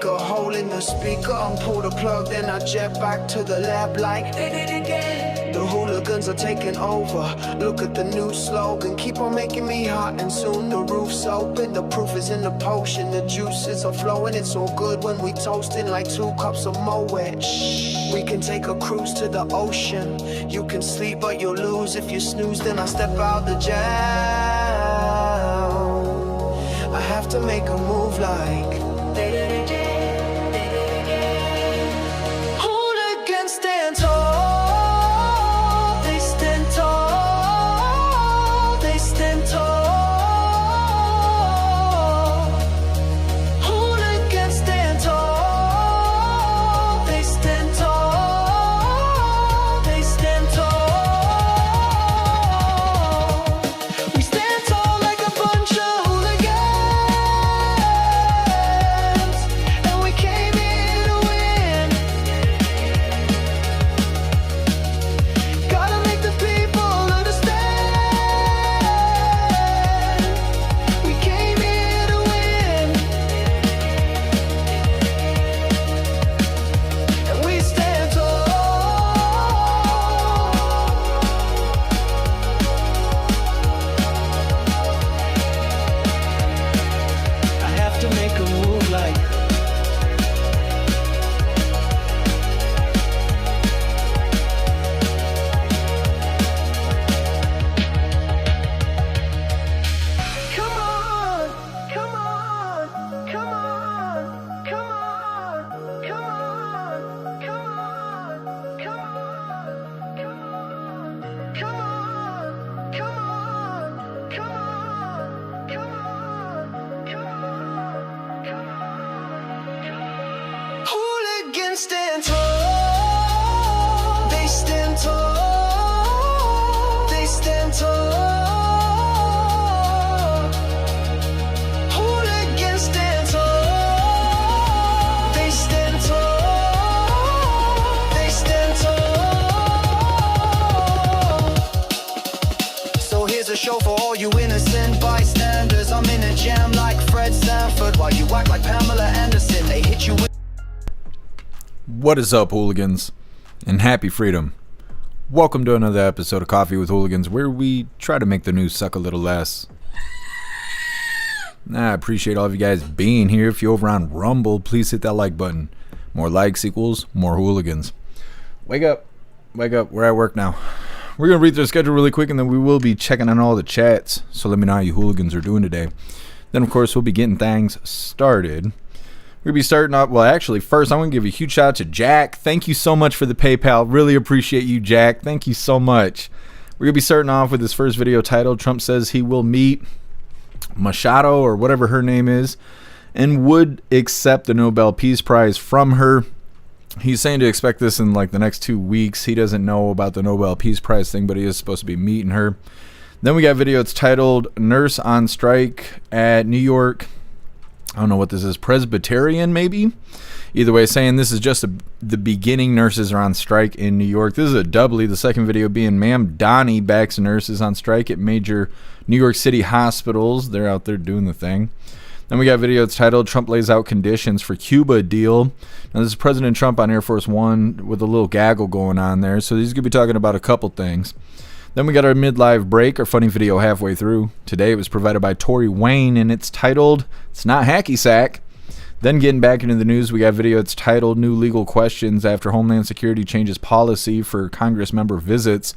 a hole in the speaker, unpull the plug, then I jet back to the lab like they did it again. The hooligans are taking over. Look at the new slogan, keep on making me hot, and soon the roof's open. The proof is in the potion, the juices are flowing. It's all good when we toasting like 2 cups of Moet. We can take a cruise to the ocean. You can sleep but you'll lose if you snooze. Then I step out the jam. I have to make a move like they did it again. Hooligans stand tall. They stand tall. They stand tall. Hooligans stand tall. They stand tall. They stand tall. We stand tall like a bunch of hooligans, and we came here to win. Gotta make the people understand. We came here to win, and we stand tall. I have to make a move like come on, come on, come on, come on, come on, come on, come on, come on, come on, come on, come on, come on, come on. Hooligans stand tall. They stand tall. They stand tall. Hooligans stand tall. They stand tall. They stand tall. So here's a show for all you innocent bystanders. I'm in a jam like Fred Sanford while you act like Pamela Anderson. They hit you with What is up, hooligans, and happy freedom. Welcome to another episode of Coffee with Hooligans, where we try to make the news suck a little less. I appreciate all of you guys being here. If you're over on Rumble, please hit that like button. More likes equals more hooligans. Wake up. Wake up. We're at work now. We're going to read their schedule really quick, and then we will be checking on all the chats. So let me know how you hooligans are doing today. Then, of course, we'll be getting things started. We're going to be starting off, well, actually, first, I want to give a huge shout out to Jack. Thank you so much for the PayPal. Really appreciate you, Jack. Thank you so much. We're going to be starting off with this first video titled, Trump says he will meet Machado, or whatever her name is, and would accept the Nobel Peace Prize from her. He's saying to expect this in like the next 2 weeks. He doesn't know about the Nobel Peace Prize thing, but he is supposed to be meeting her. Then we got a video. It's titled, Nurse on Strike at New York. I don't know what this is, Presbyterian maybe? Either way, saying this is just the beginning. Nurses are on strike in New York. This is a doubly. The second video being Mamdonai backs nurses on strike at major New York City hospitals. They're out there doing the thing. Then we got a video. It's titled, Trump lays out conditions for Cuba deal. Now this is President Trump on Air Force One with a little gaggle going on there. So he's going to be talking about a couple things. Then we got our mid-live break, our funny video halfway through. Today it was provided by Tori Wayne, and it's titled, It's Not Hacky Sack. Then getting back into the news, we got a video. It's titled, New Legal Questions After Homeland Security Changes Policy for Congress Member Visits.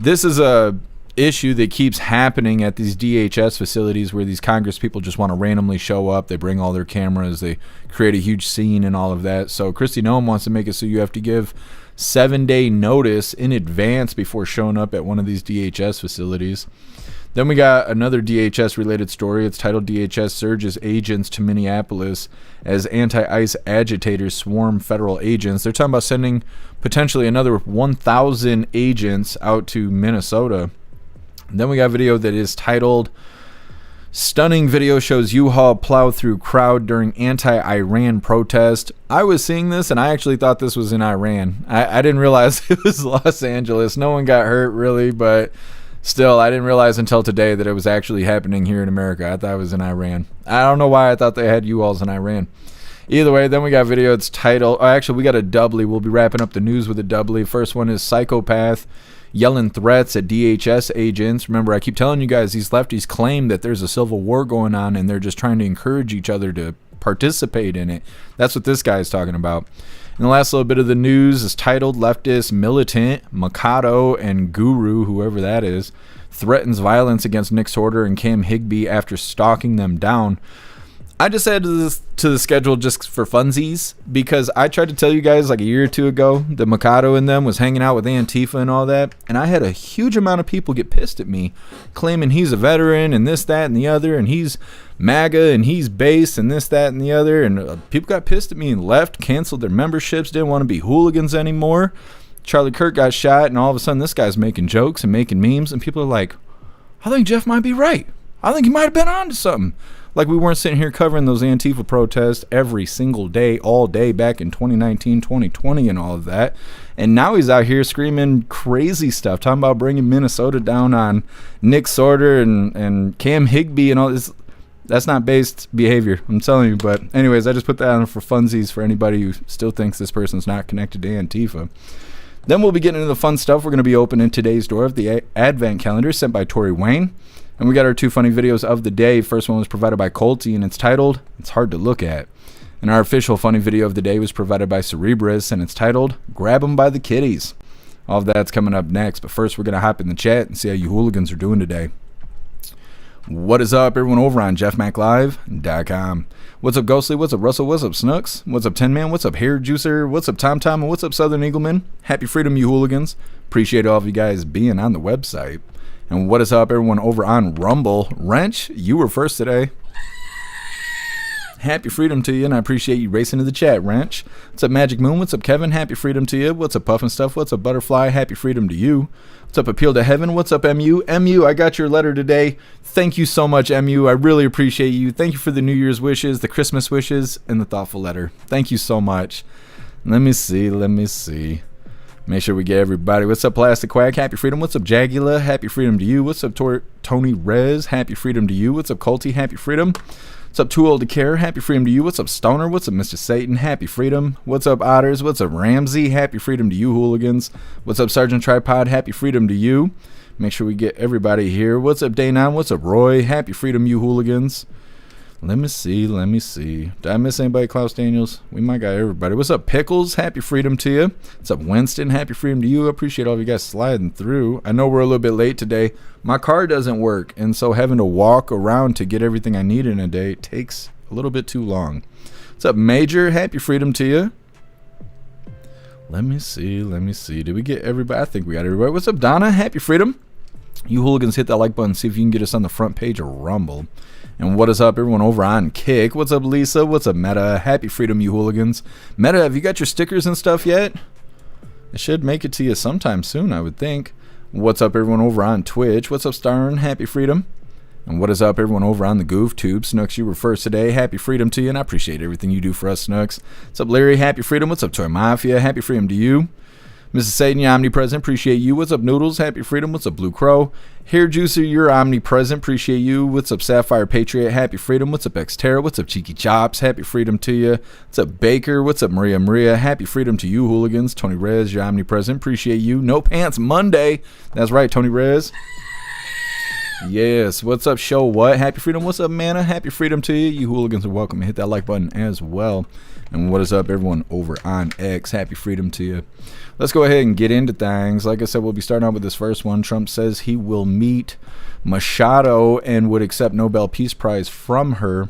This is a issue that keeps happening at these DHS facilities where these Congress people just want to randomly show up. They bring all their cameras. They create a huge scene and all of that. So Kristi Noem wants to make it so you have to give 7-day notice in advance before showing up at one of these DHS facilities. Then we got another DHS related story. It's titled, DHS Surges Agents to Minneapolis as Anti-ICE Agitators Swarm Federal Agents. They're talking about sending potentially another 1,000 agents out to Minnesota. Then we got a video that is titled, Stunning Video Shows U-Haul Plow Through Crowd During Anti-Iran Protest. I was seeing this and I actually thought this was in Iran. I didn't realize it was Los Angeles. No one got hurt really, but still, I didn't realize until today that it was actually happening here in America. I thought it was in Iran. I don't know why I thought they had U-Hauls in Iran. Either way, then we got video. It's titled, actually, we got a doubly. We'll be wrapping up the news with a doubly. First one is psychopath yelling threats at DHS agents. Remember, I keep telling you guys, these lefties claim that there's a civil war going on and they're just trying to encourage each other to participate in it. That's what this guy is talking about. And the last little bit of the news is titled, leftist militant Machado and Guru, whoever that is, threatens violence against Nick Sorter and Cam Higbee after stalking them down. I just added this to the schedule just for funsies because I tried to tell you guys like a year or two ago that Machado and them was hanging out with Antifa and all that, and I had a huge amount of people get pissed at me claiming he's a veteran and this, that, and the other, and he's MAGA and he's base and this, that, and the other, and people got pissed at me and left, canceled their memberships, didn't want to be hooligans anymore. Charlie Kirk got shot, and all of a sudden this guy's making jokes and making memes, and people are like, I think Jeff might be right. I think he might have been on to something. Like we weren't sitting here covering those Antifa protests every single day, all day back in 2019, 2020 and all of that. And now he's out here screaming crazy stuff, talking about bringing Minnesota down on Nick Sorter and Cam Higbee and all this. That's not based behavior, I'm telling you. But anyways, I just put that on for funsies for anybody who still thinks this person's not connected to Antifa. Then we'll be getting into the fun stuff. We're going to be opening today's door of the Advent calendar sent by Tori Wayne. And we got our two funny videos of the day. First one was provided by Colty, and it's titled, It's Hard to Look At. And our official funny video of the day was provided by Cerebrus, and it's titled, Grab 'em by the Kitties. All of that's coming up next, but first we're going to hop in the chat and see how you hooligans are doing today. What is up, everyone over on jeffmaclive.com. What's up, Ghostly? What's up, Russell? What's up, Snooks? What's up, Tin Man? What's up, Hair Juicer? What's up, Tom Tom? And what's up, Southern Eagleman? Happy freedom, you hooligans. Appreciate all of you guys being on the website. And what is up, everyone over on Rumble? Wrench, you were first today. Happy freedom to you, and I appreciate you racing to the chat, Wrench. What's up, Magic Moon? What's up, Kevin? Happy freedom to you. What's up, Puffin Stuff? What's up, Butterfly? Happy freedom to you. What's up, Appeal to Heaven? What's up, MU? MU, I got your letter today. Thank you so much, MU. I really appreciate you. Thank you for the New Year's wishes, the Christmas wishes, and the thoughtful letter. Thank you so much. Let me see. Make sure we get everybody. What's up, Plastic Quack? Happy freedom. What's up, Jagula? Happy freedom to you. What's up, Tony Rez? Happy freedom to you. What's up, Colty? Happy freedom. What's up, Too Old to Care? Happy freedom to you. What's up, Stoner? What's up, Mr. Satan? Happy freedom. What's up, Otters? What's up, Ramsey? Happy freedom to you, hooligans. What's up, Sergeant Tripod? Happy freedom to you. Make sure we get everybody here. What's up, Day 9? What's up, Roy? Happy freedom, you hooligans. Let me see. Did I miss anybody, Klaus Daniels? We might got everybody. What's up, Pickles? Happy freedom to you. What's up, Winston? Happy freedom to you. I appreciate all of you guys sliding through. I know we're a little bit late today. My car doesn't work, and so having to walk around to get everything I need in a day takes a little bit too long. What's up, Major? Happy freedom to you. Let me see. Did we get everybody? I think we got everybody. What's up, Donna? Happy freedom. You hooligans, hit that like button. See if you can get us on the front page of Rumble. And what is up, everyone over on Kick? What's up, Lisa? What's up, Meta? Happy freedom, you hooligans. Meta, have you got your stickers and stuff yet? It should make it to you sometime soon, I would think. What's up, everyone over on Twitch? What's up, Starn? Happy freedom. And what is up, everyone over on the Goof Tube? Snooks, you were first today. Happy freedom to you, and I appreciate everything you do for us, Snooks. What's up, Larry? Happy freedom. What's up, Toy Mafia? Happy freedom to you. Mrs. Satan, you're omnipresent. Appreciate you. What's up, Noodles? Happy freedom. What's up, Blue Crow? Hair Juicer, you're omnipresent. Appreciate you. What's up, Sapphire Patriot? Happy freedom. What's up, Xterra? What's up, Cheeky Chops? Happy freedom to you. What's up, Baker? What's up, Maria? Happy freedom to you, hooligans. Tony Rez, you're omnipresent. Appreciate you. No Pants Monday. That's right, Tony Rez. Yes. What's up, Show What? Happy freedom. What's up, Mana? Happy freedom to you. You hooligans are welcome to hit that like button as well. And what is up, everyone over on X? Happy freedom to you. Let's go ahead and get into things. Like I said, we'll be starting out with this first one. Trump says he will meet Machado and would accept Nobel Peace Prize from her.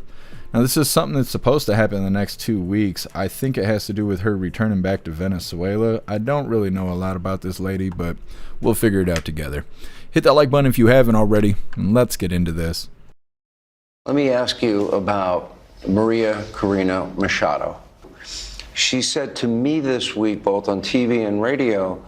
Now, this is something that's supposed to happen in the next 2 weeks. I think it has to do with her returning back to Venezuela. I don't really know a lot about this lady, but we'll figure it out together. Hit that like button if you haven't already, and let's get into this. Let me ask you about Maria Corina Machado. She said to me this week, both on TV and radio,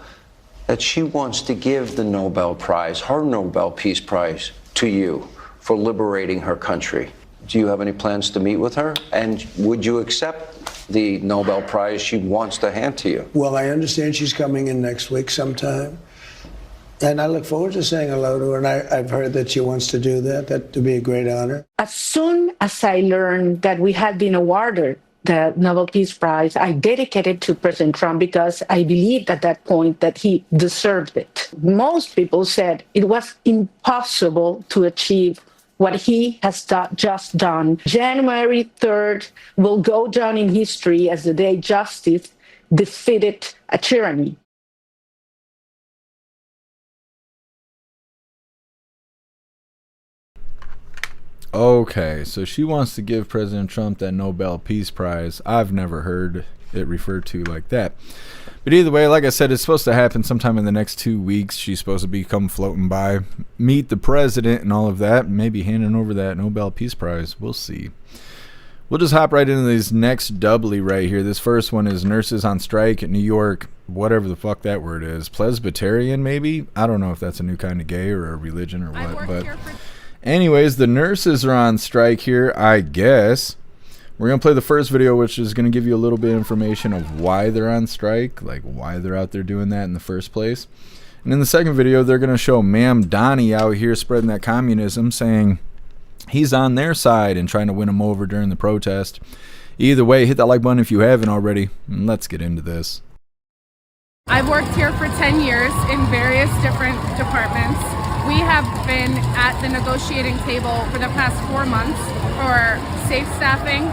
that she wants to give the Nobel Prize, her Nobel Peace Prize, to you for liberating her country. Do you have any plans to meet with her? And would you accept the Nobel Prize she wants to hand to you? Well, I understand she's coming in next week sometime. And I look forward to saying hello to her. And I've heard that she wants to do that. That would be a great honor. As soon as I learned that we had been awarded the Nobel Peace Prize, I dedicated to President Trump because I believed at that point that he deserved it. Most people said it was impossible to achieve what he has just done. January 3rd will go down in history as the day justice defeated a tyranny. Okay, so she wants to give President Trump that Nobel Peace Prize. I've never heard it referred to like that. But either way, like I said, it's supposed to happen sometime in the next 2 weeks. She's supposed to come floating by, meet the president and all of that, maybe handing over that Nobel Peace Prize. We'll see. We'll just hop right into these next doubly right here. This first one is nurses on strike at New York, whatever the fuck that word is. Presbyterian, maybe? I don't know if that's a new kind of gay or a religion or what. But anyways, the nurses are on strike here, I guess. We're going to play the first video, which is going to give you a little bit of information of why they're on strike, like why they're out there doing that in the first place. And in the second video, they're going to show Mamdonai out here spreading that communism, saying he's on their side and trying to win them over during the protest. Either way, hit that like button if you haven't already, and let's get into this. I've worked here for 10 years in various different departments. We have been at the negotiating table for the past 4 months for safe staffing.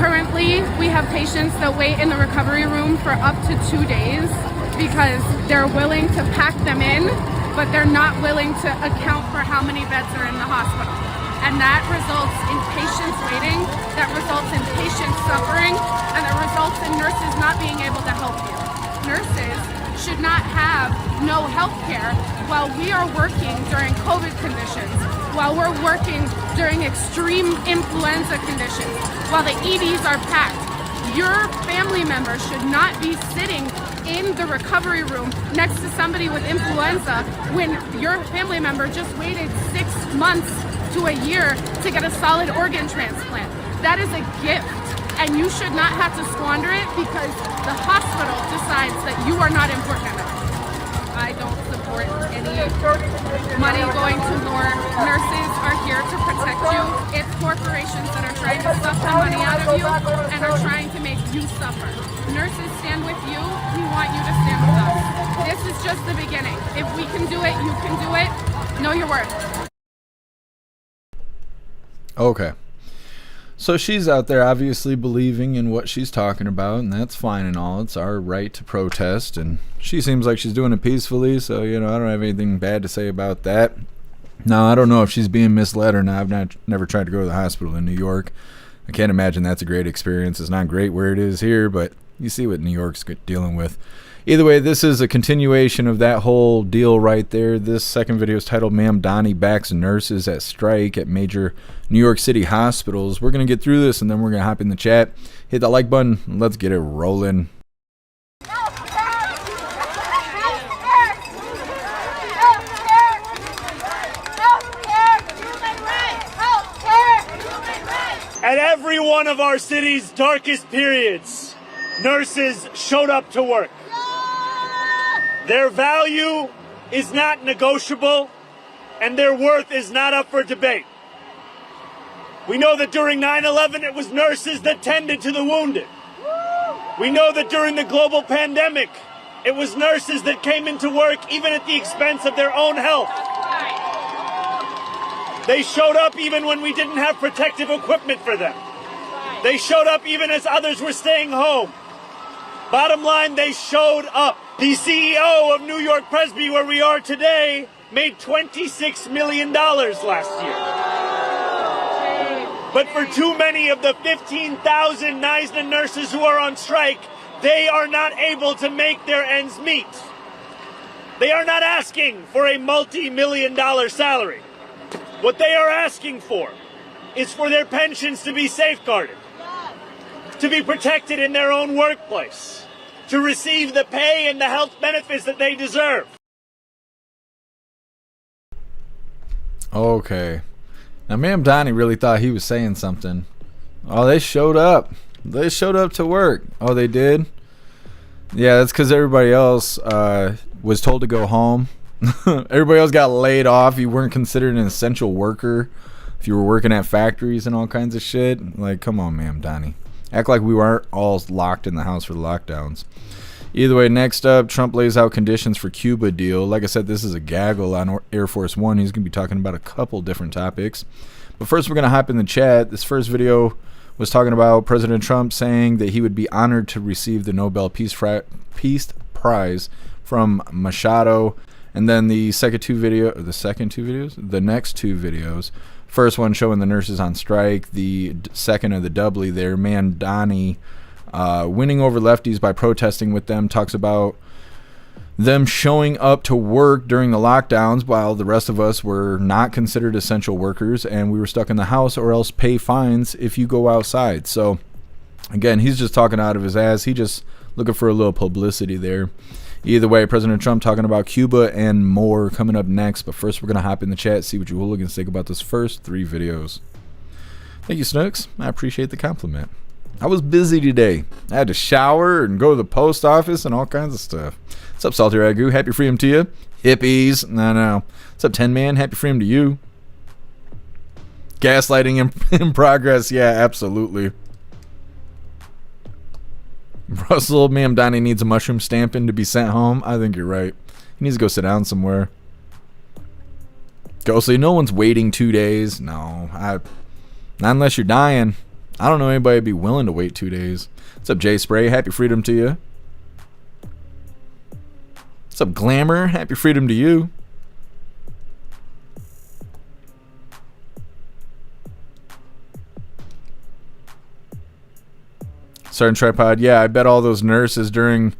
Currently, we have patients that wait in the recovery room for up to 2 days because they're willing to pack them in, but they're not willing to account for how many beds are in the hospital. And that results in patients waiting, that results in patients suffering, and that results in nurses not being able to help you. Nurses should not have no health care while we are working during COVID conditions, while we're working during extreme influenza conditions, while the EDs are packed. Your family member should not be sitting in the recovery room next to somebody with influenza when your family member just waited 6 months to a year to get a solid organ transplant. That is a gift, and you should not have to squander it because the hospital decides that you are not important enough. I don't support any money going to war. Nurses are here to protect you. It's corporations that are trying to suck the money out of you and are trying to make you suffer. Nurses stand with you. We want you to stand with us. This is just the beginning. If we can do it, you can do it. Know your worth. Okay. So she's out there obviously believing in what she's talking about, and that's fine and all. It's our right to protest, and she seems like she's doing it peacefully, so, I don't have anything bad to say about that. Now, I don't know if she's being misled or not. I've never tried to go to the hospital in New York. I can't imagine that's a great experience. It's not great where it is here, but you see what New York's dealing with. Either way, this is a continuation of that whole deal right there. This second video is titled Mamdonai Backs Nurses at Strike at Major New York City Hospitals. We're going to get through this, and then we're going to hop in the chat. Hit that like button, and let's get it rolling. At every one of our city's darkest periods, nurses showed up to work. Their value is not negotiable, and their worth is not up for debate. We know that during 9/11, it was nurses that tended to the wounded. We know that during the global pandemic, it was nurses that came into work even at the expense of their own health. They showed up even when we didn't have protective equipment for them. They showed up even as others were staying home. Bottom line, they showed up. The CEO of New York Presby, where we are today, made $26 million last year. But for too many of the 15,000 Neisner nurses who are on strike, they are not able to make their ends meet. They are not asking for a multi-million-dollar salary. What they are asking for is for their pensions to be safeguarded, to be protected in their own workplace, to receive the pay and the health benefits that they deserve. Okay. Now, Mamdonai really thought he was saying something. Oh, they showed up. They showed up to work. Oh, they did? Yeah, that's because everybody else was told to go home. Everybody else got laid off. You weren't considered an essential worker if you were working at factories and all kinds of shit. Like, come on, Mamdonai. Act like we weren't all locked in the house for the lockdowns. Either way, next up, Trump lays out conditions for Cuba deal. Like I said, this is a gaggle on Air Force One. He's going to be talking about a couple different topics. But first, we're going to hop in the chat. This first video was talking about President Trump saying that he would be honored to receive the Nobel Peace Prize from Machado. And then the next two videos. First one showing the nurses on strike. The second of the doubly there, Mamdonai winning over lefties by protesting with them. Talks about them showing up to work during the lockdowns while the rest of us were not considered essential workers and we were stuck in the house, or else pay fines if you go outside. So again, he's just talking out of his ass. He just looking for a little publicity there. Either way, President Trump talking about Cuba and more coming up next. But first, we're going to hop in the chat, see what you hooligans think about this first 3 videos. Thank you, Snooks. I appreciate the compliment. I was busy today. I had to shower and go to the post office and all kinds of stuff. What's up, Salty Ragu? Happy freedom to you. Hippies. No. What's up, 10 Man? Happy freedom to you. Gaslighting in progress. Yeah, absolutely. Russell Mamdonai needs a mushroom stamping to be sent home. I think you're right. He needs to go sit down somewhere. Ghostly, no one's waiting 2 days. No, not unless you're dying. I don't know anybody would be willing to wait 2 days. What's up, Jay Spray? Happy freedom to you. What's up, Glamour? Happy freedom to you. Sergeant Tripod, yeah, I bet all those nurses during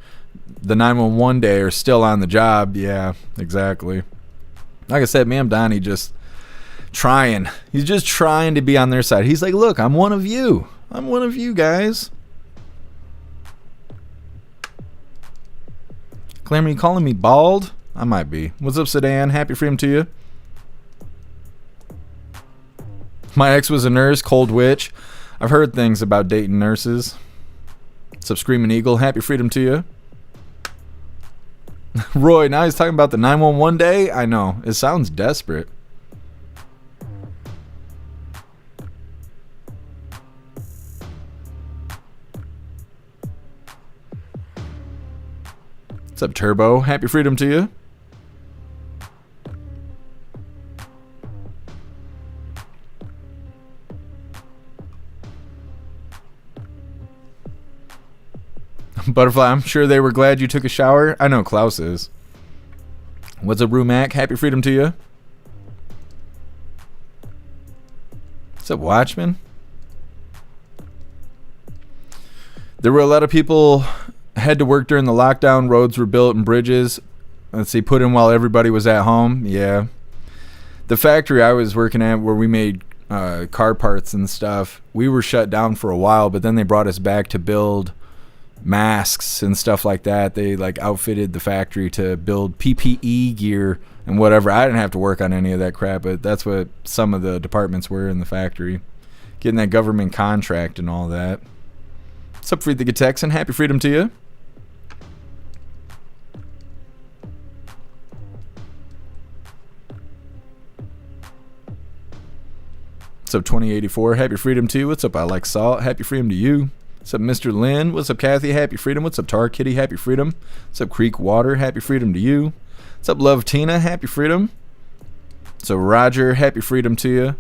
the 911 day are still on the job. Yeah, exactly. Like I said, Mamdonai just trying. He's just trying to be on their side. He's like, look, I'm one of you. I'm one of you guys. Glamour, you calling me bald? I might be. What's up, Sedan? Happy freedom to you. My ex was a nurse, cold witch. I've heard things about dating nurses. What's up, Screaming Eagle? Happy freedom to you. Roy, now he's talking about the 911 day? I know. It sounds desperate. What's up, Turbo? Happy freedom to you. Butterfly, I'm sure they were glad you took a shower. I know Klaus is. What's up, Rumac? Happy freedom to you. What's up, Watchman? There were a lot of people had to work during the lockdown. Roads were built and bridges, let's see, put in while everybody was at home. Yeah. The factory I was working at where we made car parts and stuff, we were shut down for a while, but then they brought us back to build masks and stuff like that. They like outfitted the factory to build PPE gear and whatever. I didn't have to work on any of that crap, but that's what some of the departments were in the factory, getting that government contract and all that. What's up, Freed the Texan? Happy freedom to you. What's up, 2084? Happy freedom to you. What's up, I Like Salt? Happy freedom to you. What's up, Mr. Lynn? What's up, Kathy? Happy freedom. What's up, Tar Kitty? Happy freedom. What's up, Creek Water? Happy freedom to you. What's up, Love Tina? Happy freedom. So Roger, happy freedom to you.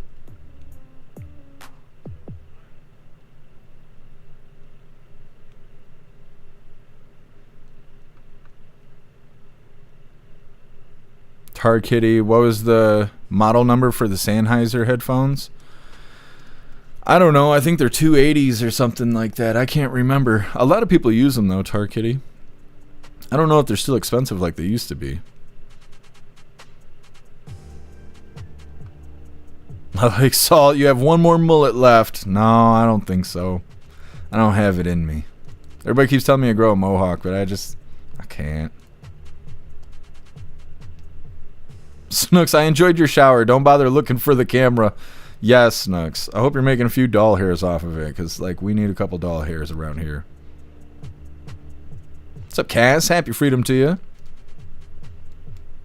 Tar Kitty, what was the model number for the Sennheiser headphones? I don't know. I think they're 280s or something like that. I can't remember. A lot of people use them, though, Tar Kitty. I don't know if they're still expensive like they used to be. I Like Salt, you have one more mullet left. No, I don't think so. I don't have it in me. Everybody keeps telling me to grow a mohawk, but I can't. Snooks, I enjoyed your shower. Don't bother looking for the camera. Yes, Snooks. I hope you're making a few doll hairs off of it, because like we need a couple doll hairs around here. What's up, Cass? Happy freedom to you.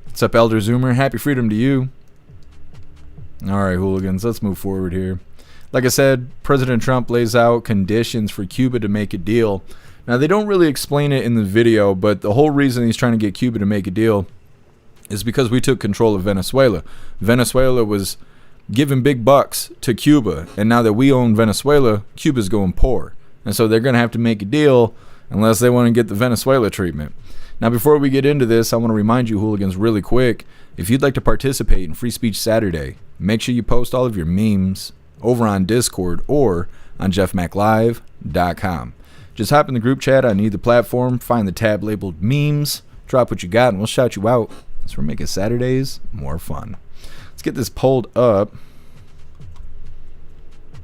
What's up, Elder Zoomer? Happy freedom to you. Alright, hooligans, let's move forward here. Like I said, President Trump lays out conditions for Cuba to make a deal. Now, they don't really explain it in the video, but the whole reason he's trying to get Cuba to make a deal is because we took control of Venezuela. Venezuela was giving big bucks to Cuba, and now that we own Venezuela, Cuba's going poor. And so they're going to have to make a deal unless they want to get the Venezuela treatment. Now, before we get into this, I want to remind you, hooligans, really quick, if you'd like to participate in Free Speech Saturday, make sure you post all of your memes over on Discord or on jeffmaclive.com. Just hop in the group chat on either platform, find the tab labeled memes, drop what you got, and we'll shout you out. So we're making Saturdays more fun. Let's get this pulled up.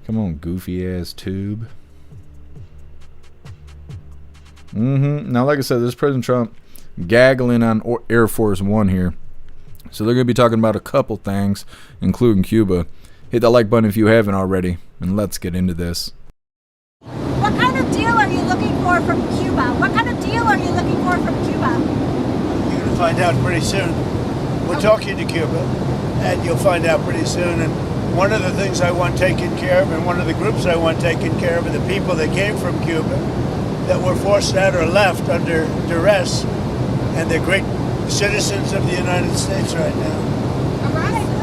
Come on, goofy ass tube. Now, like I said, this is President Trump gaggling on Air Force One here. So they're going to be talking about a couple things, including Cuba. Hit that like button if you haven't already, and let's get into this. What kind of deal are you looking for from Cuba? What kind of deal are you looking for from Cuba? You're going to find out pretty soon. We're talking to Cuba, and you'll find out pretty soon. And one of the things I want taken care of, and one of the groups I want taken care of, are the people that came from Cuba that were forced out or left under duress, and they're great citizens of the United States right now.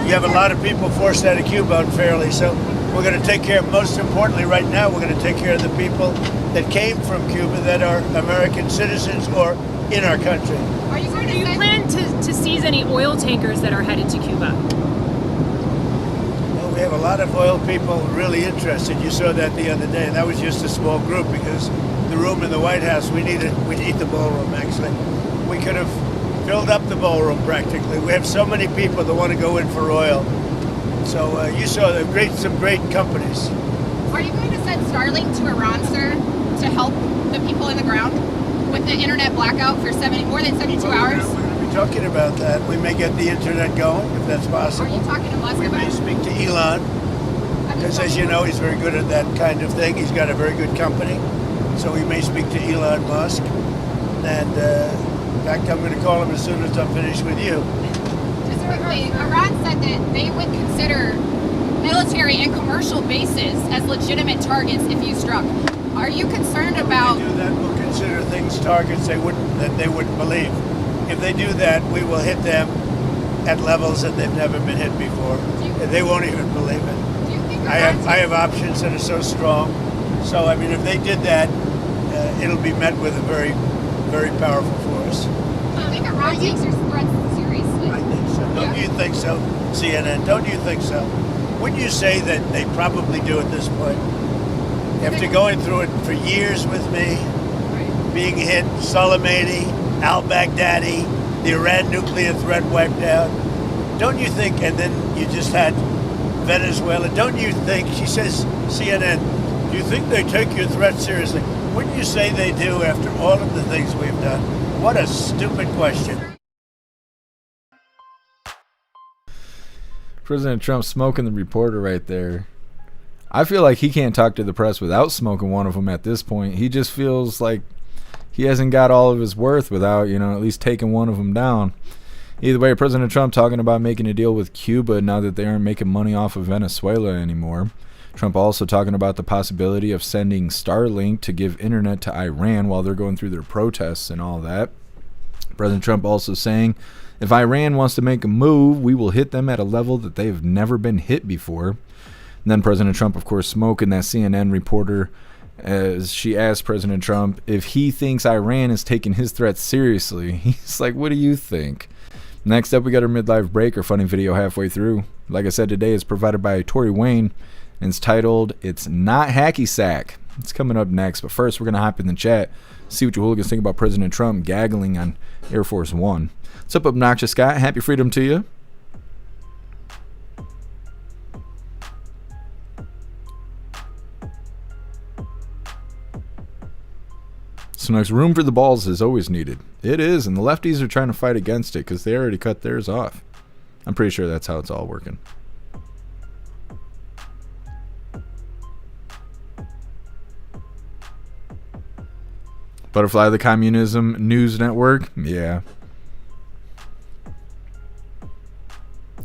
You have a lot of people forced out of Cuba unfairly, so we're going to take care of, most importantly right now, we're going to take care of the people that came from Cuba that are American citizens or in our country. Do you plan to seize any oil tankers that are headed to Cuba? Well, we have a lot of oil people really interested. You saw that the other day. That was just a small group because the room in the White House, we need the ballroom, actually. We could have filled up the ballroom practically. We have so many people that want to go in for oil. So you saw some great companies. Are you going to send Starlink to Iran, sir, to help the people in the ground with the internet blackout for more than 72 hours? We're going to be talking about that. We may get the internet going, if that's possible. Are you talking to Musk We may speak to Elon, because as you know, he's very good at that kind of thing. He's got a very good company. So we may speak to Elon Musk. And in fact, I'm going to call him as soon as I'm finished with you. Just quickly, Iran said that they would consider military and commercial bases as legitimate targets if you struck. Are you concerned about... If they do that, we'll consider things targets they wouldn't believe. If they do that, we will hit them at levels that they've never been hit before. They won't even believe it. Do you think I have options that are so strong. So, I mean, if they did that, it'll be met with a very, very powerful force. Do you think Iran takes your threats seriously? I think so. Don't you think so, CNN? Don't you think so? Wouldn't you say that they probably do at this point? After going through it for years with me, being hit, Soleimani, al-Baghdadi, the Iran nuclear threat wiped out, don't you think, and then you just had Venezuela, don't you think, she says, CNN, do you think they take your threat seriously? Wouldn't you say they do after all of the things we've done? What a stupid question. President Trump smoking the reporter right there. I feel like he can't talk to the press without smoking one of them at this point. He just feels like he hasn't got all of his worth without, at least taking one of them down. Either way, President Trump talking about making a deal with Cuba now that they aren't making money off of Venezuela anymore. Trump also talking about the possibility of sending Starlink to give internet to Iran while they're going through their protests and all that. President Trump also saying, if Iran wants to make a move, we will hit them at a level that they have never been hit before. And then President Trump, of course, smoking that CNN reporter as she asked President Trump if he thinks Iran is taking his threats seriously. He's like, what do you think? Next up, we got our midlife break, our funny video halfway through. Like I said, today is provided by Tori Wayne, and it's titled, It's Not Hacky Sack. It's coming up next, but first we're going to hop in the chat, see what you hooligans think about President Trump gaggling on Air Force One. What's up, Obnoxious Scott? Happy freedom to you. So next, room for the balls is always needed. It is, and the lefties are trying to fight against it because they already cut theirs off. I'm pretty sure that's how it's all working. Butterfly the Communism News Network? Yeah.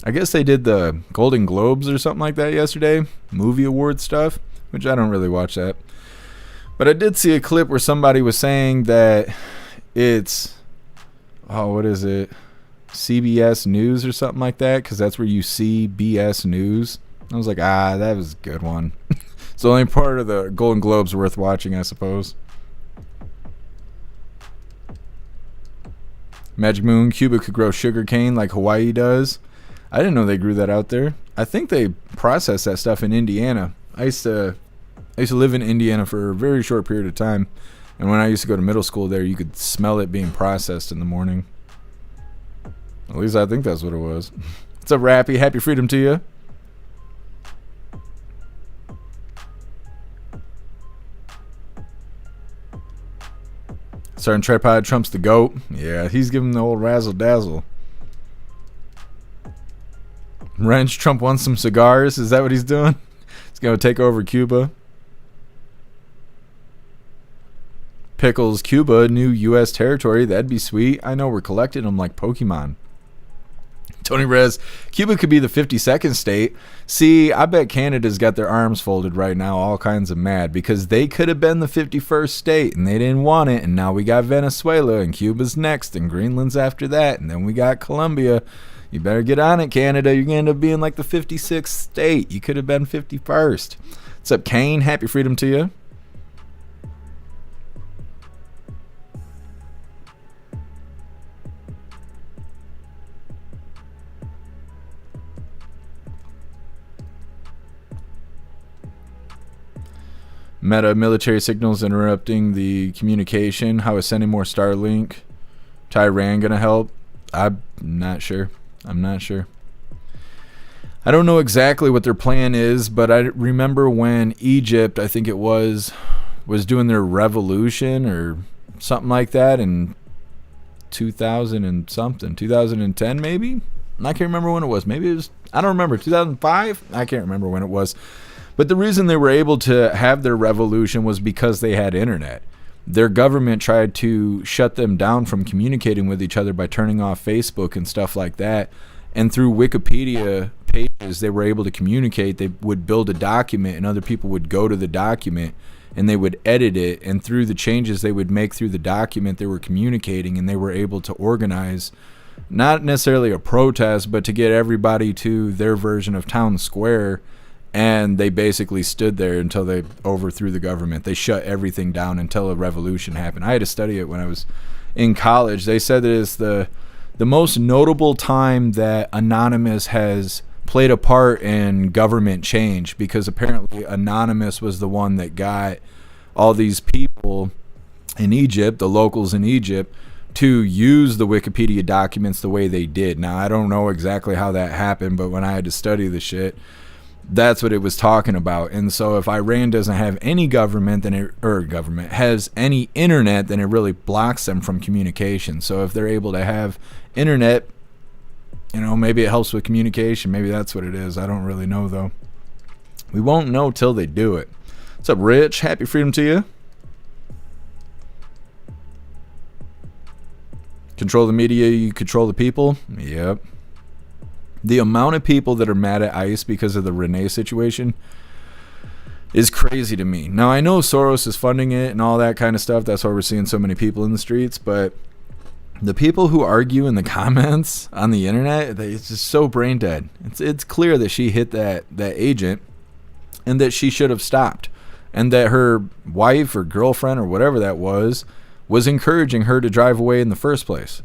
I guess they did the Golden Globes or something like that yesterday, movie award stuff, which I don't really watch that. But I did see a clip where somebody was saying that it's, what is it? CBS News or something like that, because that's where you see BS News. I was like, that was a good one. It's the only part of the Golden Globes worth watching, I suppose. Magic Moon, Cuba could grow sugar cane like Hawaii does. I didn't know they grew that out there. I think they process that stuff in Indiana. I used to live in Indiana for a very short period of time, and when I used to go to middle school there, you could smell it being processed in the morning. At least I think that's what it was. What's up, Rappy? Happy freedom to you. Starting tripod, Trump's the GOAT. Yeah, he's giving the old razzle dazzle. Wrench, Trump wants some cigars. Is that what he's doing? He's going to take over Cuba. Pickles, Cuba, new U.S. territory. That'd be sweet. I know, we're collecting them like Pokemon. Tony Rez, Cuba could be the 52nd state. See, I bet Canada's got their arms folded right now, all kinds of mad, because they could have been the 51st state, and they didn't want it, and now we got Venezuela, and Cuba's next, and Greenland's after that, and then we got Colombia. You better get on it, Canada. You're going to end up being like the 56th state. You could have been 51st. What's up, Kane? Happy freedom to you. Meta military signals interrupting the communication. How is sending more Starlink to Iran going to help? I'm not sure. I don't know exactly what their plan is, but I remember when Egypt, I think it was doing their revolution or something like that in 2000 and something, 2010 maybe? I can't remember when it was. Maybe it was, I don't remember, 2005? I can't remember when it was. But the reason they were able to have their revolution was because they had internet. Their government tried to shut them down from communicating with each other by turning off Facebook and stuff like that. And through Wikipedia pages, they were able to communicate. They would build a document and other people would go to the document and they would edit it. And through the changes they would make through the document, they were communicating and they were able to organize, not necessarily a protest, but to get everybody to their version of town square. And they basically stood there until they overthrew the government. They shut everything down until a revolution happened. I had to study it when I was in college. They said that it's the most notable time that Anonymous has played a part in government change, because apparently Anonymous was the one that got all these people in Egypt, the locals in Egypt, to use the Wikipedia documents the way they did. Now, I don't know exactly how that happened, but when I had to study the shit, that's what it was talking about. And so if Iran doesn't have any government, then government has any internet, then it really blocks them from communication. So if they're able to have internet, maybe it helps with communication. Maybe that's what it is. I don't really know, though. We won't know till they do it. What's up, Rich? Happy freedom to you. Control the media, you control the people. Yep. The amount of people that are mad at ICE because of the Renee situation is crazy to me. Now, I know Soros is funding it and all that kind of stuff. That's why we're seeing so many people in the streets. But the people who argue in the comments on the internet, it's just so brain dead. It's clear that she hit that agent and that she should have stopped. And that her wife or girlfriend or whatever that was encouraging her to drive away in the first place.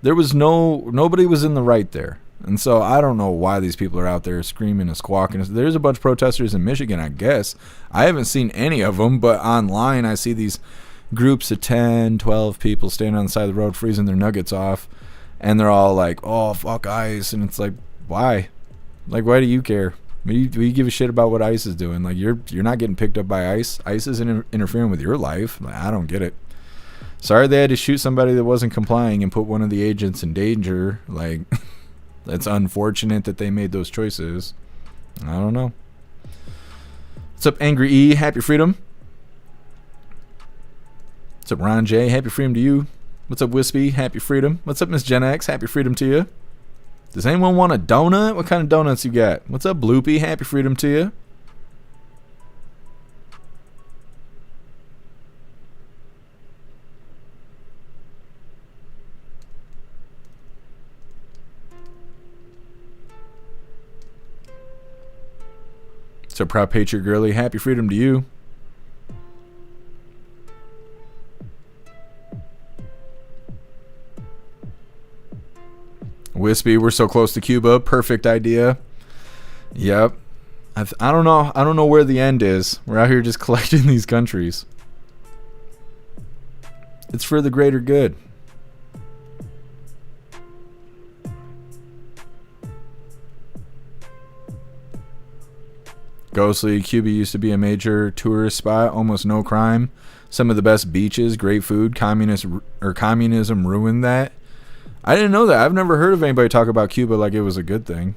There was nobody was in the right there. And so I don't know why these people are out there screaming and squawking. There's a bunch of protesters in Michigan, I guess. I haven't seen any of them, but online I see these groups of 10, 12 people standing on the side of the road freezing their nuggets off. And they're all like, oh, fuck ICE. And it's like, why? Like, why do you care? Do you give a shit about what ICE is doing? Like, you're not getting picked up by ICE. ICE isn't interfering with your life. Like, I don't get it. Sorry they had to shoot somebody that wasn't complying and put one of the agents in danger. Like... It's unfortunate that they made those choices. I don't know. What's up, Angry E? Happy freedom. What's up, Ron J? Happy freedom to you. What's up, Wispy? Happy freedom. What's up, Miss Gen X? Happy freedom to you. Does anyone want a donut? What kind of donuts you got? What's up, Bloopy? Happy freedom to you. So proud patriot girly. Happy freedom to you. Wispy, we're so close to Cuba. Perfect idea. Yep. I don't know. I don't know where the end is. We're out here just collecting these countries. It's for the greater good. Ghostly, Cuba used to be a major tourist spot, almost no crime. Some of the best beaches, great food. Communism ruined that. I didn't know that. I've never heard of anybody talk about Cuba like it was a good thing.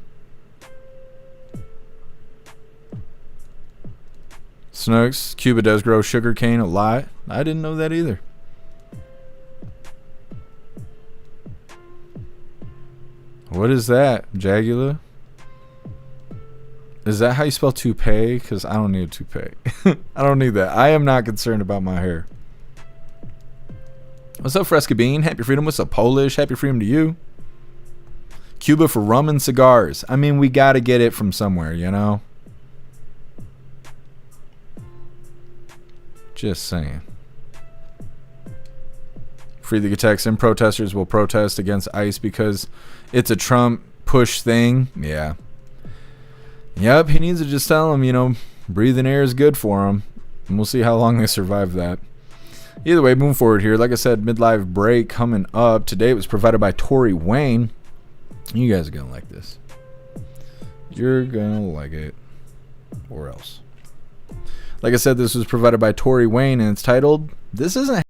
Snooks, Cuba does grow sugar cane a lot. I didn't know that either. What is that, Jagula? Is that how you spell toupee? Because I don't need a toupee. I don't need that. I am not concerned about my hair. What's up, Fresca Bean? Happy freedom. What's up, Polish? Happy freedom to you. Cuba for rum and cigars. I mean, we got to get it from somewhere, you know? Just saying. Free the Texan. Protesters will protest against ICE because it's a Trump push thing. Yeah. Yep, he needs to just tell him, you know, breathing air is good for him. And we'll see how long they survive that. Either way, moving forward here. Like I said, midlife break coming up. Today it was provided by Tory Wayne. You guys are going to like this. You're going to like it. Or else. Like I said, this was provided by Tory Wayne, and it's titled, This Isn't...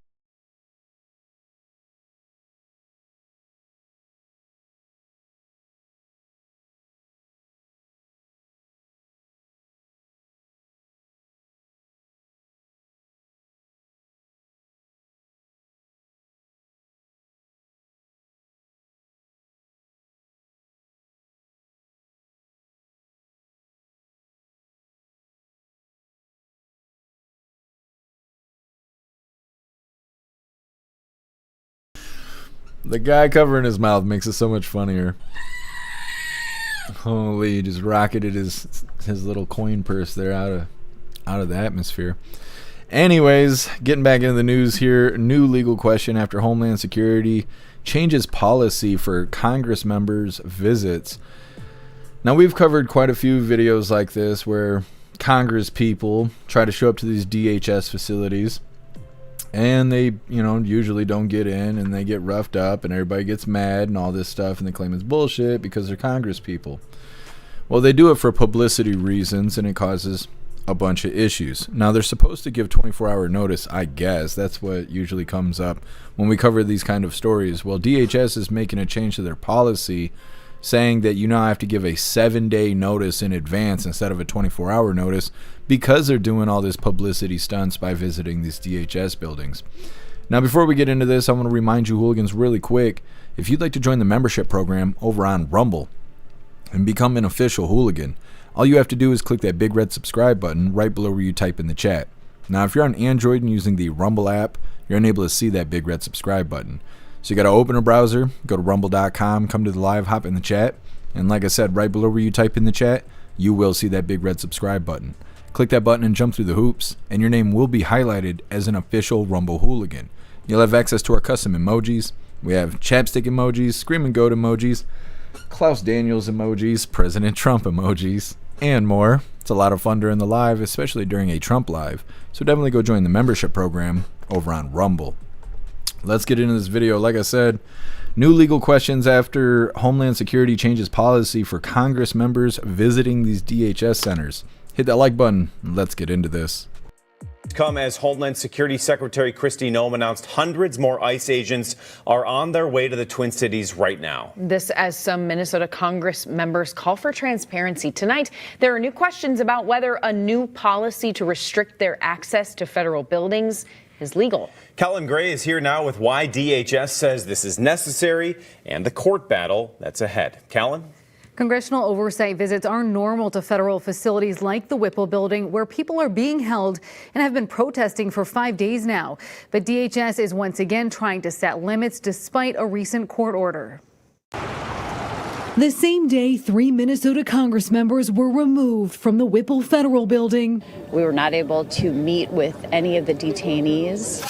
The guy covering his mouth makes it so much funnier. Holy, just rocketed his little coin purse there out of the atmosphere. Anyways, getting back into the news here. New legal question after Homeland Security changes policy for Congress members' visits. Now, we've covered quite a few videos like this where Congress people try to show up to these DHS facilities. And they, you know, usually don't get in, and they get roughed up, and everybody gets mad and all this stuff, and they claim it's bullshit because they're Congress people. Well, they do it for publicity reasons, and it causes a bunch of issues. Now, they're supposed to give 24-hour notice, I guess. That's what usually comes up when we cover these kind of stories. Well, DHS is making a change to their policy, saying that you now have to give a 7-day notice in advance instead of a 24-hour notice because they're doing all this publicity stunts by visiting these DHS buildings. Now, before we get into this, I want to remind you hooligans really quick, if you'd like to join the membership program over on Rumble and become an official hooligan, all you have to do is click that big red subscribe button right below where you type in the chat. Now, if you're on Android and using the Rumble app, you're unable to see that big red subscribe button. So you got to open a browser, go to rumble.com, come to the live, hop in the chat, and like I said, right below where you type in the chat, you will see that big red subscribe button. Click that button and jump through the hoops, and your name will be highlighted as an official Rumble hooligan. You'll have access to our custom emojis. We have chapstick emojis, scream and goat emojis, Klaus Daniels emojis, President Trump emojis, and more. It's a lot of fun during the live, especially during a Trump live. So definitely go join the membership program over on Rumble. Let's get into this video. Like I said, new legal questions after Homeland Security changes policy for Congress members visiting these DHS centers. Hit that like button and let's get into this. Come as Homeland Security Secretary Kristi Noem announced hundreds more ICE agents are on their way to the Twin Cities right now. This as some Minnesota Congress members call for transparency. Tonight, there are new questions about whether a new policy to restrict their access to federal buildings is legal. Kellen Gray is here now with why DHS says this is necessary and the court battle that's ahead. Kellen? Congressional oversight visits are normal to federal facilities like the Whipple building, where people are being held and have been protesting for 5 days now. But DHS is once again trying to set limits despite a recent court order. The same day, 3 Minnesota Congress members were removed from the Whipple Federal Building. We were not able to meet with any of the detainees.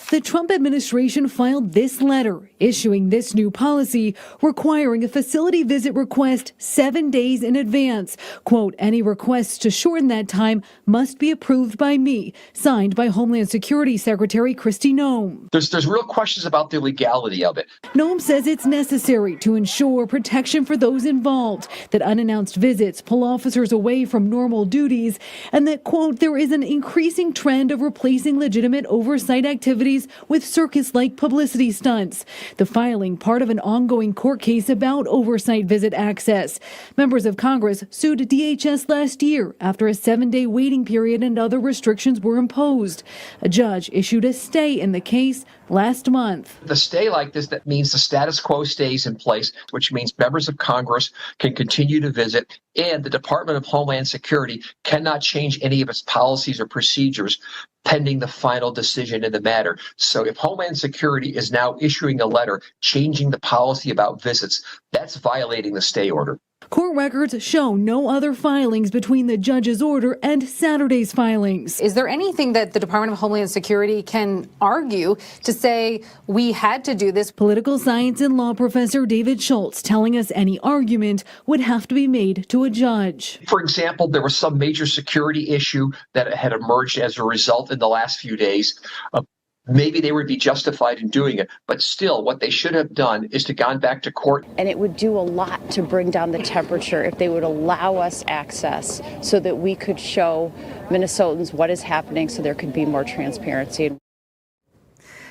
The Trump administration filed this letter, issuing this new policy requiring a facility visit request 7 days in advance. Quote, any requests to shorten that time must be approved by me, signed by Homeland Security Secretary Kristi Noem. There's real questions about the legality of it. Noem says it's necessary to ensure protection for those involved, that unannounced visits pull officers away from normal duties, and that, quote, there is an increasing trend of replacing legitimate oversight activities with circus-like publicity stunts. The filing part of an ongoing court case about oversight visit access. Members of Congress sued DHS last year after a 7-day waiting period and other restrictions were imposed. A judge issued a stay in the case last month. The stay like this, that means the status quo stays in place, which means members of Congress can continue to visit, and the Department of Homeland Security cannot change any of its policies or procedures pending the final decision in the matter. So if Homeland Security is now issuing a letter changing the policy about visits, that's violating the stay order. Court records show no other filings between the judge's order and Saturday's filings. Is there anything that the Department of Homeland Security can argue to say we had to do this? Political science and law professor David Schultz telling us any argument would have to be made to a judge. For example, there was some major security issue that had emerged as a result in the last few days. Maybe they would be justified in doing it, but still what they should have done is to gone back to court. And it would do a lot to bring down the temperature if they would allow us access so that we could show Minnesotans what is happening so there could be more transparency.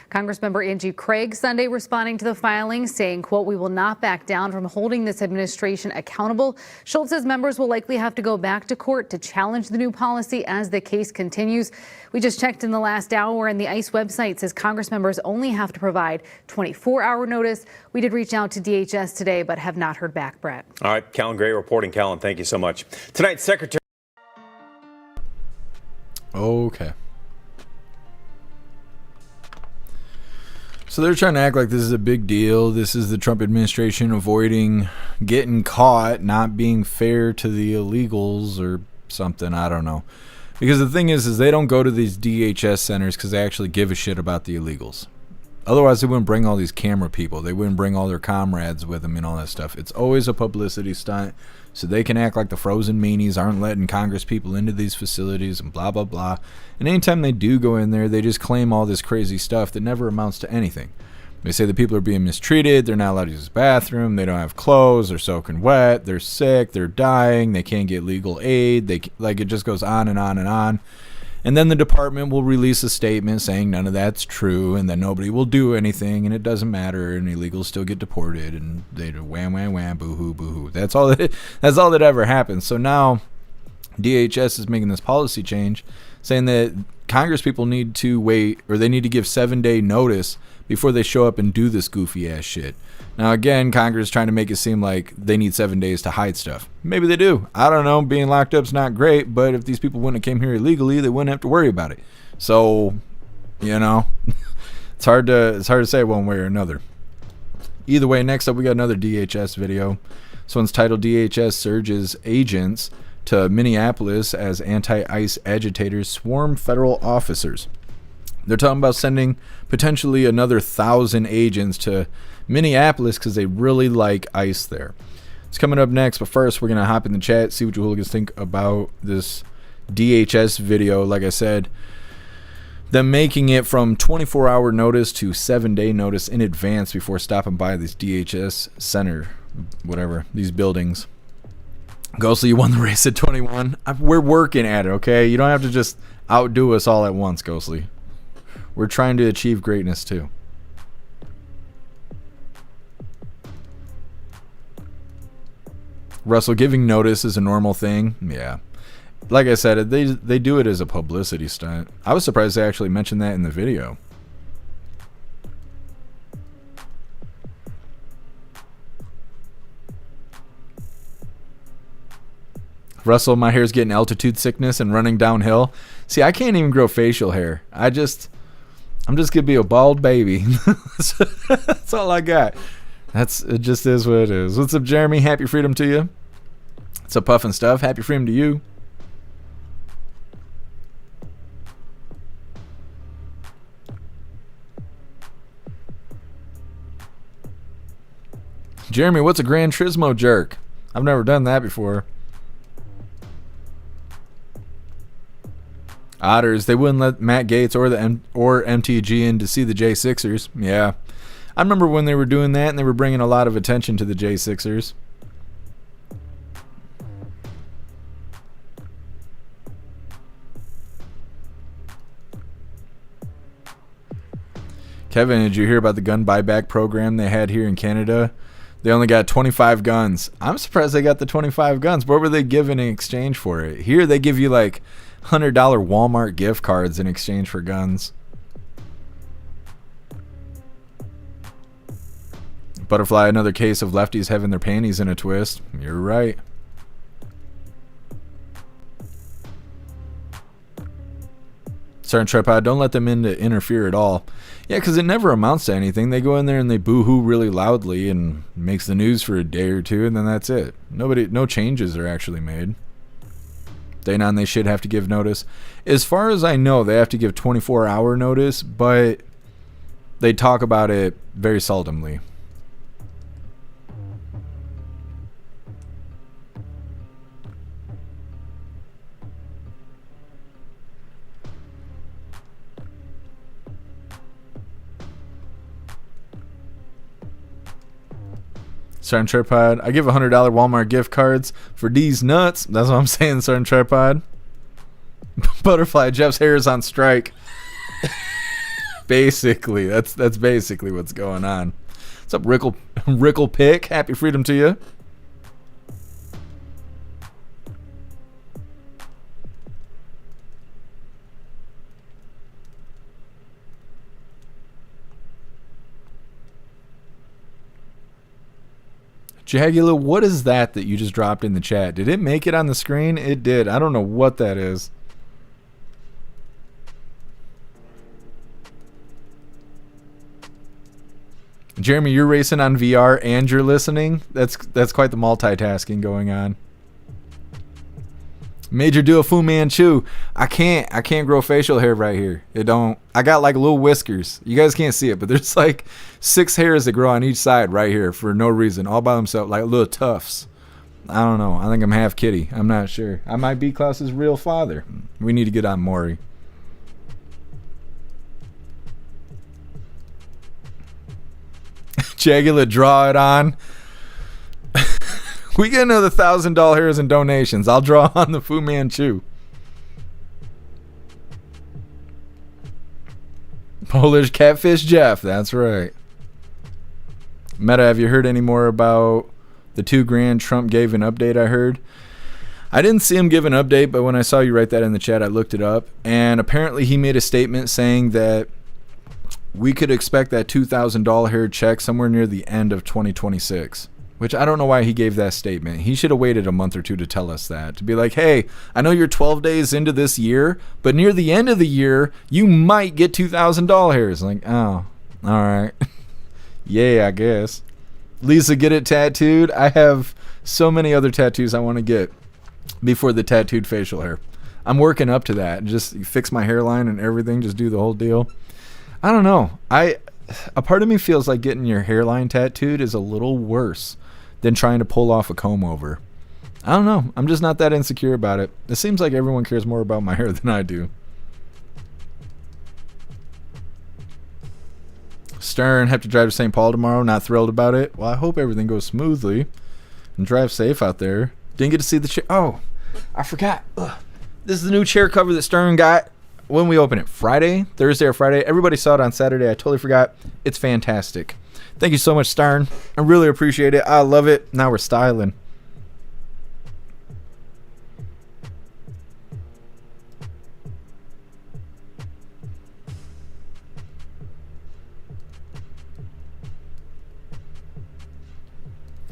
Congressmember Angie Craig Sunday responding to the filing, saying, quote, we will not back down from holding this administration accountable. Schultz says members will likely have to go back to court to challenge the new policy as the case continues. We just checked in the last hour, and the ICE website says Congress members only have to provide 24-hour notice. We did reach out to DHS today, but have not heard back, Brett. All right, Kellen Gray reporting. Kellen, thank you so much. Tonight, Secretary. Okay. So they're trying to act like this is a big deal. This is the Trump administration avoiding getting caught, not being fair to the illegals or something. I don't know. Because the thing is they don't go to these DHS centers because they actually give a shit about the illegals. Otherwise, they wouldn't bring all these camera people. They wouldn't bring all their comrades with them and all that stuff. It's always a publicity stunt so they can act like the frozen meanies aren't letting Congress people into these facilities and blah, blah, blah. And anytime they do go in there, they just claim all this crazy stuff that never amounts to anything. They say the people are being mistreated. They're not allowed to use the bathroom. They don't have clothes. They're soaking wet. They're sick. They're dying. They can't get legal aid. It just goes on and on and on. And then the department will release a statement saying none of that's true and that nobody will do anything and it doesn't matter and illegals still get deported and they do wham, wham, wham, boo-hoo, boo-hoo. That's all that ever happens. So now DHS is making this policy change saying that Congress people need to wait, or they need to give 7-day notice before they show up and do this goofy ass shit. Now again, Congress is trying to make it seem like they need 7 days to hide stuff. Maybe they do. I don't know. Being locked up's not great, but if these people wouldn't have came here illegally, they wouldn't have to worry about it. So, it's hard to say one way or another. Either way, next up we got another DHS video. This one's titled DHS Surges Agents to Minneapolis as Anti-ICE Agitators Swarm Federal Officers. They're talking about sending potentially another 1,000 agents to Minneapolis because they really like ICE there. It's coming up next, but first we're going to hop in the chat, see what you hooligans think about this DHS video. Like I said, them making it from 24-hour notice to 7-day notice in advance before stopping by this DHS center, whatever, these buildings. Ghostly, you won the race at 21. We're working at it, okay? You don't have to just outdo us all at once, Ghostly. We're trying to achieve greatness, too. Russell, giving notice is a normal thing. Yeah. Like I said, they do it as a publicity stunt. I was surprised they actually mentioned that in the video. Russell, my hair's getting altitude sickness and running downhill. See, I can't even grow facial hair. I'm just gonna be a bald baby. That's all I got. It just is what it is. What's up, Jeremy? Happy freedom to you. What's up, Puff and Stuff? Happy freedom to you. Jeremy, what's a Gran Turismo jerk? I've never done that before. Otters, they wouldn't let Matt Gaetz or MTG in to see the J6ers. Yeah. I remember when they were doing that and they were bringing a lot of attention to the J6ers. Kevin, did you hear about the gun buyback program they had here in Canada? They only got 25 guns. I'm surprised they got the 25 guns. What were they giving in exchange for it? Here they give you like $100 Walmart gift cards in exchange for guns. Butterfly, another case of lefties having their panties in a twist. You're right. Sergeant Tripod, don't let them in to interfere at all. Yeah, because it never amounts to anything. They go in there and they boo-hoo really loudly and makes the news for a day or two, and then that's it. No changes are actually made. Day 9, they should have to give notice. As far as I know, they have to give 24-hour notice, but they talk about it very seldomly. Sergeant Tripod, I give $100 Walmart gift cards for these nuts. That's what I'm saying, Sergeant Tripod. Butterfly, Jeff's hair is on strike. Basically, that's basically what's going on. What's up, Rickle Pick? Happy freedom to you. Jagula, what is that you just dropped in the chat? Did it make it on the screen? It did. I don't know what that is. Jeremy, you're racing on VR and you're listening? That's quite the multitasking going on. Major do a Fu Manchu. I can't grow facial hair right here. I got like little whiskers. You guys can't see it, but there's like 6 hairs that grow on each side right here for no reason, all by themselves, like little tufts. I don't know. I think I'm half kitty. I'm not sure. I might be Klaus's real father. We need to get on Maury. Jagula, draw it on. We get another $1,000 in donations. I'll draw on the Fu Manchu. Polish Catfish Jeff. That's right. Meta, have you heard any more about the $2,000 Trump gave an update? I heard. I didn't see him give an update, but when I saw you write that in the chat, I looked it up. And apparently he made a statement saying that we could expect that $2,000 check somewhere near the end of 2026. Which I don't know why he gave that statement. He should have waited a month or two to tell us that. To be like, hey, I know you're 12 days into this year, but near the end of the year, you might get $2,000. Like, oh, all right. Yeah, I guess. Lisa, get it tattooed. I have so many other tattoos I want to get before the tattooed facial hair. I'm working up to that. Just fix my hairline and everything. Just do the whole deal. I don't know. A part of me feels like getting your hairline tattooed is a little worse than trying to pull off a comb over. I don't know. I'm just not that insecure about it. It seems like everyone cares more about my hair than I do. Stern, have to drive to St. Paul tomorrow. Not thrilled about it. Well, I hope everything goes smoothly and drive safe out there. Didn't get to see the chair. Oh, I forgot. Ugh. This is the new chair cover that Stern got when we open it. Thursday or Friday. Everybody saw it on Saturday. I totally forgot. It's fantastic. Thank you so much, Stern. I really appreciate it. I love it. Now we're styling.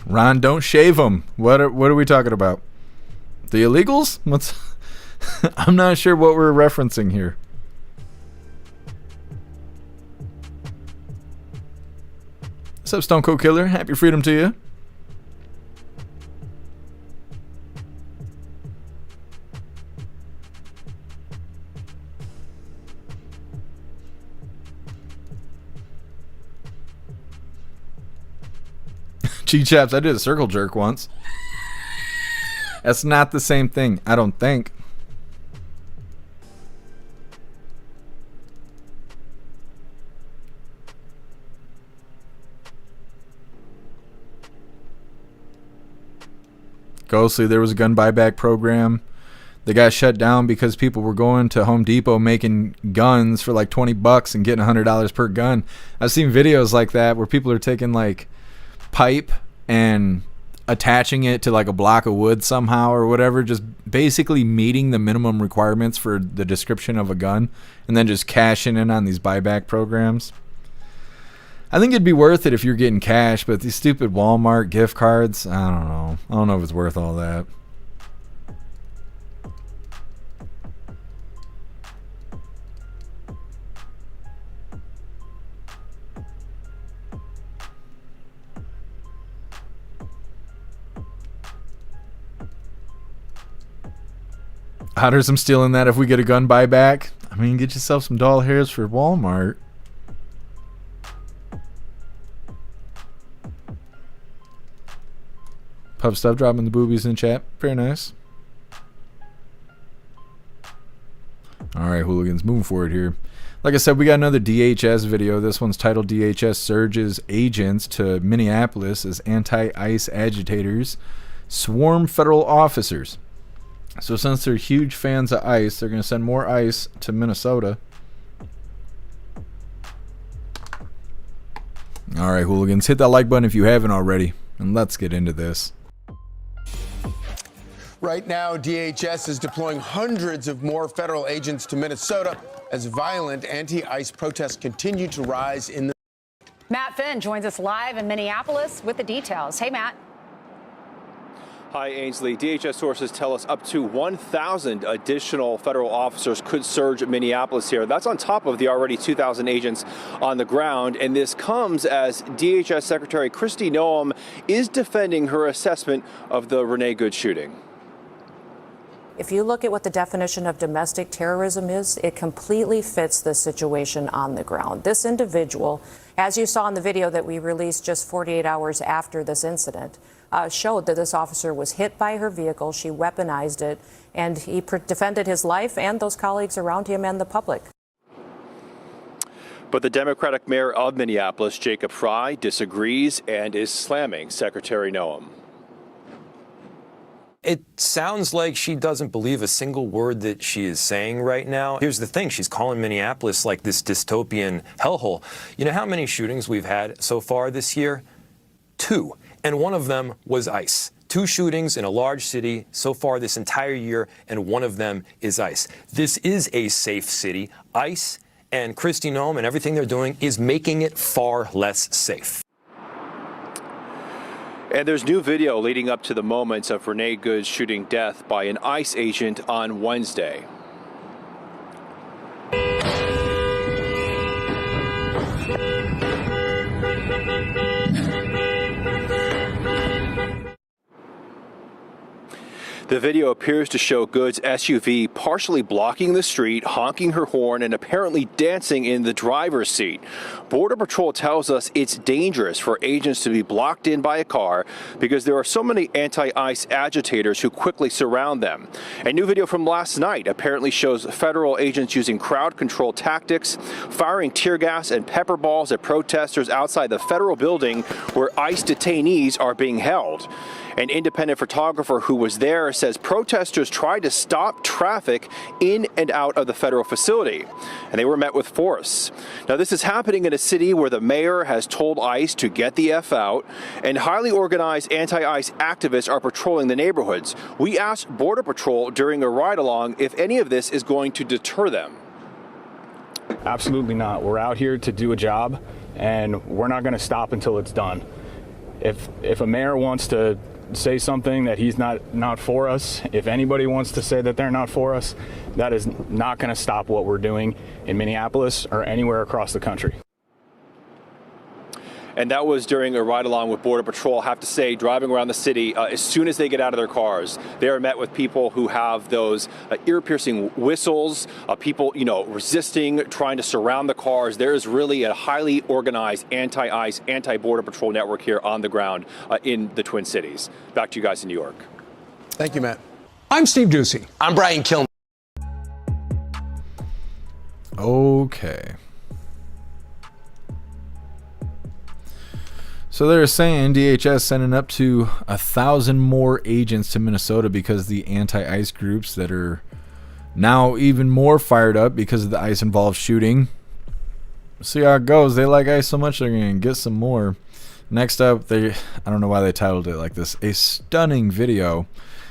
Ron, don't shave them. What are we talking about? The illegals? What's I'm not sure what we're referencing here. What's up, Stone Cold Killer? Happy freedom to you. G-Chaps, I did a circle jerk once. That's not the same thing, I don't think. Ghostly, there was a gun buyback program that got shut down because people were going to Home Depot making guns for like $20 and getting $100 per gun. I've seen videos like that where people are taking like pipe and attaching it to like a block of wood somehow or whatever, just basically meeting the minimum requirements for the description of a gun and then just cashing in on these buyback programs. I think it'd be worth it if you're getting cash, but these stupid Walmart gift cards, I don't know. I don't know if it's worth all that. Otters, I'm stealing that if we get a gun buyback. I mean, get yourself some doll hairs for Walmart. Pub stuff dropping the boobies in chat. Very nice. Alright, hooligans, moving forward here. Like I said, we got another DHS video. This one's titled DHS Surges Agents to Minneapolis as Anti-ICE Agitators Swarm Federal Officers. So since they're huge fans of ICE, they're going to send more ICE to Minnesota. Alright, hooligans, hit that like button if you haven't already. And let's get into this. Right now, DHS is deploying hundreds of more federal agents to Minnesota as violent anti-ICE protests continue to rise in the... Matt Finn joins us live in Minneapolis with the details. Hey, Matt. Hi, Ainsley. DHS sources tell us up to 1,000 additional federal officers could surge Minneapolis here. That's on top of the already 2,000 agents on the ground. And this comes as DHS Secretary Kristi Noem is defending her assessment of the Renee Good shooting. If you look at what the definition of domestic terrorism is, it completely fits the situation on the ground. This individual, as you saw in the video that we released just 48 hours after this incident, showed that this officer was hit by her vehicle, she weaponized it, and he defended his life and those colleagues around him and the public. But the Democratic mayor of Minneapolis, Jacob Frey, disagrees and is slamming Secretary Noem. It sounds like she doesn't believe a single word that she is saying right now. Here's the thing, she's calling Minneapolis like this dystopian hellhole. You know how many shootings we've had so far this year? 2. And one of them was ICE. 2 shootings in a large city so far this entire year, and one of them is ICE. This is a safe city. ICE and Kristi Noem and everything they're doing is making it far less safe. And there's new video leading up to the moments of Renee Good's shooting death by an ICE agent on Wednesday. The video appears to show Good's SUV partially blocking the street, honking her horn, and apparently dancing in the driver's seat. Border Patrol tells us it's dangerous for agents to be blocked in by a car because there are so many anti-ICE agitators who quickly surround them. A new video from last night apparently shows federal agents using crowd control tactics, firing tear gas and pepper balls at protesters outside the federal building where ICE detainees are being held. An independent photographer who was there says protesters tried to stop traffic in and out of the federal facility, and they were met with force. Now, this is happening in a city where the mayor has told ICE to get the F out, and highly organized anti-ICE activists are patrolling the neighborhoods. We asked Border Patrol during a ride-along if any of this is going to deter them. Absolutely not. We're out here to do a job, and we're not going to stop until it's done. if a mayor wants to say something that he's not for us, if anybody wants to say that they're not for us, that is not going to stop what we're doing in Minneapolis or anywhere across the country. And that was during a ride along with Border Patrol. I have to say, driving around the city, as soon as they get out of their cars, they are met with people who have those ear-piercing whistles, people, resisting, trying to surround the cars. There is really a highly organized anti-ICE, anti-Border Patrol network here on the ground in the Twin Cities. Back to you guys in New York. Thank you, Matt. I'm Steve Ducey. I'm Brian Kilmer. Okay. So they're saying DHS sending up to 1,000 more agents to Minnesota because the anti-ICE groups that are now even more fired up because of the ICE-involved shooting. See how it goes. They like ICE so much they're going to get some more. Next up, I don't know why they titled it like this. A stunning video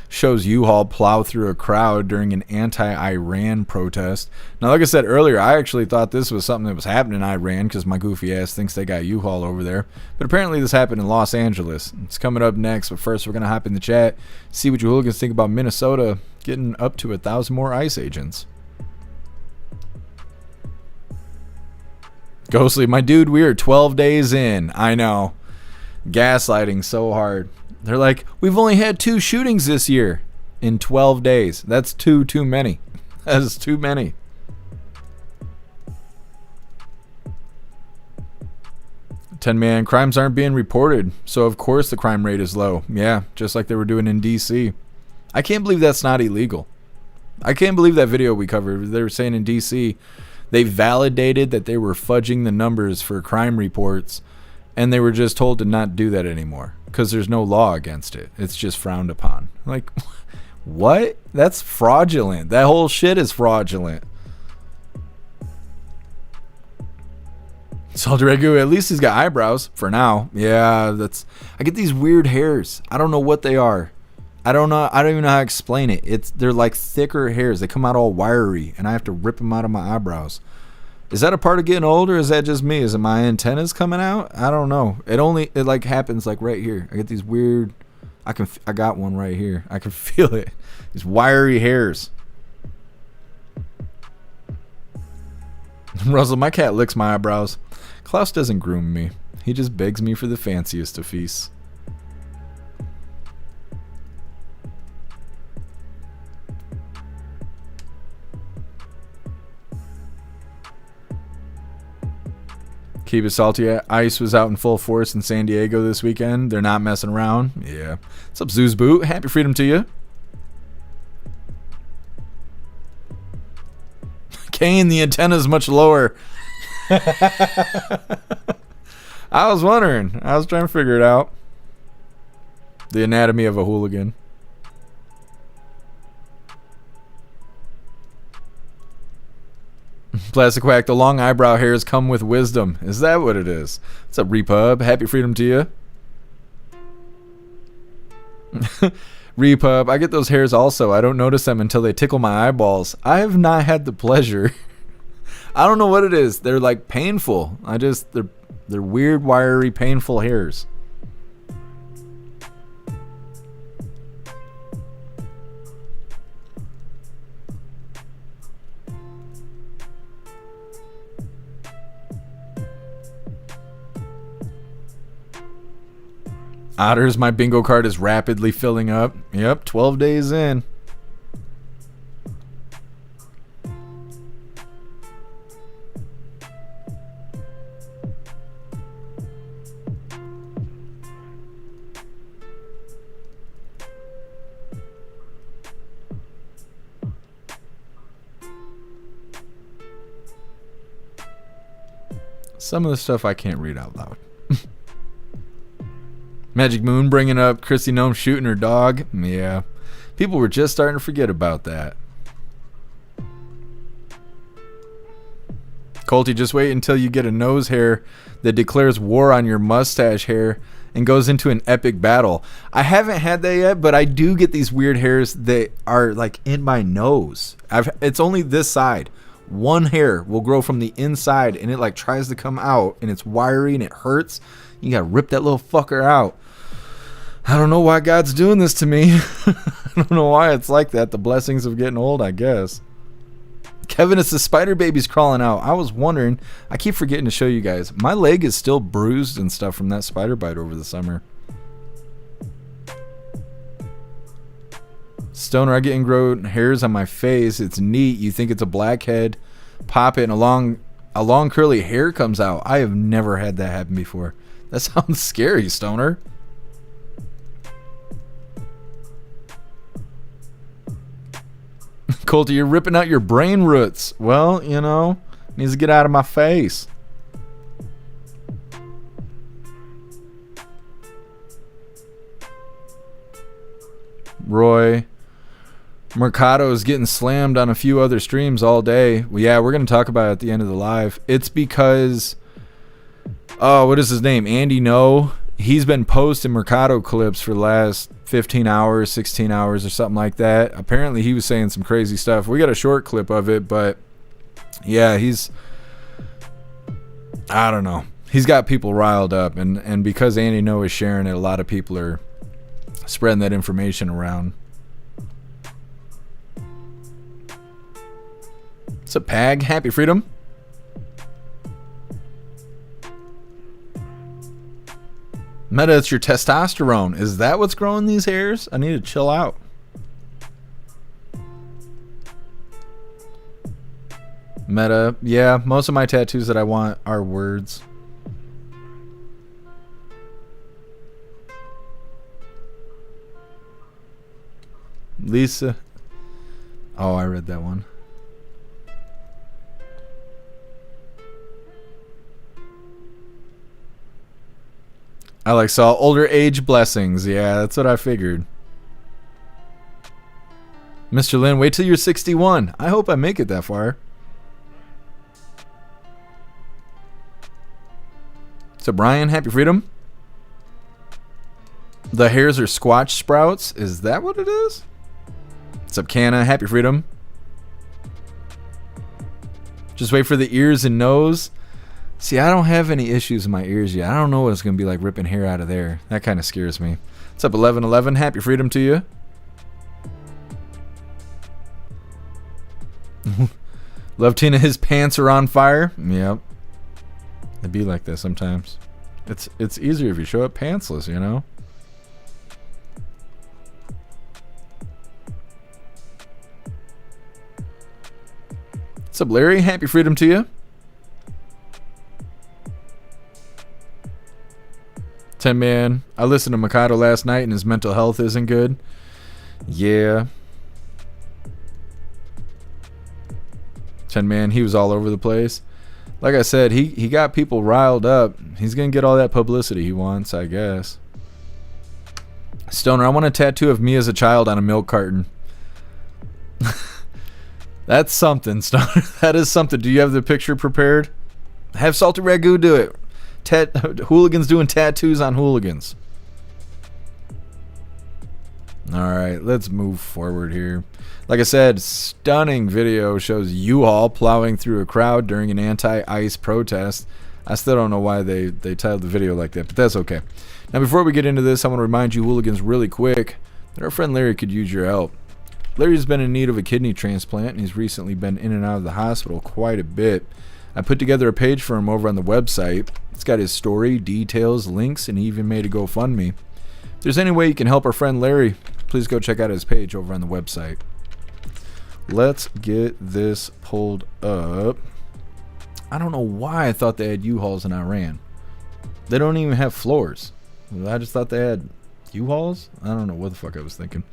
shows U-Haul plow through a crowd during an anti-Iran protest. Now, like I said earlier, I actually thought this was something that was happening in Iran because my goofy ass thinks they got U-Haul over there. But apparently this happened in Los Angeles. It's coming up next, but first we're going to hop in the chat, see what you hooligans think about Minnesota getting up to 1,000 more ICE agents. Ghostly, my dude, we are 12 days in. I know. Gaslighting so hard. They're like, we've only had 2 shootings this year in 12 days. That's too many. That is too many. $10 crimes aren't being reported, so of course the crime rate is low. Yeah, just like they were doing in DC. I can't believe that's not illegal. I can't believe that video we covered. They were saying in DC they validated that they were fudging the numbers for crime reports, and they were just told to not do that anymore because there's no law against it. It's just frowned upon. Like, what? That's fraudulent. That whole shit is fraudulent. Saldaregu, at least he's got eyebrows for now. Yeah, I get these weird hairs. I don't know what they are. I don't even know how to explain it. They're like thicker hairs. They come out all wiry, and I have to rip them out of my eyebrows. Is that a part of getting older, or is that just me? Is it my antennas coming out? I don't know. It like happens like right here. I get these weird. I got one right here. I can feel it. These wiry hairs. Russell, my cat licks my eyebrows. Klaus doesn't groom me. He just begs me for the fanciest of feasts. Keep it salty. ICE was out in full force in San Diego this weekend. They're not messing around. Yeah. What's up, Zeus Boot? Happy freedom to you. Kane, the antenna's much lower. I was wondering. I was trying to figure it out. The anatomy of a hooligan. Plastic Quack, the long eyebrow hairs come with wisdom. Is that what it is? What's up, Repub? Happy freedom to you. Repub, I get those hairs also. I don't notice them until they tickle my eyeballs. I have not had the pleasure. I don't know what it is. They're like painful. They're weird, wiry, painful hairs. Otters, my bingo card is rapidly filling up. Yep, 12 days in. Some of the stuff I can't read out loud. Magic Moon bringing up Christy Gnome shooting her dog. Yeah. People were just starting to forget about that. Colty, just wait until you get a nose hair that declares war on your mustache hair and goes into an epic battle. I haven't had that yet, but I do get these weird hairs that are like in my nose. It's only this side. One hair will grow from the inside and it like tries to come out and it's wiry and it hurts. You gotta rip that little fucker out. I don't know why God's doing this to me. I don't know why it's like that. The blessings of getting old, I guess. Kevin, it's the spider babies crawling out. I was wondering. I keep forgetting to show you guys. My leg is still bruised and stuff from that spider bite over the summer. Stoner, I get ingrown hairs on my face. It's neat. You think it's a blackhead. Pop it and a long curly hair comes out. I have never had that happen before. That sounds scary, Stoner. Colty, you're ripping out your brain roots. Well, you know, needs to get out of my face. Roy, Machado is getting slammed on a few other streams all day. Well, yeah, we're going to talk about it at the end of the live. It's because, what is his name? Andy No. He's been posting Mercado clips for the last 15 hours, 16 hours or something like that. Apparently he was saying some crazy stuff. We got a short clip of it, but yeah, I don't know. He's got people riled up, and because Andy No is sharing it, a lot of people are spreading that information around. What's up, Pag? Happy Freedom. Meta, it's your testosterone. Is that what's growing these hairs? I need to chill out. Meta, yeah, most of my tattoos that I want are words. Lisa. Oh, I read that one. Alex saw older age blessings. Yeah, that's what I figured. Mr. Lin, wait till you're 61. I hope I make it that far. So Brian, happy freedom. The hairs are squatch sprouts. Is that what it is? What's up, Canna? Happy freedom. Just wait for the ears and nose. See, I don't have any issues in my ears yet. I don't know what it's going to be like ripping hair out of there. That kind of scares me. What's up, 1111? Happy freedom to you. Love Tina, his pants are on fire. Yep. It'd be like this sometimes. It's easier if you show up pantsless, you know? What's up, Larry? Happy freedom to you. 10 man, I listened to Machado last night and his mental health isn't good. Yeah. 10 man, he was all over the place. Like I said, he got people riled up. He's going to get all that publicity he wants, I guess. Stoner, I want a tattoo of me as a child on a milk carton. That's something, Stoner. That is something. Do you have the picture prepared? Have Salty Ragu do it. Hooligans doing tattoos on hooligans. Alright, let's move forward here. Like I said, stunning video shows U-Haul plowing through a crowd during an anti-ICE protest. I still don't know why they titled the video like that, but that's okay. Now before we get into this, I want to remind you hooligans really quick that our friend Larry could use your help. Larry's been in need of a kidney transplant, and he's recently been in and out of the hospital quite a bit. I put together a page for him over on the website. It's got his story, details, links, and he even made a GoFundMe. If there's any way you can help our friend Larry, please go check out his page over on the website. Let's get this pulled up. I don't know why I thought they had U-Hauls in Iran. They don't even have floors. I just thought they had U-Hauls? I don't know what the fuck I was thinking.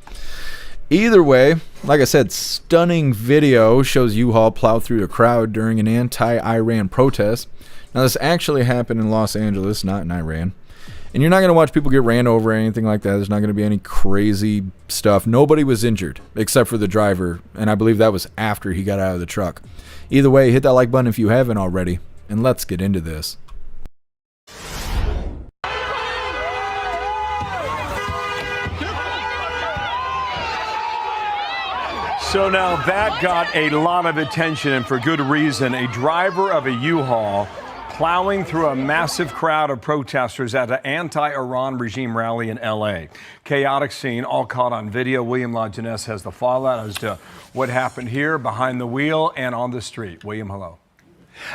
Either way, like I said, stunning video shows U-Haul plow through a crowd during an anti-Iran protest. Now, this actually happened in Los Angeles, not in Iran. And you're not going to watch people get ran over or anything like that. There's not going to be any crazy stuff. Nobody was injured except for the driver, and I believe that was after he got out of the truck. Either way, hit that like button if you haven't already, and let's get into this. So now that got a lot of attention, and for good reason. A driver of a U-Haul plowing through a massive crowd of protesters at an anti-Iran regime rally in L.A. Chaotic scene, all caught on video. William LaJeunesse has the fallout as to what happened here behind the wheel and on the street. William, hello.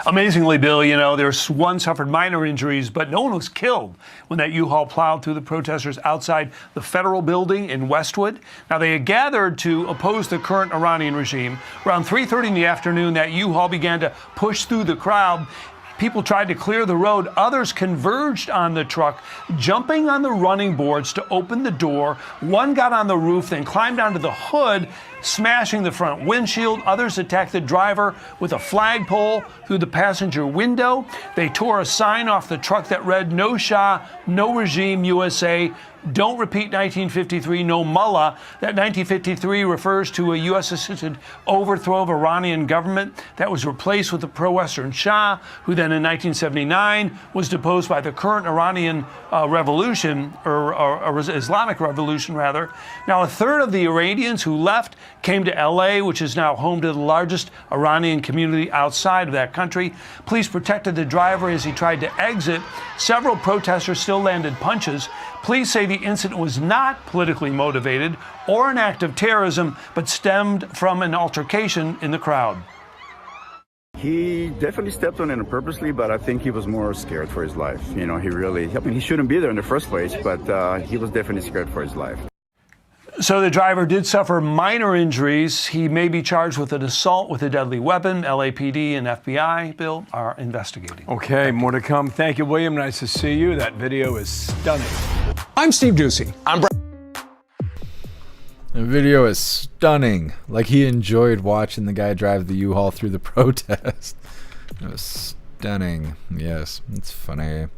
Amazingly, Bill, you know, there's one suffered minor injuries, but no one was killed when that U-Haul plowed through the protesters outside the federal building in Westwood. Now, they had gathered to oppose the current Iranian regime. Around 3:30 in the afternoon, that U-Haul began to push through the crowd. People tried to clear the road. Others converged on the truck, jumping on the running boards to open the door. One got on the roof, then climbed onto the hood, smashing the front windshield. Others attacked the driver with a flagpole through the passenger window. They tore a sign off the truck that read, "No Shah, no regime, USA. Don't repeat 1953, no mullah." That 1953 refers to a U.S.-assisted overthrow of Iranian government that was replaced with the pro-Western Shah, who then in 1979 was deposed by the current Iranian revolution, or Islamic revolution, rather. Now, a third of the Iranians who left came to L.A., which is now home to the largest Iranian community outside of that country. Police protected the driver as he tried to exit. Several protesters still landed punches. Police say the incident was not politically motivated or an act of terrorism, but stemmed from an altercation in the crowd. He definitely stepped on it purposely, but I think he was more scared for his life. You know, he shouldn't be there in the first place, but he was definitely scared for his life. So the driver did suffer minor injuries. He may be charged with an assault with a deadly weapon. LAPD and FBI, Bill, are investigating. Okay, more to come. Thank you, William. Nice to see you. That video is stunning. I'm Steve Ducey. I'm Brad. The video is stunning. Like he enjoyed watching the guy drive the U-Haul through the protest. It was stunning. Yes, it's funny.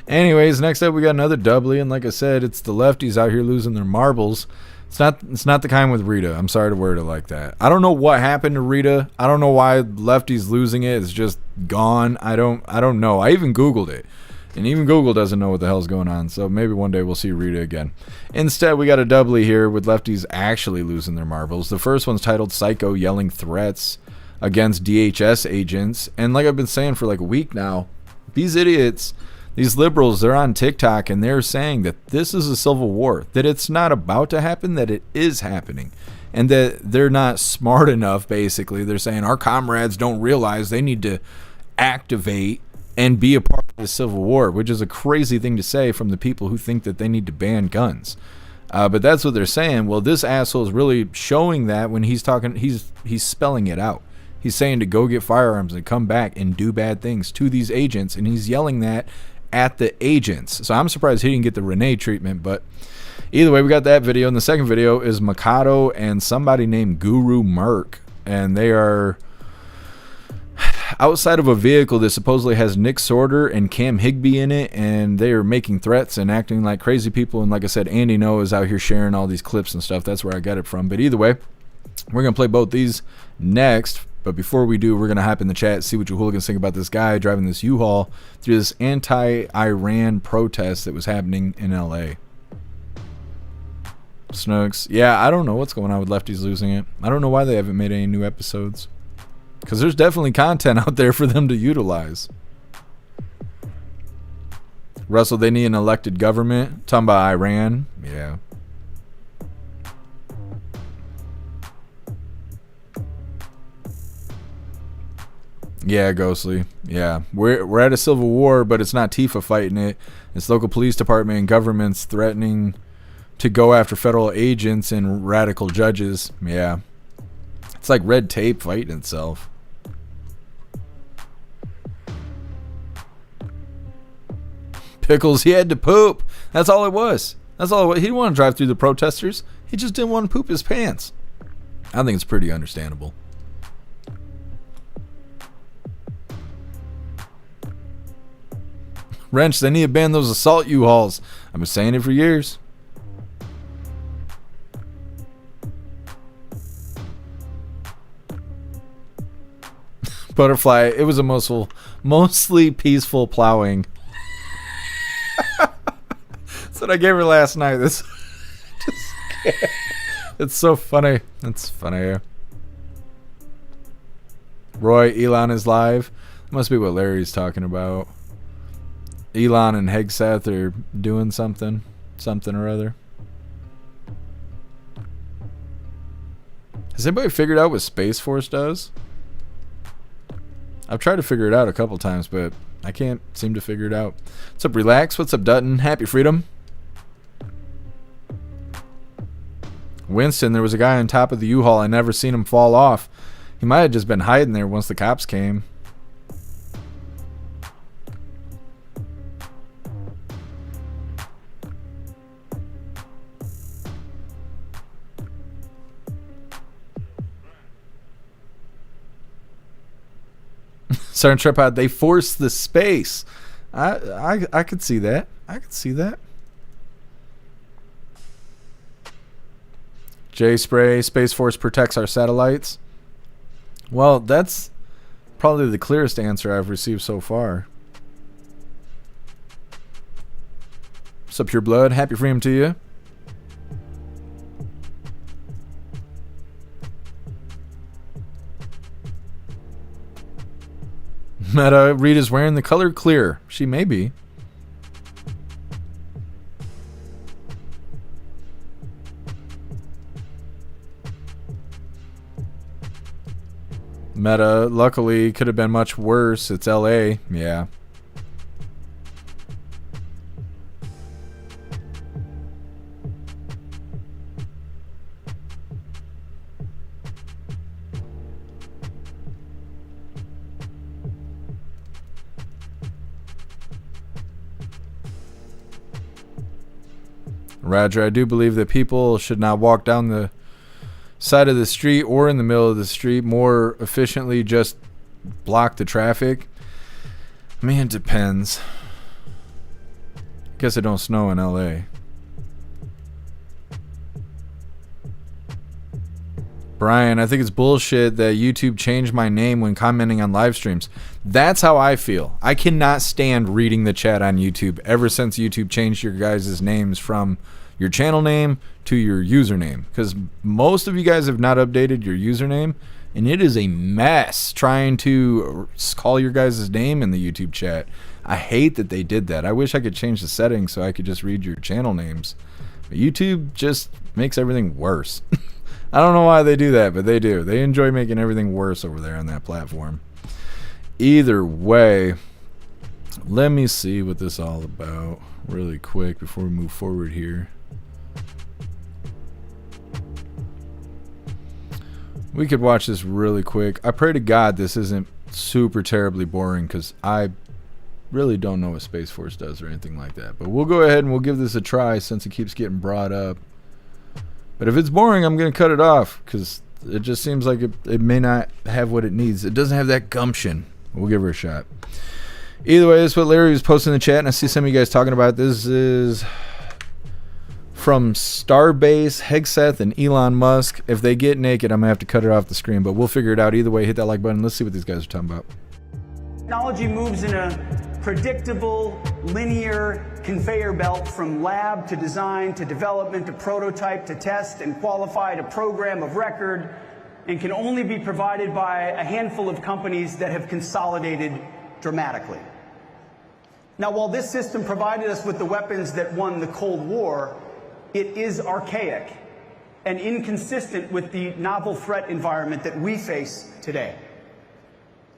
Anyways, next up we got another doubly, and like I said, it's the lefties out here losing their marbles. It's not the kind with Rita. I'm sorry to word it like that. I don't know what happened to Rita. I don't know why lefties losing it. It's just gone. I don't know. I even Googled it. And even Google doesn't know what the hell's going on. So maybe one day we'll see Rita again. Instead, we got a doubly here with lefties actually losing their marbles. The first one's titled Psycho Yelling Threats Against DHS Agents. And like I've been saying for like a week now, these idiots, these liberals, they're on TikTok and they're saying that this is a civil war, that it's not about to happen, that it is happening, and that they're not smart enough, basically. They're saying our comrades don't realize they need to activate and be a part of the civil war, which is a crazy thing to say from the people who think that they need to ban guns. But that's what they're saying. Well, this asshole is really showing that when he's talking, he's spelling it out. He's saying to go get firearms and come back and do bad things to these agents, and he's yelling that at the agents. So I'm surprised he didn't get the Renee treatment, but either way, we got that video. And the second video is Machado and somebody named Guru Merk, and they are outside of a vehicle that supposedly has Nick Sorter and Cam Higbee in it, and they are making threats and acting like crazy people. And like I said, Andy Noah is out here sharing all these clips and stuff. That's where I got it from. But either way, we're going to play both these next. But before we do, we're going to hop in the chat, see what you hooligans think about this guy driving this U-Haul through this anti-Iran protest that was happening in L.A. Snooks. Yeah, I don't know what's going on with lefties losing it. I don't know why they haven't made any new episodes. Because there's definitely content out there for them to utilize. Russell, they need an elected government. Talking about Iran. Yeah. Yeah, Ghostly. Yeah. We're at a civil war, but it's not Tifa fighting it. It's local police department and governments threatening to go after federal agents and radical judges. Yeah. It's like red tape fighting itself. Pickles, he had to poop. That's all it was. That's all it was. He didn't want to drive through the protesters. He just didn't want to poop his pants. I think it's pretty understandable. Wrench, they need to ban those assault U-Hauls. I've been saying it for years. Butterfly, it was a mostly peaceful plowing. That's what I gave her last night. It's so funny. It's funny. Roy, Elon is live. Must be what Larry's talking about. Elon and Hegseth are doing something or other. Has anybody figured out what Space Force does? I've tried to figure it out a couple times, but I can't seem to figure it out. What's up, Relax? What's up, Dutton? Happy Freedom. Winston, there was a guy on top of the U-Haul. I never seen him fall off. He might have just been hiding there once the cops came. Sergeant Tripod, they forced the space. I could see that. I could see that. J-Spray, Space Force protects our satellites. Well, that's probably the clearest answer I've received so far. What's up, Pure Blood? Happy Freedom to you. Meta, Rita's wearing the color clear. She may be. Meta, luckily, could have been much worse. It's LA. Yeah. Roger, I do believe that people should not walk down the side of the street or in the middle of the street. More efficiently just block the traffic. I mean, it depends. Guess it don't snow in LA. Brian, I think it's bullshit that YouTube changed my name when commenting on live streams. That's how I feel. I cannot stand reading the chat on YouTube ever since YouTube changed your guys' names from your channel name to your username. Because most of you guys have not updated your username, and it is a mess trying to call your guys' name in the YouTube chat. I hate that they did that. I wish I could change the settings so I could just read your channel names. But YouTube just makes everything worse. I don't know why they do that, but they do. They enjoy making everything worse over there on that platform. Either way, let me see what this is all about really quick before we move forward here. We could watch this really quick. I pray to God this isn't super terribly boring, because I really don't know what Space Force does or anything like that. But we'll go ahead and we'll give this a try since it keeps getting brought up. But if it's boring, I'm going to cut it off, because it just seems like it may not have what it needs. It doesn't have that gumption. We'll give her a shot. Either way, this is what Larry was posting in the chat, and I see some of you guys talking about. This is from Starbase, Hegseth, and Elon Musk. If they get naked, I'm going to have to cut it off the screen, but we'll figure it out. Either way, hit that like button. Let's see what these guys are talking about. Technology moves in a predictable, linear conveyor belt from lab to design to development to prototype to test and qualify to program of record, and can only be provided by a handful of companies that have consolidated dramatically. Now, while this system provided us with the weapons that won the Cold War, it is archaic and inconsistent with the novel threat environment that we face today.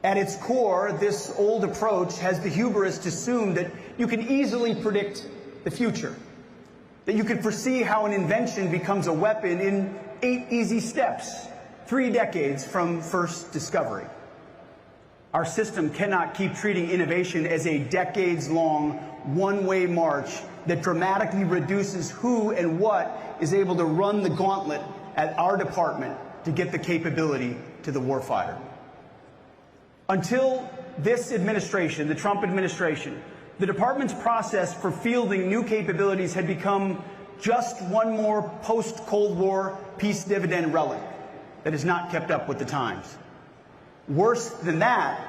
At its core, this old approach has the hubris to assume that you can easily predict the future, that you can foresee how an invention becomes a weapon in 8 easy steps, 3 decades from first discovery. Our system cannot keep treating innovation as a decades-long, one-way march that dramatically reduces who and what is able to run the gauntlet at our department to get the capability to the warfighter. Until this administration, the Trump administration, the department's process for fielding new capabilities had become just one more post-Cold War peace dividend relic that has not kept up with the times. Worse than that,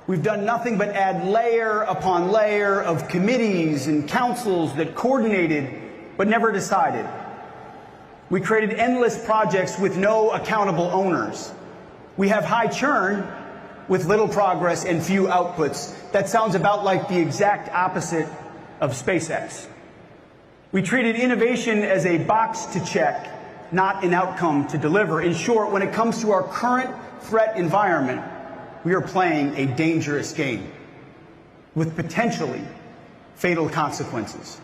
we've done nothing but add layer upon layer of committees and councils that coordinated but never decided. We created endless projects with no accountable owners. We have high churn, with little progress and few outputs. That sounds about like the exact opposite of SpaceX. We treated innovation as a box to check, not an outcome to deliver. In short, when it comes to our current threat environment, we are playing a dangerous game with potentially fatal consequences.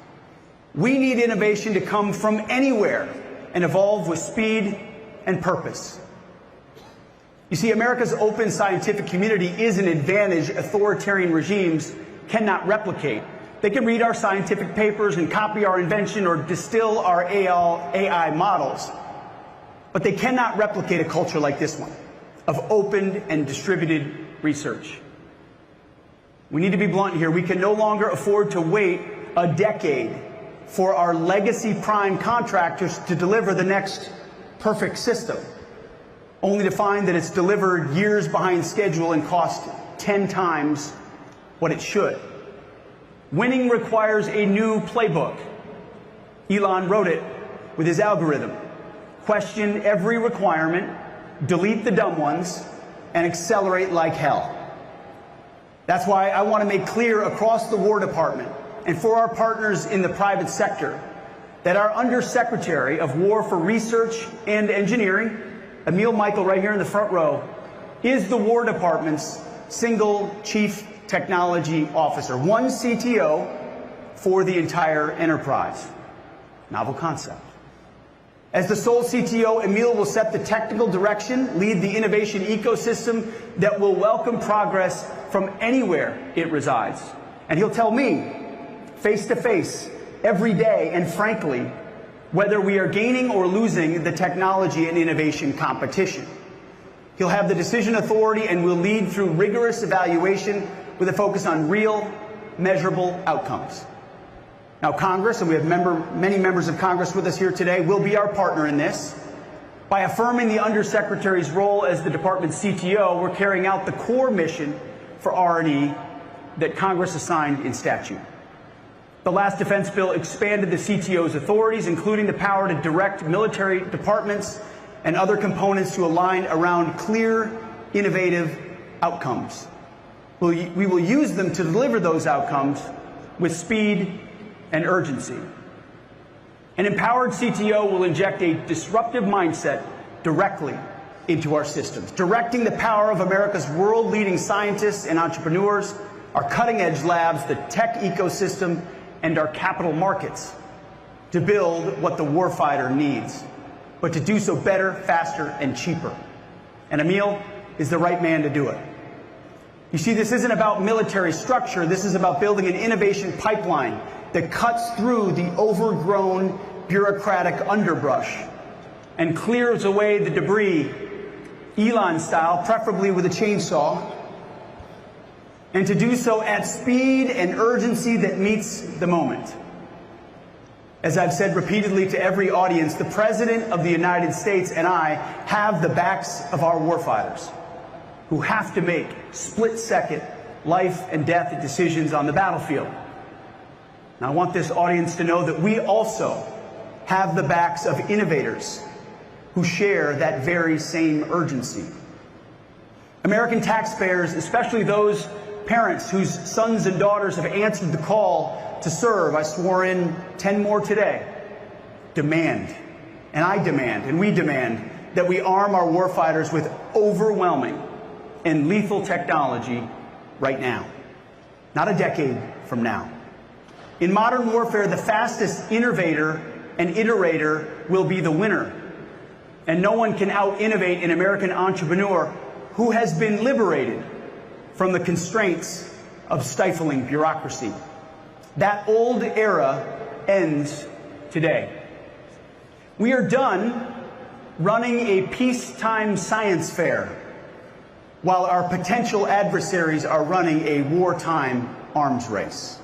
We need innovation to come from anywhere and evolve with speed and purpose. You see, America's open scientific community is an advantage authoritarian regimes cannot replicate. They can read our scientific papers and copy our invention or distill our AI models, but they cannot replicate a culture like this one of open and distributed research. We need to be blunt here. We can no longer afford to wait a decade for our legacy prime contractors to deliver the next perfect system, only to find that it's delivered years behind schedule and cost 10 times what it should. Winning requires a new playbook. Elon wrote it with his algorithm. Question every requirement, delete the dumb ones, and accelerate like hell. That's why I want to make clear across the War Department and for our partners in the private sector that our Undersecretary of War for Research and Engineering, Emil Michael, right here in the front row, is the War Department's single chief technology officer, one CTO for the entire enterprise. Novel concept. As the sole CTO, Emil will set the technical direction, lead the innovation ecosystem that will welcome progress from anywhere it resides. And he'll tell me, face to face, every day, and frankly, whether we are gaining or losing the technology and innovation competition. He'll have the decision authority and will lead through rigorous evaluation with a focus on real, measurable outcomes. Now, Congress, and we have many members of Congress with us here today, will be our partner in this. By affirming the Undersecretary's role as the department's CTO, we're carrying out the core mission for R&E that Congress assigned in statute. The last defense bill expanded the CTO's authorities, including the power to direct military departments and other components to align around clear, innovative outcomes. We will use them to deliver those outcomes with speed and urgency. An empowered CTO will inject a disruptive mindset directly into our systems, directing the power of America's world-leading scientists and entrepreneurs, our cutting-edge labs, the tech ecosystem, and our capital markets to build what the warfighter needs, but to do so better, faster, and cheaper. And Emil is the right man to do it. You see, this isn't about military structure. This is about building an innovation pipeline that cuts through the overgrown bureaucratic underbrush and clears away the debris, Elon style, preferably with a chainsaw, and to do so at speed and urgency that meets the moment. As I've said repeatedly to every audience, the President of the United States and I have the backs of our warfighters, who have to make split-second life and death decisions on the battlefield. Now, I want this audience to know that we also have the backs of innovators who share that very same urgency. American taxpayers, especially those parents whose sons and daughters have answered the call to serve, I swore in 10 more today, demand, and I demand, and we demand, that we arm our warfighters with overwhelming and lethal technology right now, not a decade from now. In modern warfare, the fastest innovator and iterator will be the winner. And no one can out-innovate an American entrepreneur who has been liberated from the constraints of stifling bureaucracy. That old era ends today. We are done running a peacetime science fair while our potential adversaries are running a wartime arms race.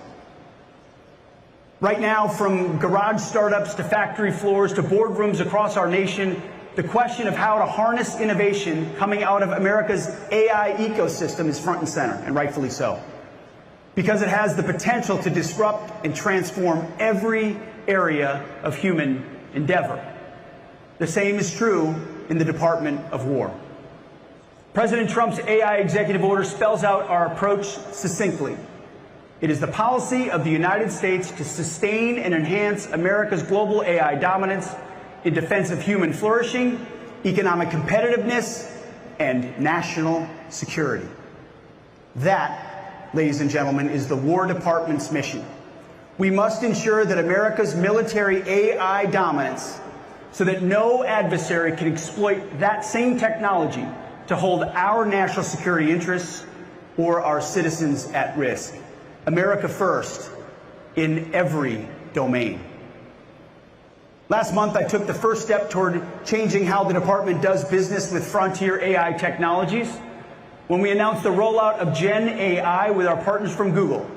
Right now, from garage startups to factory floors to boardrooms across our nation, the question of how to harness innovation coming out of America's AI ecosystem is front and center, and rightfully so, because it has the potential to disrupt and transform every area of human endeavor. The same is true in the Department of War. President Trump's AI executive order spells out our approach succinctly. It is the policy of the United States to sustain and enhance America's global AI dominance in defense of human flourishing, economic competitiveness, and national security. That, ladies and gentlemen, is the War Department's mission. We must ensure that America's military AI dominance, so that no adversary can exploit that same technology to hold our national security interests or our citizens at risk. America first in every domain. Last month, I took the first step toward changing how the department does business with frontier AI technologies when we announced the rollout of Gen AI with our partners from Google.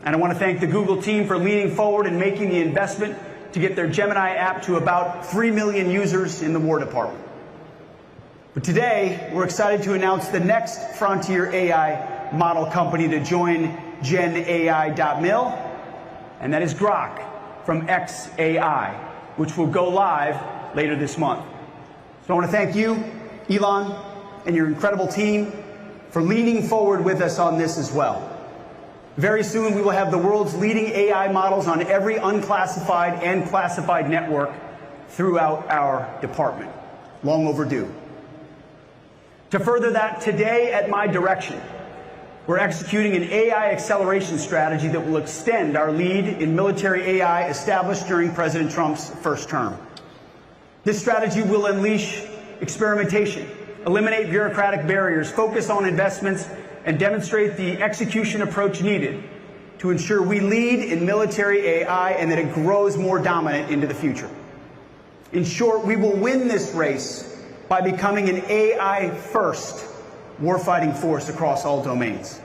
And I want to thank the Google team for leaning forward and making the investment to get their Gemini app to about 3 million users in the War Department. But today, we're excited to announce the next frontier AI model company to join GenAI.mil, and that is Grok from xAI, which will go live later this month. So I want to thank you, Elon, and your incredible team for leaning forward with us on this as well. Very soon, we will have the world's leading AI models on every unclassified and classified network throughout our department. Long overdue. To further that, today at my direction, we're executing an AI acceleration strategy that will extend our lead in military AI established during President Trump's first term. This strategy will unleash experimentation, eliminate bureaucratic barriers, focus on investments, and demonstrate the execution approach needed to ensure we lead in military AI and that it grows more dominant into the future. In short, we will win this race by becoming an AI-first warfighting force across all domains,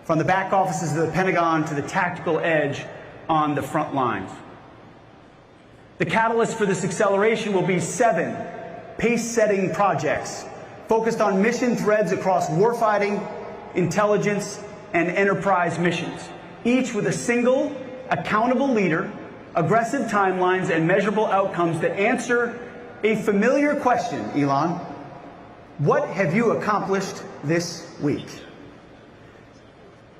from the back offices of the Pentagon to the tactical edge on the front lines. The catalyst for this acceleration will be 7 pace-setting projects focused on mission threads across warfighting, intelligence, and enterprise missions, each with a single, accountable leader, aggressive timelines, and measurable outcomes that answer a familiar question, Elon. What have you accomplished this week?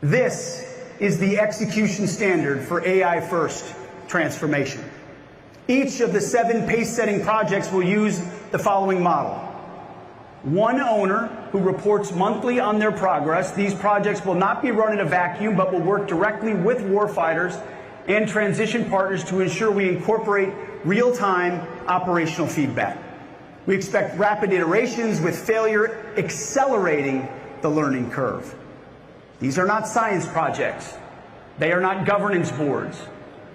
This is the execution standard for AI-first transformation. Each of the 7 pace-setting projects will use the following model. 1 owner who reports monthly on their progress. These projects will not be run in a vacuum, but will work directly with warfighters and transition partners to ensure we incorporate real-time operational feedback. We expect rapid iterations with failure accelerating the learning curve. These are not science projects. They are not governance boards.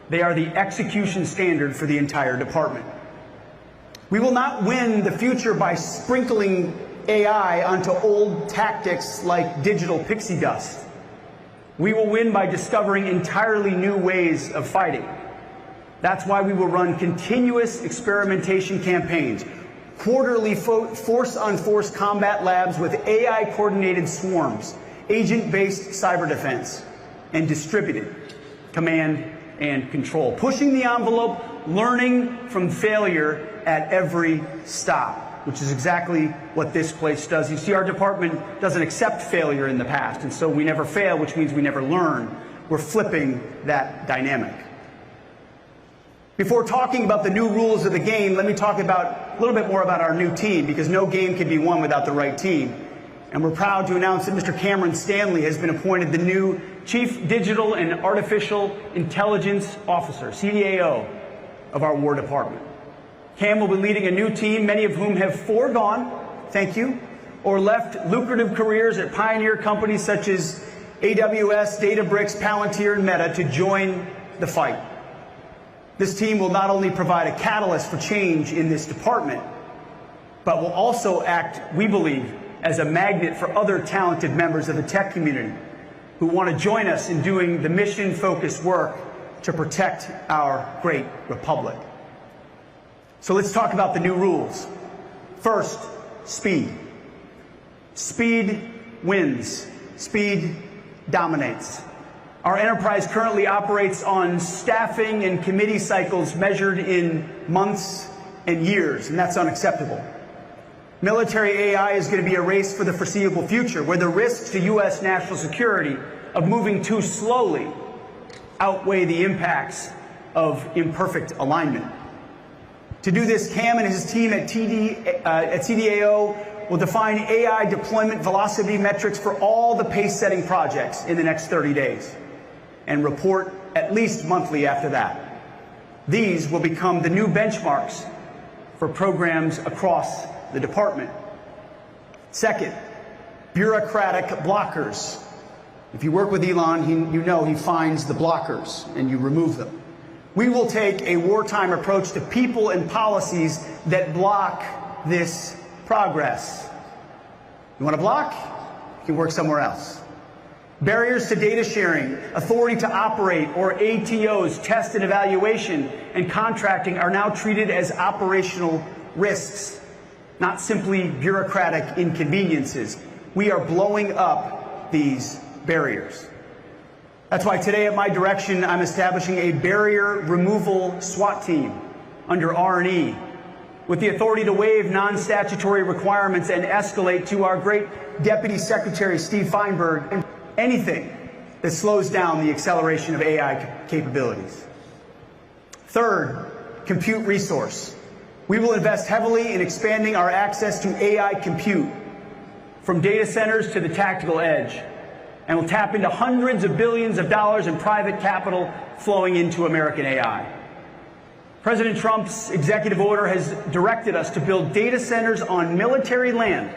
They are the execution standard for the entire department. We will not win the future by sprinkling AI onto old tactics like digital pixie dust. We will win by discovering entirely new ways of fighting. That's why we will run continuous experimentation campaigns, quarterly force-on-force combat labs with AI-coordinated swarms, agent-based cyber defense, and distributed command and control, pushing the envelope, learning from failure at every stop, which is exactly what this place does. You see, our department doesn't accept failure in the past, and so we never fail, which means we never learn. We're flipping that dynamic. Before talking about the new rules of the game, let me talk about a little bit more about our new team, because no game can be won without the right team. And we're proud to announce that Mr. Cameron Stanley has been appointed the new Chief Digital and Artificial Intelligence Officer, CDAO, of our War Department. Cam will be leading a new team, many of whom have foregone, thank you, or left lucrative careers at pioneer companies such as AWS, Databricks, Palantir, and Meta to join the fight. This team will not only provide a catalyst for change in this department, but will also act, we believe, as a magnet for other talented members of the tech community who want to join us in doing the mission-focused work to protect our great republic. So let's talk about the new rules. First, speed. Speed wins. Speed dominates. Our enterprise currently operates on staffing and committee cycles measured in months and years, and that's unacceptable. Military AI is going to be a race for the foreseeable future, where the risks to U.S. national security of moving too slowly outweigh the impacts of imperfect alignment. To do this, Cam and his team at CDAO will define AI deployment velocity metrics for all the pace-setting projects in the next 30 days and report at least monthly after that. These will become the new benchmarks for programs across the department. Second, bureaucratic blockers. If you work with Elon, you know he finds the blockers and you remove them. We will take a wartime approach to people and policies that block this progress. You want to block? You can work somewhere else. Barriers to data sharing, authority to operate, or ATOs, test and evaluation, and contracting are now treated as operational risks, not simply bureaucratic inconveniences. We are blowing up these barriers. That's why today, at my direction, I'm establishing a barrier removal SWAT team under R&E with the authority to waive non-statutory requirements and escalate to our great Deputy Secretary, Steve Feinberg, anything that slows down the acceleration of AI capabilities. Third, compute resource. We will invest heavily in expanding our access to AI compute from data centers to the tactical edge, and will tap into hundreds of billions of dollars in private capital flowing into American AI. President Trump's executive order has directed us to build data centers on military land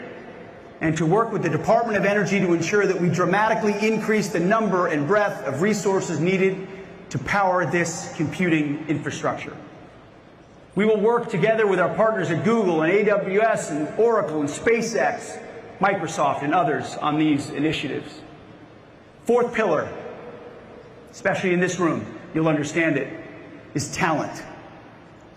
and to work with the Department of Energy to ensure that we dramatically increase the number and breadth of resources needed to power this computing infrastructure. We will work together with our partners at Google and AWS and Oracle and SpaceX, Microsoft and others on these initiatives. Fourth pillar, especially in this room, you'll understand it, is talent.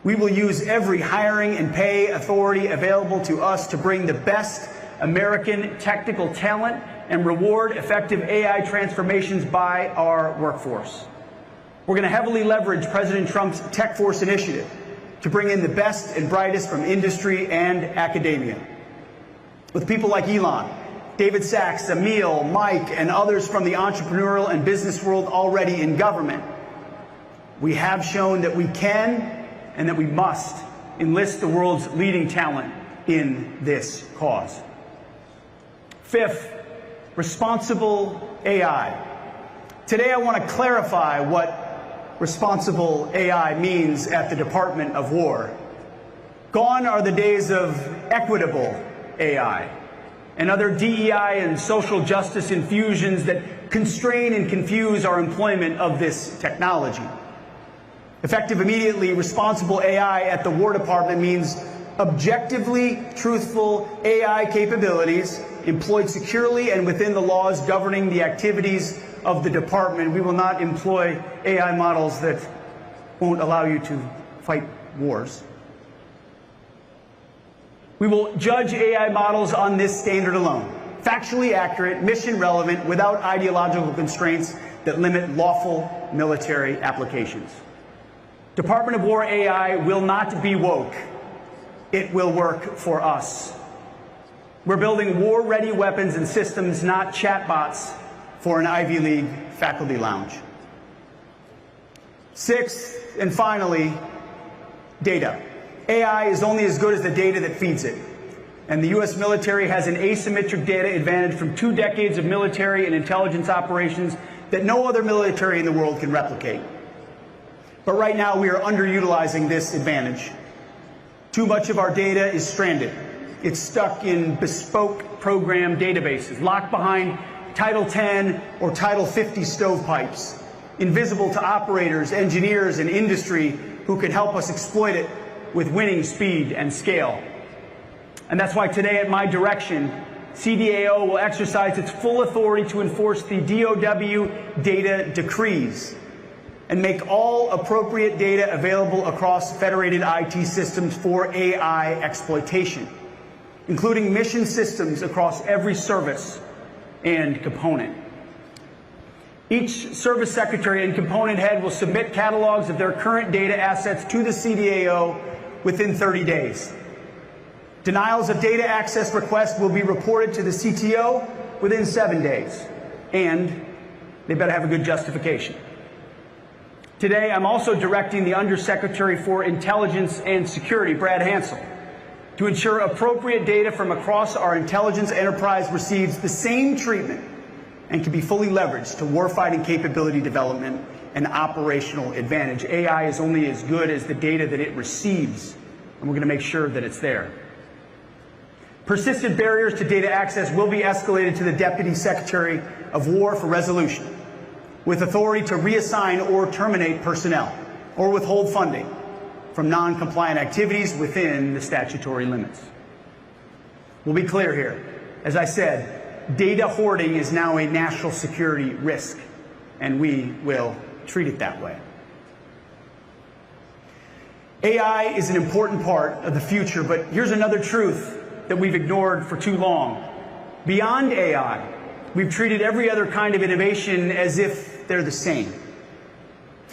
We will use every hiring and pay authority available to us to bring the best American technical talent and reward effective AI transformations by our workforce. We're going to heavily leverage President Trump's Tech Force initiative to bring in the best and brightest from industry and academia. With people like Elon, David Sachs, Emil, Mike, and others from the entrepreneurial and business world already in government, we have shown that we can and that we must enlist the world's leading talent in this cause. Fifth, responsible AI. Today I want to clarify what responsible AI means at the Department of War. Gone are the days of equitable AI and other DEI and social justice infusions that constrain and confuse our employment of this technology. Effective immediately, responsible AI at the War Department means objectively truthful AI capabilities employed securely and within the laws governing the activities of the department. We will not employ AI models that won't allow you to fight wars. We will judge AI models on this standard alone. Factually accurate, mission relevant, without ideological constraints that limit lawful military applications. Department of War AI will not be woke. It will work for us. We're building war-ready weapons and systems, not chatbots for an Ivy League faculty lounge. Sixth, and finally, data. AI is only as good as the data that feeds it. And the U.S. military has an asymmetric data advantage from 2 decades of military and intelligence operations that no other military in the world can replicate. But right now, we are underutilizing this advantage. Too much of our data is stranded. It's stuck in bespoke program databases, locked behind Title 10 or Title 50 stovepipes, invisible to operators, engineers, and industry who can help us exploit it with winning speed and scale. And that's why today, at my direction, CDAO will exercise its full authority to enforce the DOW data decrees and make all appropriate data available across federated IT systems for AI exploitation, including mission systems across every service and component. Each service secretary and component head will submit catalogs of their current data assets to the CDAO within 30 days. Denials of data access requests will be reported to the CTO within 7 days, and they better have a good justification. Today, I'm also directing the Undersecretary for Intelligence and Security, Brad Hansel, to ensure appropriate data from across our intelligence enterprise receives the same treatment and can be fully leveraged to warfighting capability development and operational advantage. AI is only as good as the data that it receives, and we're going to make sure that it's there. Persistent barriers to data access will be escalated to the Deputy Secretary of War for resolution, with authority to reassign or terminate personnel or withhold funding from non-compliant activities within the statutory limits. We'll be clear here. As I said, data hoarding is now a national security risk, and we will treat it that way. AI is an important part of the future, but here's another truth that we've ignored for too long. Beyond AI, we've treated every other kind of innovation as if they're the same.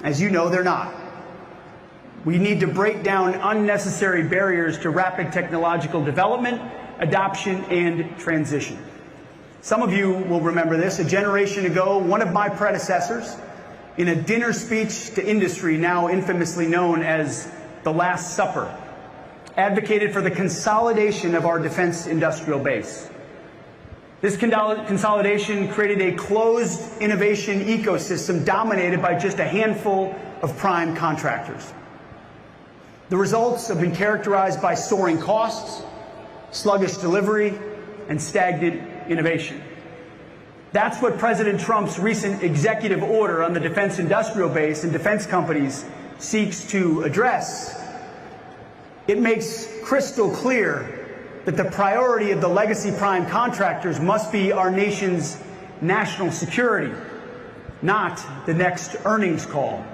As you know, they're not. We need to break down unnecessary barriers to rapid technological development, adoption, and transition. Some of you will remember this. A generation ago, one of my predecessors, in a dinner speech to industry now infamously known as the Last Supper, advocated for the consolidation of our defense industrial base. This consolidation created a closed innovation ecosystem dominated by just a handful of prime contractors. The results have been characterized by soaring costs, sluggish delivery, and stagnant innovation. That's what President Trump's recent executive order on the defense industrial base and defense companies seeks to address. It makes crystal clear that the priority of the legacy prime contractors must be our nation's national security, not the next earnings call.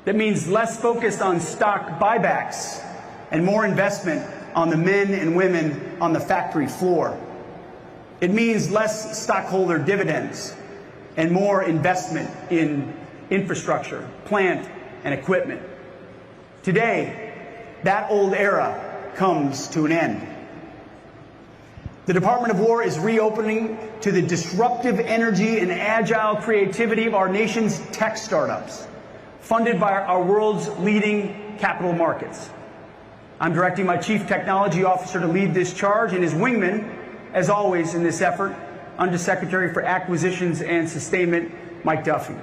That means less focus on stock buybacks and more investment on the men and women on the factory floor. It means less stockholder dividends and more investment in infrastructure, plant, and equipment. Today, that old era comes to an end. The Department of War is reopening to the disruptive energy and agile creativity of our nation's tech startups, funded by our world's leading capital markets. I'm directing my Chief Technology Officer to lead this charge, and his wingman, as always in this effort, Undersecretary for Acquisitions and Sustainment, Mike Duffy.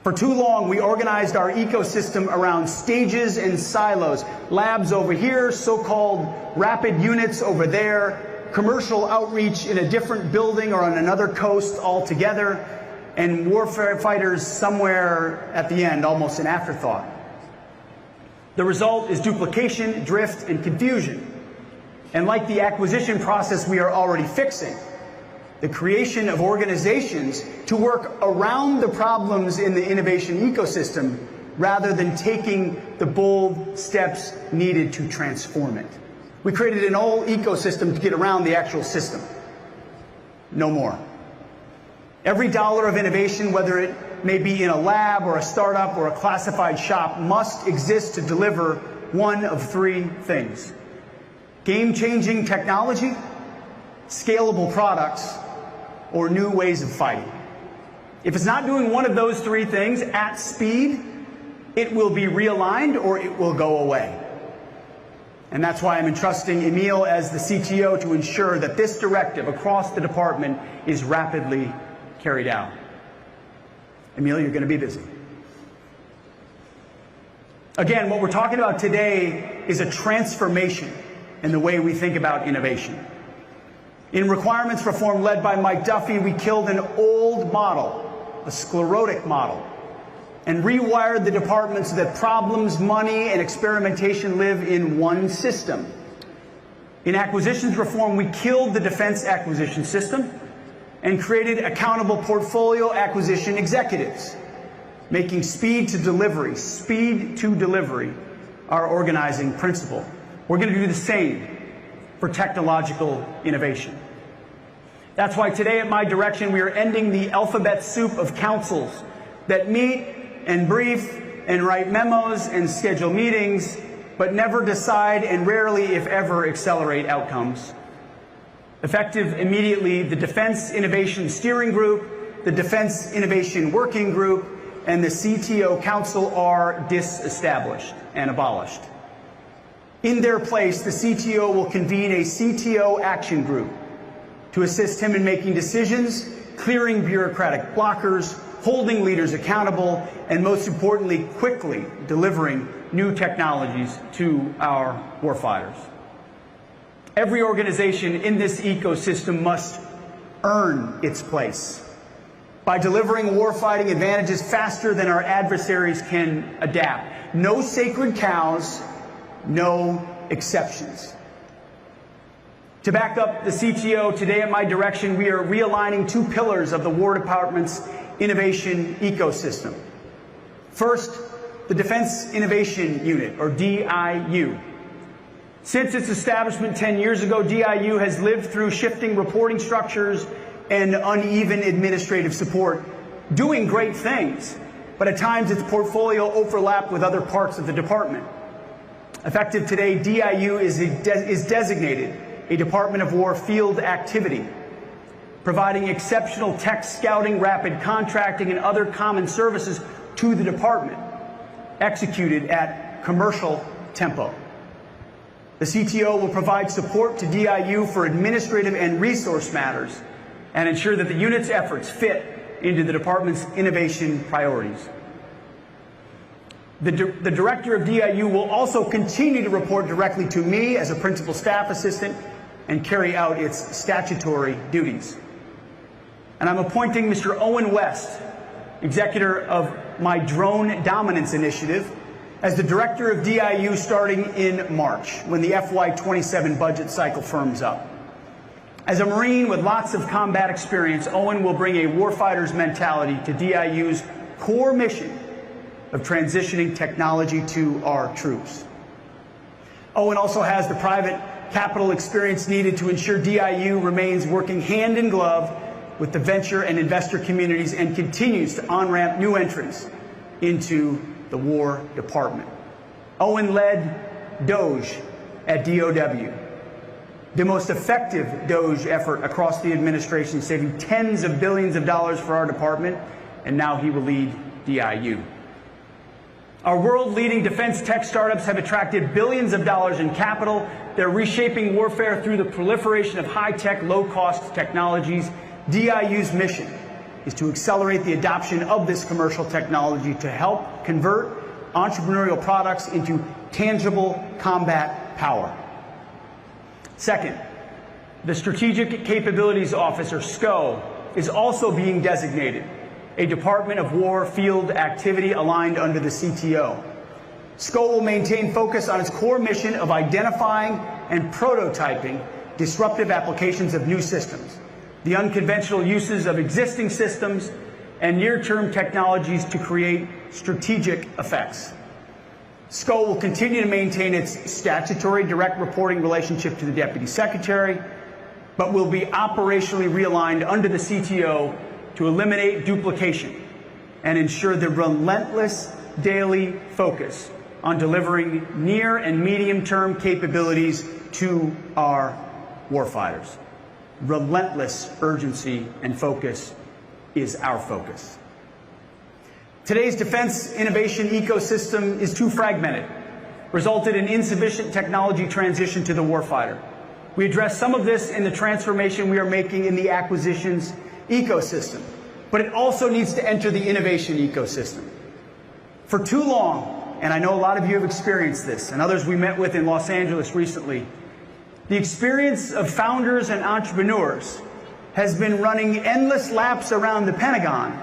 For too long, we organized our ecosystem around stages and silos, labs over here, so-called rapid units over there, commercial outreach in a different building or on another coast altogether, and warfare fighters somewhere at the end, almost an afterthought. The result is duplication, drift, and confusion. And like the acquisition process we are already fixing, the creation of organizations to work around the problems in the innovation ecosystem rather than taking the bold steps needed to transform it. We created an old ecosystem to get around the actual system. No more. Every dollar of innovation, whether it may be in a lab or a startup or a classified shop, must exist to deliver one of three things: game-changing technology, scalable products, or new ways of fighting. If it's not doing one of those three things at speed, it will be realigned or it will go away. And that's why I'm entrusting Emil as the CTO to ensure that this directive across the department is rapidly carried out. Emil, you're going to be busy. Again, what we're talking about today is a transformation in the way we think about innovation. In requirements reform led by Mike Duffy, we killed an old model, a sclerotic model, and rewired the department so that problems, money, and experimentation live in one system. In acquisitions reform, we killed the defense acquisition system and created accountable portfolio acquisition executives, making speed to delivery our organizing principle. We're going to do the same for technological innovation. That's why today, at my direction, we are ending the alphabet soup of councils that meet and brief and write memos and schedule meetings but never decide and rarely, if ever, accelerate outcomes. Effective immediately, the Defense Innovation Steering Group, the Defense Innovation Working Group, and the CTO Council are disestablished and abolished. In their place, the CTO will convene a CTO action group to assist him in making decisions, clearing bureaucratic blockers, holding leaders accountable, and most importantly, quickly delivering new technologies to our warfighters. Every organization in this ecosystem must earn its place by delivering warfighting advantages faster than our adversaries can adapt. No sacred cows, no exceptions. To back up the CTO, today at my direction, we are realigning two pillars of the War Department's innovation ecosystem. First, the Defense Innovation Unit, or DIU. Since its establishment 10 years ago, DIU has lived through shifting reporting structures and uneven administrative support, doing great things, but at times its portfolio overlapped with other parts of the department. Effective today, DIU is designated a Department of War field activity, providing exceptional tech scouting, rapid contracting, and other common services to the department, executed at commercial tempo. The CTO will provide support to DIU for administrative and resource matters and ensure that the unit's efforts fit into the department's innovation priorities. The director of DIU will also continue to report directly to me as a principal staff assistant and carry out its statutory duties. And I'm appointing Mr. Owen West, executor of my Drone Dominance Initiative, as the director of DIU starting in March, when the FY27 budget cycle firms up. As a Marine with lots of combat experience, Owen will bring a warfighter's mentality to DIU's core mission of transitioning technology to our troops. Owen also has the private capital experience needed to ensure DIU remains working hand in glove with the venture and investor communities and continues to on-ramp new entrants into the War Department. Owen led DOGE at DOW, the most effective DOGE effort across the administration, saving tens of billions of dollars for our department, and now he will lead DIU. Our world-leading defense tech startups have attracted billions of dollars in capital. They're reshaping warfare through the proliferation of high-tech, low-cost technologies. DIU's mission is to accelerate the adoption of this commercial technology to help convert entrepreneurial products into tangible combat power. Second, the Strategic Capabilities Office, or SCO, is also being designated a Department of War field activity aligned under the CTO. SCO will maintain focus on its core mission of identifying and prototyping disruptive applications of new systems, the unconventional uses of existing systems, and near-term technologies to create strategic effects. SCO will continue to maintain its statutory direct reporting relationship to the Deputy Secretary, but will be operationally realigned under the CTO to eliminate duplication and ensure the relentless daily focus on delivering near and medium-term capabilities to our warfighters. Relentless urgency and focus is our focus. Today's defense innovation ecosystem is too fragmented, resulted in insufficient technology transition to the warfighter. We address some of this in the transformation we are making in the acquisitions ecosystem, but it also needs to enter the innovation ecosystem. For too long, and I know a lot of you have experienced this, and others we met with in Los Angeles recently, the experience of founders and entrepreneurs has been running endless laps around the Pentagon,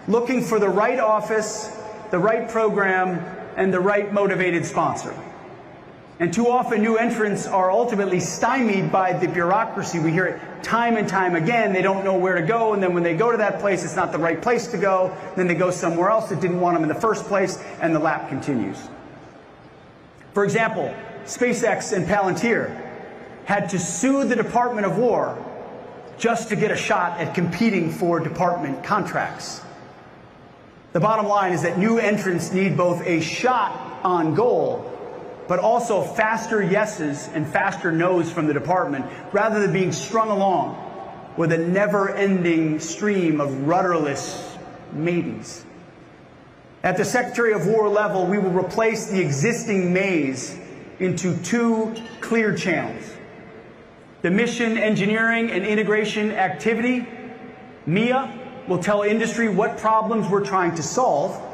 looking for the right office, the right program, and the right motivated sponsor. And too often new entrants are ultimately stymied by the bureaucracy. We hear it time and time again. They don't know where to go, and then when they go to that place, it's not the right place to go. Then they go somewhere else that didn't want them in the first place, and the lap continues. For example, SpaceX and Palantir had to sue the Department of War just to get a shot at competing for department contracts. The bottom line is that new entrants need both a shot on goal, but also faster yeses and faster nos from the department, rather than being strung along with a never-ending stream of rudderless maybes. At the Secretary of War level, we will replace the existing maze into 2 clear channels. The Mission Engineering and Integration Activity, MIA, will tell industry what problems we're trying to solve,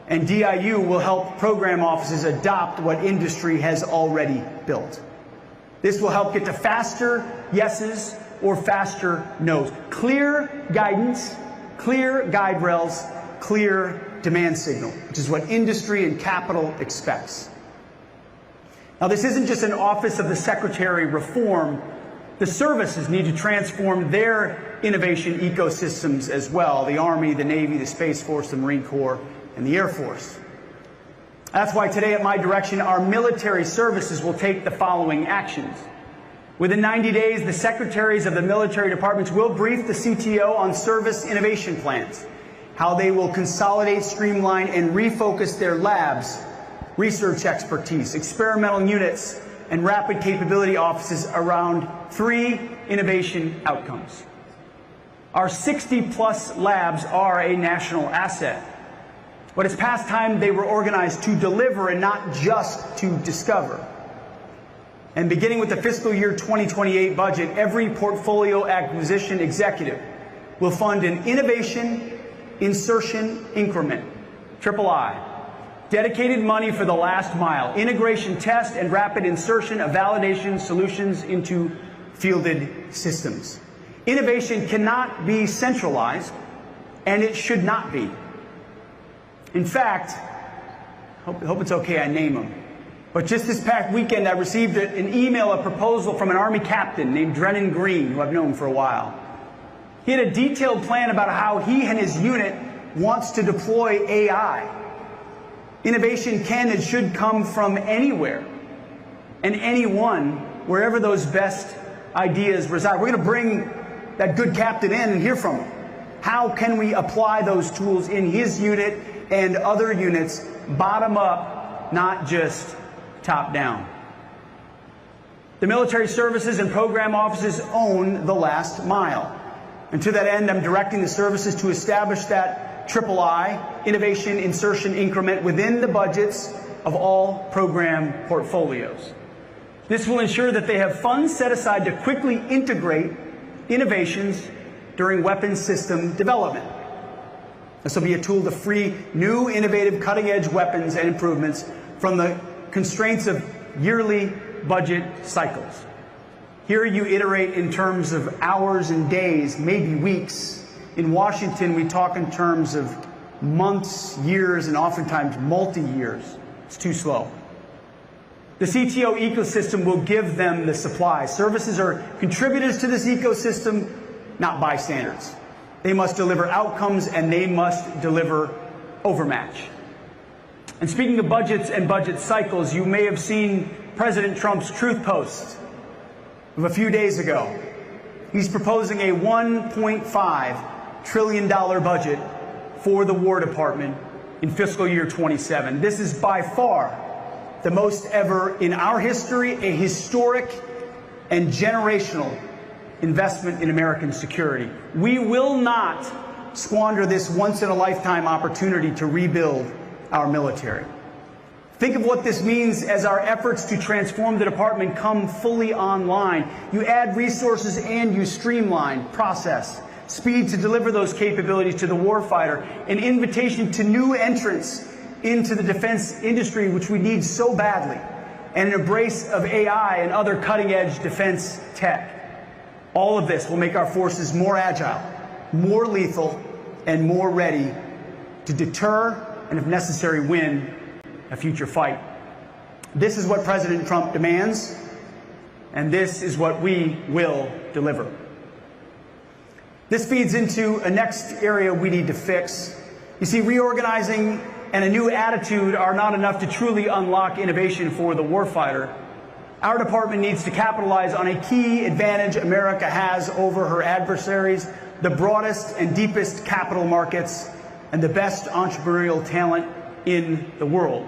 and DIU will help program offices adopt what industry has already built. This will help get to faster yeses or faster nos. Clear guidance, clear guide rails, clear demand signal, which is what industry and capital expects. Now, this isn't just an Office of the Secretary reform. The services need to transform their innovation ecosystems as well: the Army, the Navy, the Space Force, the Marine Corps, and the Air Force. That's why today, at my direction, our military services will take the following actions. Within 90 days, the secretaries of the military departments will brief the CTO on service innovation plans, how they will consolidate, streamline, and refocus their labs, research expertise, experimental units, and rapid capability offices around 3 innovation outcomes. Our 60-plus labs are a national asset, but it's past time they were organized to deliver and not just to discover. And beginning with the fiscal year 2028 budget, every portfolio acquisition executive will fund an innovation insertion increment, III, dedicated money for the last mile, integration test and rapid insertion of validation solutions into fielded systems. Innovation cannot be centralized, and it should not be. In fact, hope it's okay I name them, but just this past weekend I received an email, a proposal from an Army captain named Drennan Green, who I've known for a while. He had a detailed plan about how he and his unit wants to deploy AI. Innovation can and should come from anywhere and anyone, wherever those best ideas reside. We're going to bring that good captain in and hear from him. How can we apply those tools in his unit and other units, bottom up, not just top down? The military services and program offices own the last mile. And to that end, I'm directing the services to establish that III, innovation insertion increment, within the budgets of all program portfolios. This will ensure that they have funds set aside to quickly integrate innovations during weapons system development. This will be a tool to free new, innovative, cutting-edge weapons and improvements from the constraints of yearly budget cycles. Here you iterate in terms of hours and days, maybe weeks. In Washington, we talk in terms of months, years, and oftentimes multi-years. It's too slow. The CTO ecosystem will give them the supply. Services are contributors to this ecosystem, not bystanders. They must deliver outcomes, and they must deliver overmatch. And speaking of budgets and budget cycles, you may have seen President Trump's truth post of a few days ago. He's proposing a $1.5 trillion budget for the War Department in fiscal year 27. This is by far the most ever in our history, a historic and generational investment in American security. We will not squander this once-in-a-lifetime opportunity to rebuild our military. Think of what this means as our efforts to transform the department come fully online. You add resources and you streamline process, speed to deliver those capabilities to the warfighter, an invitation to new entrants into the defense industry, which we need so badly, and an embrace of AI and other cutting-edge defense tech. All of this will make our forces more agile, more lethal, and more ready to deter and, if necessary, win a future fight. This is what President Trump demands, and this is what we will deliver. This feeds into a next area we need to fix. You see, reorganizing and a new attitude are not enough to truly unlock innovation for the warfighter. Our department needs to capitalize on a key advantage America has over her adversaries: the broadest and deepest capital markets and the best entrepreneurial talent in the world.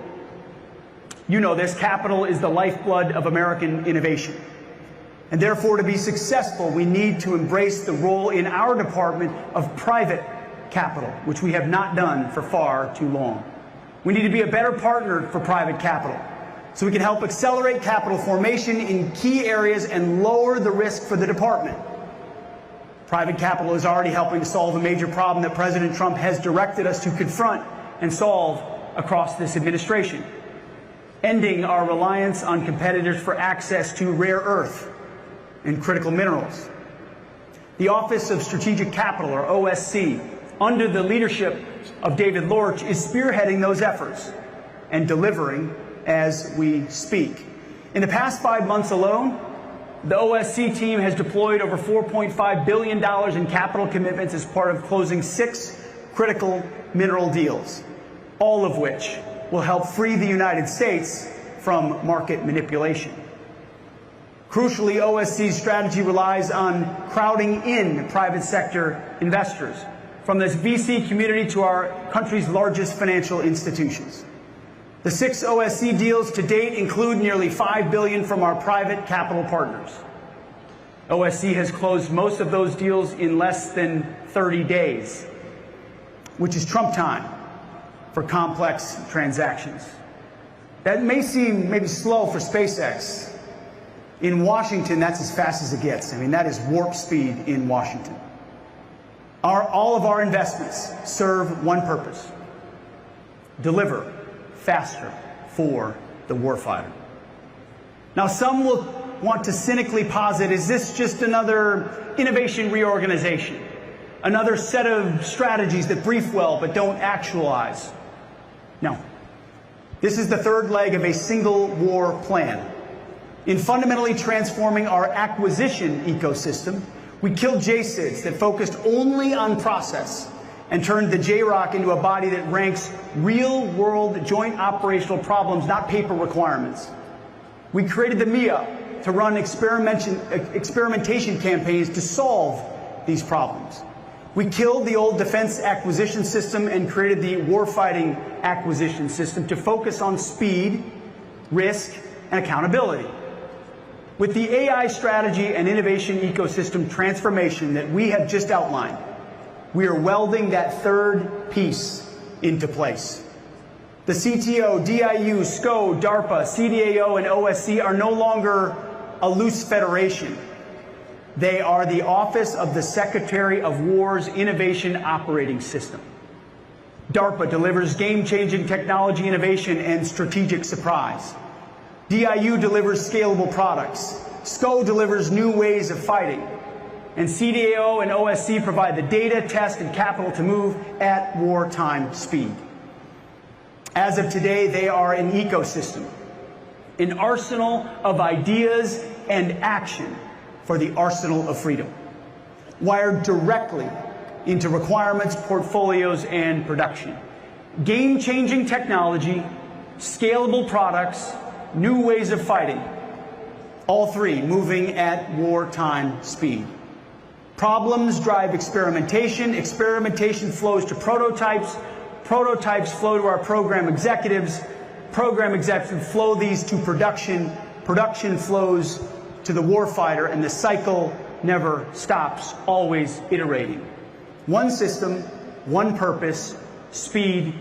You know this, capital is the lifeblood of American innovation. And therefore, to be successful, we need to embrace the role in our department of private capital, which we have not done for far too long. We need to be a better partner for private capital so we can help accelerate capital formation in key areas and lower the risk for the department. Private capital is already helping to solve a major problem that President Trump has directed us to confront and solve across this administration, ending our reliance on competitors for access to rare earth and critical minerals. The Office of Strategic Capital, or OSC, under the leadership of David Lorch, is spearheading those efforts and delivering as we speak. In the past 5 months alone, the OSC team has deployed over $4.5 billion in capital commitments as part of closing 6 critical mineral deals, all of which will help free the United States from market manipulation. Crucially, OSC's strategy relies on crowding in private sector investors, from the VC community to our country's largest financial institutions. The 6 OSC deals to date include nearly $5 billion from our private capital partners. OSC has closed most of those deals in less than 30 days, which is Trump time for complex transactions. That may seem maybe slow for SpaceX. In Washington, that's as fast as it gets. I mean, that is warp speed in Washington. All of our investments serve one purpose: deliver faster for the warfighter. Now, some will want to cynically posit, is this just another innovation reorganization? Another set of strategies that brief well but don't actualize? No. This is the third leg of a single war plan. In fundamentally transforming our acquisition ecosystem, we killed JSIDs that focused only on process and turned the JROC into a body that ranks real-world joint operational problems, not paper requirements. We created the MIA to run experimentation campaigns to solve these problems. We killed the old defense acquisition system and created the warfighting acquisition system to focus on speed, risk, and accountability. With the AI strategy and innovation ecosystem transformation that we have just outlined, we are welding that third piece into place. The CTO, DIU, SCO, DARPA, CDAO, and OSC are no longer a loose federation. They are the Office of the Secretary of War's Innovation Operating System. DARPA delivers game-changing technology innovation and strategic surprise. DIU delivers scalable products. SCO delivers new ways of fighting. And CDAO and OSC provide the data, test, and capital to move at wartime speed. As of today, they are an ecosystem, an arsenal of ideas and action for the arsenal of freedom, wired directly into requirements, portfolios, and production. Game-changing technology, scalable products, new ways of fighting, all three moving at wartime speed. Problems drive experimentation, experimentation flows to prototypes, prototypes flow to our program executives flow these to production, production flows to the warfighter, and the cycle never stops, always iterating. One system, one purpose, speed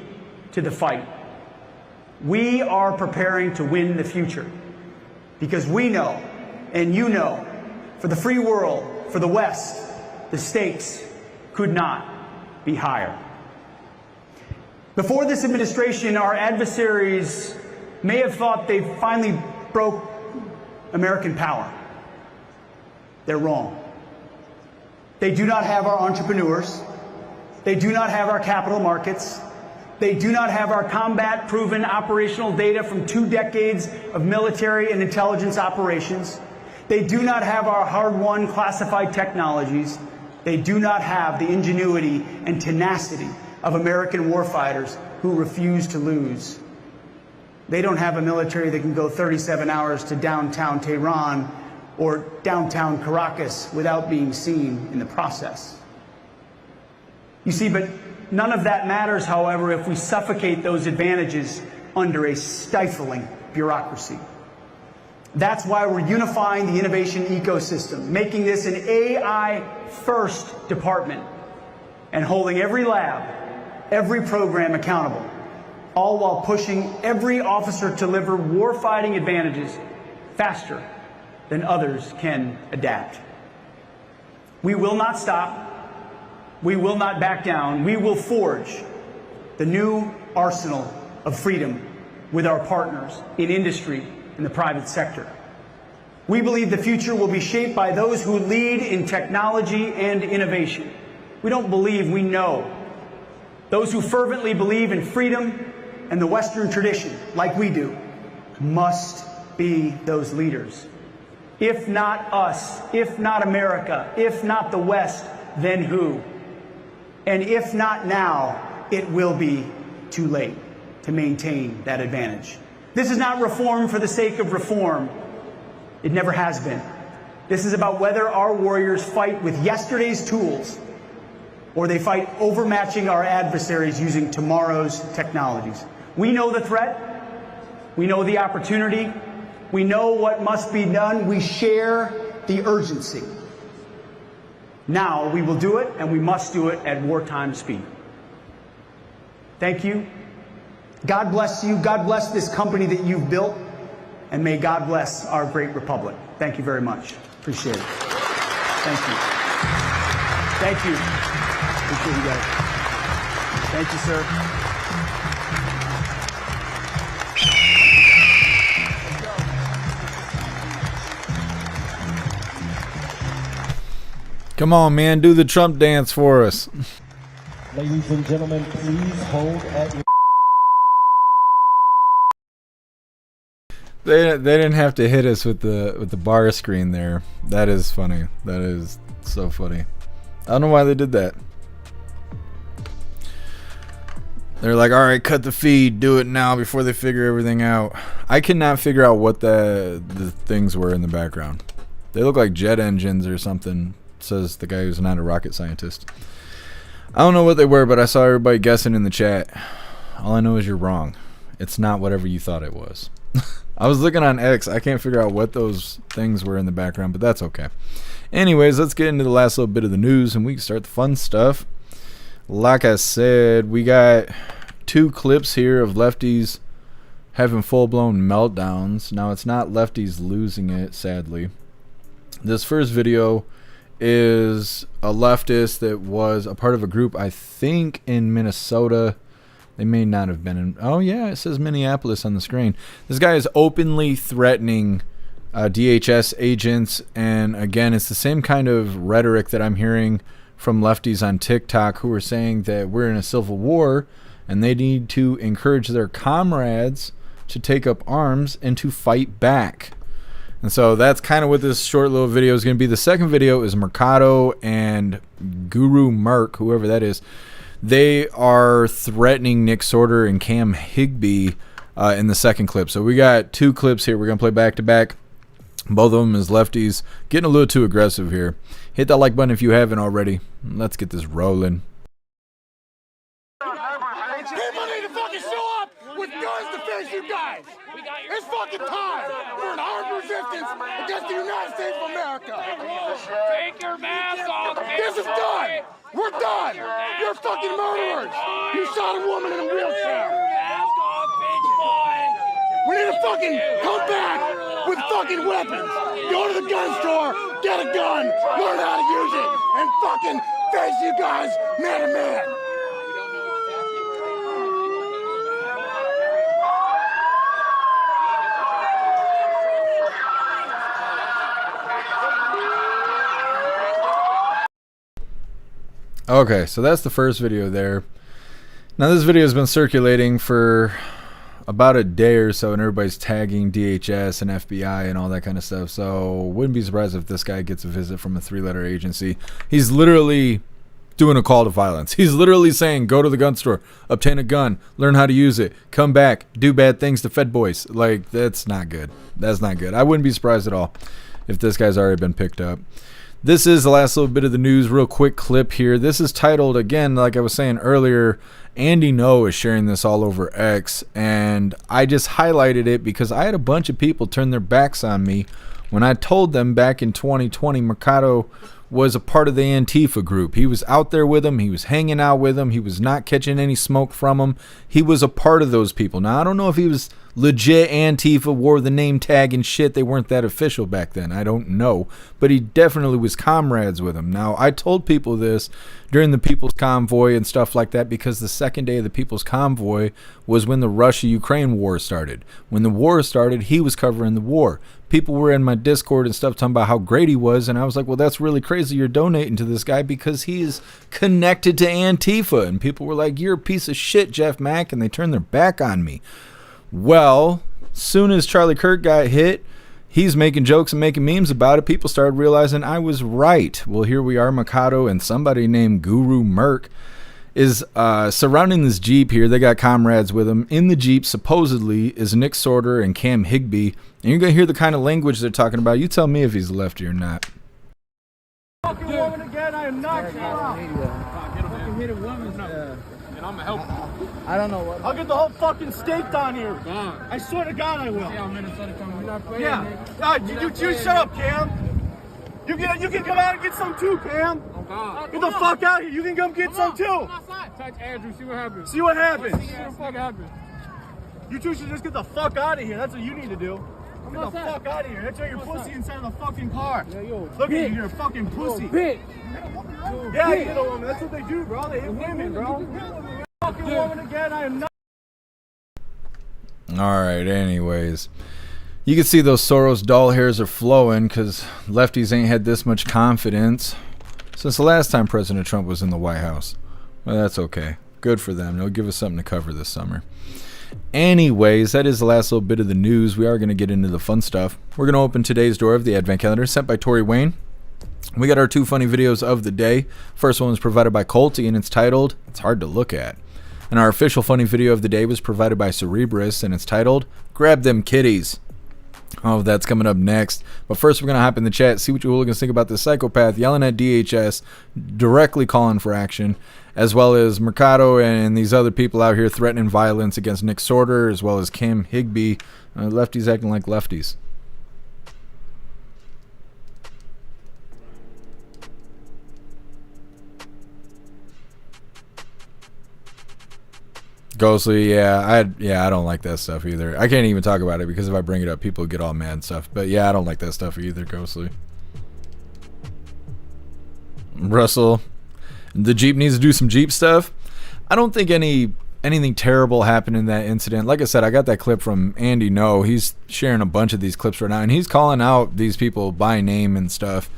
to the fight. We are preparing to win the future because we know, and you know, for the free world, for the West, the stakes could not be higher. Before this administration, our adversaries may have thought they finally broke American power. They're wrong. They do not have our entrepreneurs. They do not have our capital markets. They do not have our combat-proven operational data from 2 decades of military and intelligence operations. They do not have our hard-won classified technologies. They do not have the ingenuity and tenacity of American warfighters who refuse to lose. They don't have a military that can go 37 hours to downtown Tehran or downtown Caracas without being seen in the process. You see, but none of that matters, however, if we suffocate those advantages under a stifling bureaucracy. That's why we're unifying the innovation ecosystem, making this an AI-first department, and holding every lab, every program accountable, all while pushing every officer to deliver warfighting advantages faster than others can adapt. We will not stop. We will not back down. We will forge the new arsenal of freedom with our partners in industry and the private sector. We believe the future will be shaped by those who lead in technology and innovation. We don't believe, we know. Those who fervently believe in freedom and the Western tradition, like we do, must be those leaders. If not us, if not America, if not the West, then who? And if not now, it will be too late to maintain that advantage. This is not reform for the sake of reform. It never has been. This is about whether our warriors fight with yesterday's tools or they fight overmatching our adversaries using tomorrow's technologies. We know the threat. We know the opportunity. We know what must be done. We share the urgency. Now we will do it, and we must do it at wartime speed. Thank you. God bless you. God bless this company that you've built. And may God bless our great republic. Thank you very much. Appreciate it. Thank you. Thank you. Appreciate you guys. Thank you, sir. Come on, man. Do the Trump dance for us. Ladies and gentlemen, please hold at your... They didn't have to hit us with the bar screen there. That is funny. That is so funny. I don't know why they did that. They're like, all right, cut the feed, do it now before they figure everything out. I cannot figure out what the things were in the background. They look like jet engines or something, says the guy who's not a rocket scientist. I don't know what they were, but I saw everybody guessing in the chat. All I know is you're wrong. It's not whatever you thought it was. I was looking on X. I can't figure out what those things were in the background, but that's okay. Anyways, let's get into the last little bit of the news, and we can start the fun stuff. Like I said, we got 2 clips here of lefties having full-blown meltdowns. Now, it's not lefties losing it, sadly. This first video is a leftist that was a part of a group, I think, in Minnesota. They may not have been in... Oh, yeah, it says Minneapolis on the screen. This guy is openly threatening DHS agents. And, again, it's the same kind of rhetoric that I'm hearing from lefties on TikTok who are saying that we're in a civil war and they need to encourage their comrades to take up arms and to fight back. And so that's kind of what this short little video is going to be. The second video is Machado and Guru Mark, whoever that is. They are threatening Nick Sorter and Cam Higbee in the second clip. So we got 2 clips here. We're going to play back to back. Both of them is lefties. Getting a little too aggressive here. Hit that like button if you haven't already. Let's get this rolling. People need to fucking show up with guns to face you guys. It's fucking time for an armed resistance against the United States of America. Take your mask off. This is done. We're done. You're fucking murderers. You shot a woman in a wheelchair. Mask off, bitch boy. We need to fucking come back with fucking weapons. Go to the gun store, get a gun, learn how to use it, and fucking face you guys man to man. Okay, so that's the first video there. Now this video has been circulating for about a day or so, and everybody's tagging DHS and FBI and all that kind of stuff. So wouldn't be surprised if this guy gets a visit from a 3-letter agency. He's literally doing a call to violence. He's literally saying, go to the gun store, obtain a gun, learn how to use it, come back, do bad things to Fed boys. Like, that's not good. That's not good. I wouldn't be surprised at all if this guy's already been picked up. This is the last little bit of the news. Real quick clip here. This is titled, again, like I was saying earlier, Andy No is sharing this all over X, and I just highlighted it because I had a bunch of people turn their backs on me when I told them back in 2020 Machado was a part of the Antifa group. He was out there with them. He was hanging out with them. He was not catching any smoke from them. He was a part of those people. Now, I don't know if he was legit Antifa, wore the name tag and shit. They weren't that official back then. I don't know. But he definitely was comrades with them. Now, I told people this during the People's Convoy and stuff like that because the second day of the People's Convoy was when the Russia-Ukraine war started. When the war started, he was covering the war. People were in my Discord and stuff talking about how great he was, and I was like, well, that's really crazy you're donating to this guy because he is connected to Antifa. And people were like, you're a piece of shit, Jeff Mack, and they turned their back on me. Well, soon as Charlie Kirk got hit, he's making jokes and making memes about it. People started realizing I was right. Well, here we are, Machado and somebody named Guru Merc is surrounding this Jeep here. They got comrades with them. In the Jeep, supposedly, is Nick Sorter and Cam Higbee. And you're going to hear the kind of language they're talking about. You tell me if he's a lefty or not. Fucking woman again, I am not fucking hit a woman. And I'm gonna help you. I don't know what. I'll get the whole fucking state down here. I swear to God I will. Yeah. You shut up, Cam. You can come out and get some too, Cam. Oh God. Get the fuck out of here. You can come get some too. Touch Andrew, see what happens. See what happens. See what the fuck happens. You two should just get the fuck out of here. That's what you need to do. Get the fuck out of here. That's why you're pussy inside of the fucking car. Look at you, you're a fucking pussy. Yeah, you hit a woman. That's what they do, bro. They hit women, bro. Fucking woman again. I am not. All right, anyways. You can see those Soros doll hairs are flowing because lefties ain't had this much confidence since the last time President Trump was in the White House. Well, that's okay. Good for them. They'll give us something to cover this summer. Anyways, that is the last little bit of the news. We are going to get into the fun stuff. We're going to open today's door of the Advent Calendar sent by Tori Wayne. We got our two funny videos of the day. First one was provided by Colty, and it's titled, It's Hard to Look At. And our official funny video of the day was provided by Cerebrus, and it's titled, Grab Them Kitties. Oh, that's coming up next. But first, we're going to hop in the chat, see what you hooligans think about this psychopath yelling at DHS, directly calling for action, as well as Mercado and these other people out here threatening violence against Nick Sorter, as well as Cam Higbee. Lefties acting like lefties. Ghostly, I don't like that stuff either. I can't even talk about it because if I bring it up, people get all mad and stuff. But yeah, I don't like that stuff either, Ghostly. Russell, the Jeep needs to do some Jeep stuff. I don't think anything terrible happened in that incident. Like I said, I got that clip from Andy No. He's sharing a bunch of these clips right now, and he's calling out these people by name and stuff,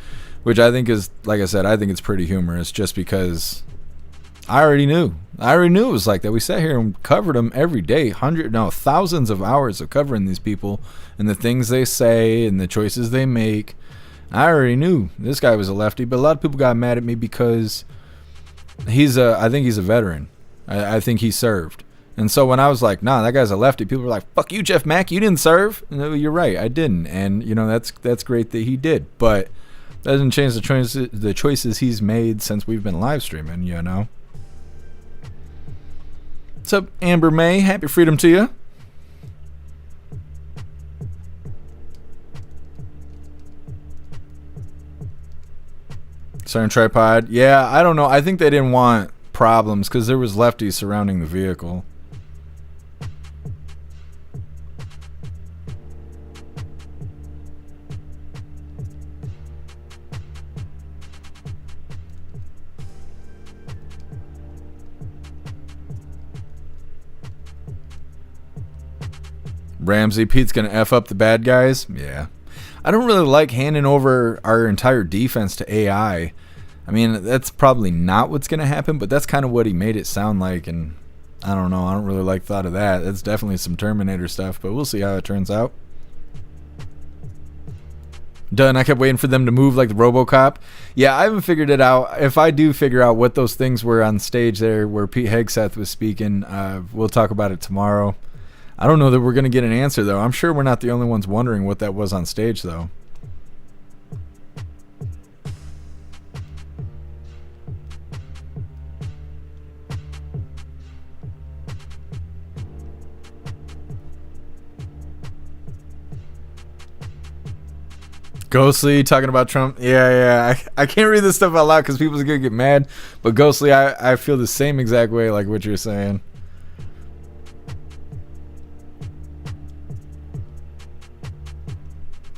which I think is, like I said, I think it's pretty humorous just because I already knew. I already knew it was like that. We sat here and covered them every day. Thousands of hours of covering these people and the things they say and the choices they make. I already knew this guy was a lefty, but a lot of people got mad at me because I think he's a veteran. I think he served. And so when I was like, nah, that guy's a lefty, people were like, fuck you, Jeff Mack, you didn't serve. No, you're right, I didn't. And, that's great that he did. But that doesn't change the choices he's made since we've been live streaming, What's up, Amber May? Happy freedom to you. Certain tripod. Yeah, I don't know. I think they didn't want problems because there was lefties surrounding the vehicle. Ramsey, Pete's gonna F up the bad guys. Yeah. I don't really like handing over our entire defense to AI. I mean, that's probably not what's going to happen, but that's kind of what he made it sound like, and I don't know. I don't really like the thought of that. That's definitely some Terminator stuff, but we'll see how it turns out. Done. I kept waiting for them to move like the RoboCop. Yeah, I haven't figured it out. If I do figure out what those things were on stage there where Pete Hegseth was speaking, we'll talk about it tomorrow. I don't know that we're going to get an answer, though. I'm sure we're not the only ones wondering what that was on stage, though. Ghostly talking about Trump. Yeah. I can't read this stuff out loud because people's gonna get mad. But Ghostly, I feel the same exact way like what you're saying.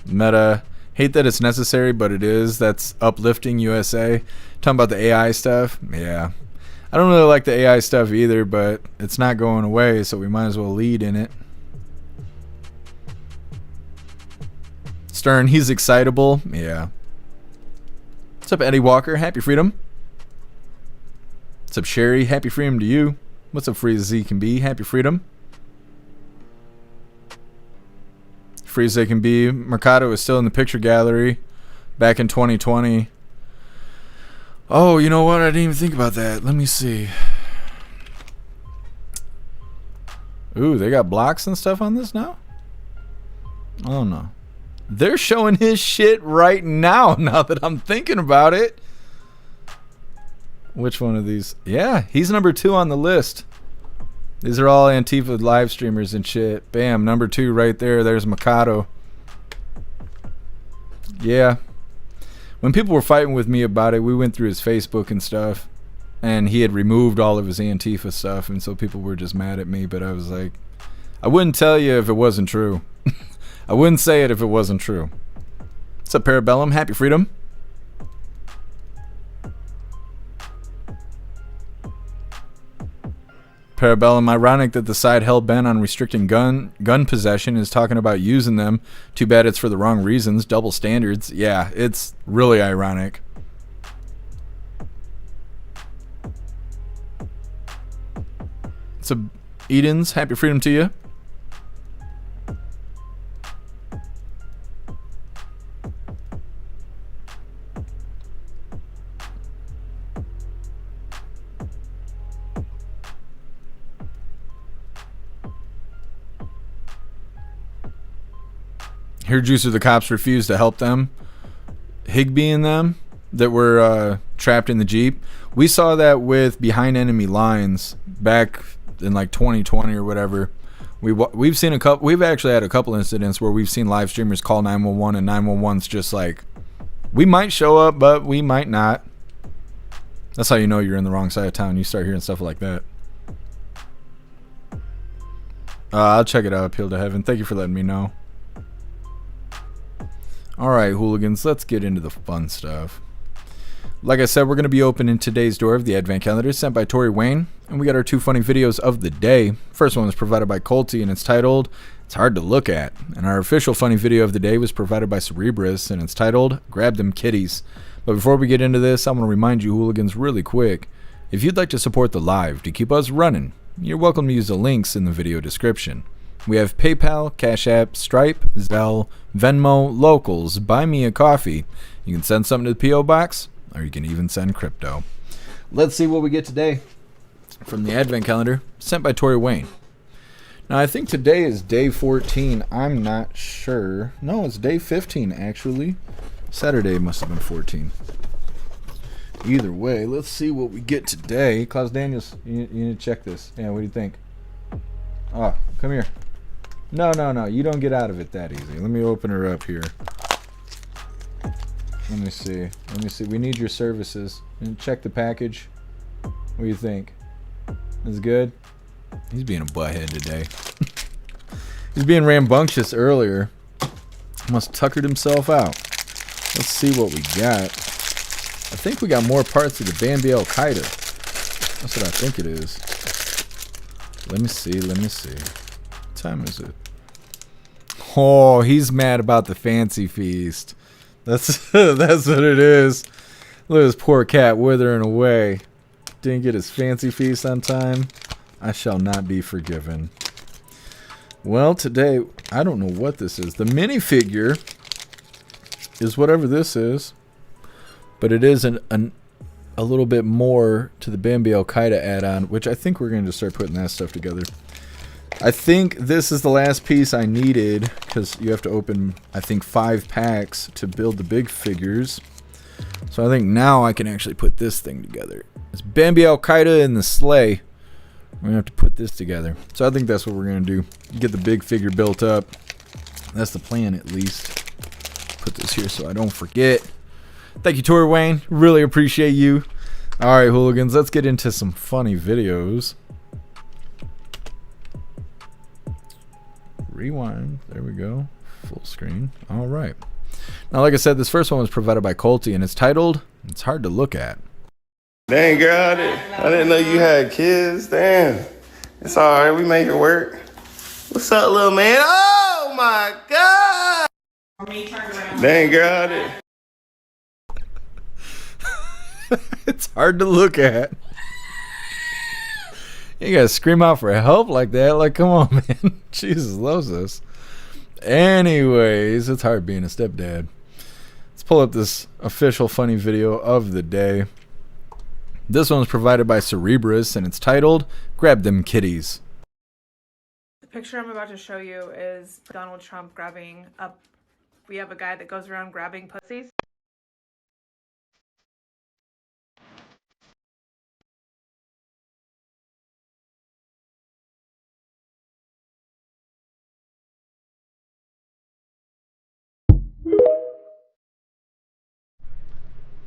Meta, hate that it's necessary, but it is. That's uplifting USA. Talking about the AI stuff. Yeah. I don't really like the AI stuff either, but it's not going away, so we might as well lead in it. Stern, he's excitable. Yeah. What's up, Eddie Walker? Happy freedom. What's up, Sherry? Happy freedom to you. What's up, free as he can be? Happy freedom. Free as they can be. Machado is still in the picture gallery back in 2020. Oh, you know what? I didn't even think about that. Let me see. Ooh, they got blocks and stuff on this now? Oh, no. They're showing his shit right now that I'm thinking about it. Which one of these? Yeah, he's number 2 on the list. These are all Antifa live streamers and shit. Bam, number 2 right there. There's Machado. Yeah. When people were fighting with me about it, we went through his Facebook and stuff. And he had removed all of his Antifa stuff. And so people were just mad at me. But I was like, I wouldn't tell you if it wasn't true. I wouldn't say it if it wasn't true. What's up, Parabellum? Happy freedom. Parabellum, ironic that the side hell-bent on restricting gun possession is talking about using them. Too bad it's for the wrong reasons. Double standards. Yeah, it's really ironic. What's up, Edens? Happy freedom to you. Here, Juicer, the cops refused to help them. Higbee and them that were trapped in the Jeep. We saw that with Behind Enemy Lines back in like 2020 or whatever. We've seen a couple. We've actually had a couple incidents where we've seen live streamers call 911 and 911's just like, we might show up, but we might not. That's how you know you're in the wrong side of town. You start hearing stuff like that. I'll check it out. Appeal to Heaven. Thank you for letting me know. Alright, hooligans, let's get into the fun stuff. Like I said, we're going to be opening today's door of the Advent Calendar sent by Tori Wayne, and we got our 2 funny videos of the day. First one was provided by Colty, and it's titled, It's Hard to Look At. And our official funny video of the day was provided by Cerebrus, and it's titled, Grab Them Kitties. But before we get into this, I want to remind you, hooligans, really quick, if you'd like to support the live to keep us running, you're welcome to use the links in the video description. We have PayPal, Cash App, Stripe, Zelle, Venmo, Locals, Buy Me a Coffee. You can send something to the P.O. Box, or you can even send crypto. Let's see what we get today from the Advent Calendar sent by Tori Wayne. Now, I think today is day 14. I'm not sure. No, it's day 15, actually. Saturday must have been 14. Either way, let's see what we get today. Klaus Daniels, you need to check this. Yeah, what do you think? Oh, come here. No. You don't get out of it that easy. Let me open her up here. Let me see. We need your services. And check the package. What do you think? Is it good? He's being a butthead today. He's being rambunctious earlier. Must tuckered himself out. Let's see what we got. I think we got more parts of the Bambi Al Qaeda. That's what I think it is. Let me see. What time is it? Oh, he's mad about the fancy feast. That's that's what it is. Look at this poor cat withering away. Didn't get his fancy feast on time. I shall not be forgiven. Well, today, I don't know what this is. The minifigure is whatever this is. But it is a little bit more to the Bambi Al Qaeda add-on, which I think we're going to start putting that stuff together. I think this is the last piece I needed, because you have to open, I think, 5 packs to build the big figures. So I think now I can actually put this thing together. It's Bambi Al Qaeda and the sleigh. We're going to have to put this together. So I think that's what we're going to do. Get the big figure built up. That's the plan, at least. Put this here so I don't forget. Thank you, Tori Wayne. Really appreciate you. All right, hooligans, let's get into some funny videos. Rewind. There we go. Full screen. All right. Now, like I said, this first one was provided by Colty, and it's titled, It's Hard to Look At. Dang, girl, I didn't know you had kids. Damn. It's all right. We make it work. What's up, little man? Oh, my God. Dang, girl, It's hard to look at. You gotta scream out for help like that. Like, come on, man. Jesus loves us. Anyways, it's hard being a stepdad. Let's pull up this official funny video of the day. This one was provided by Cerebrus, and it's titled, Grab Them Kitties. The picture I'm about to show you is Donald Trump grabbing up. We have a guy that goes around grabbing pussies.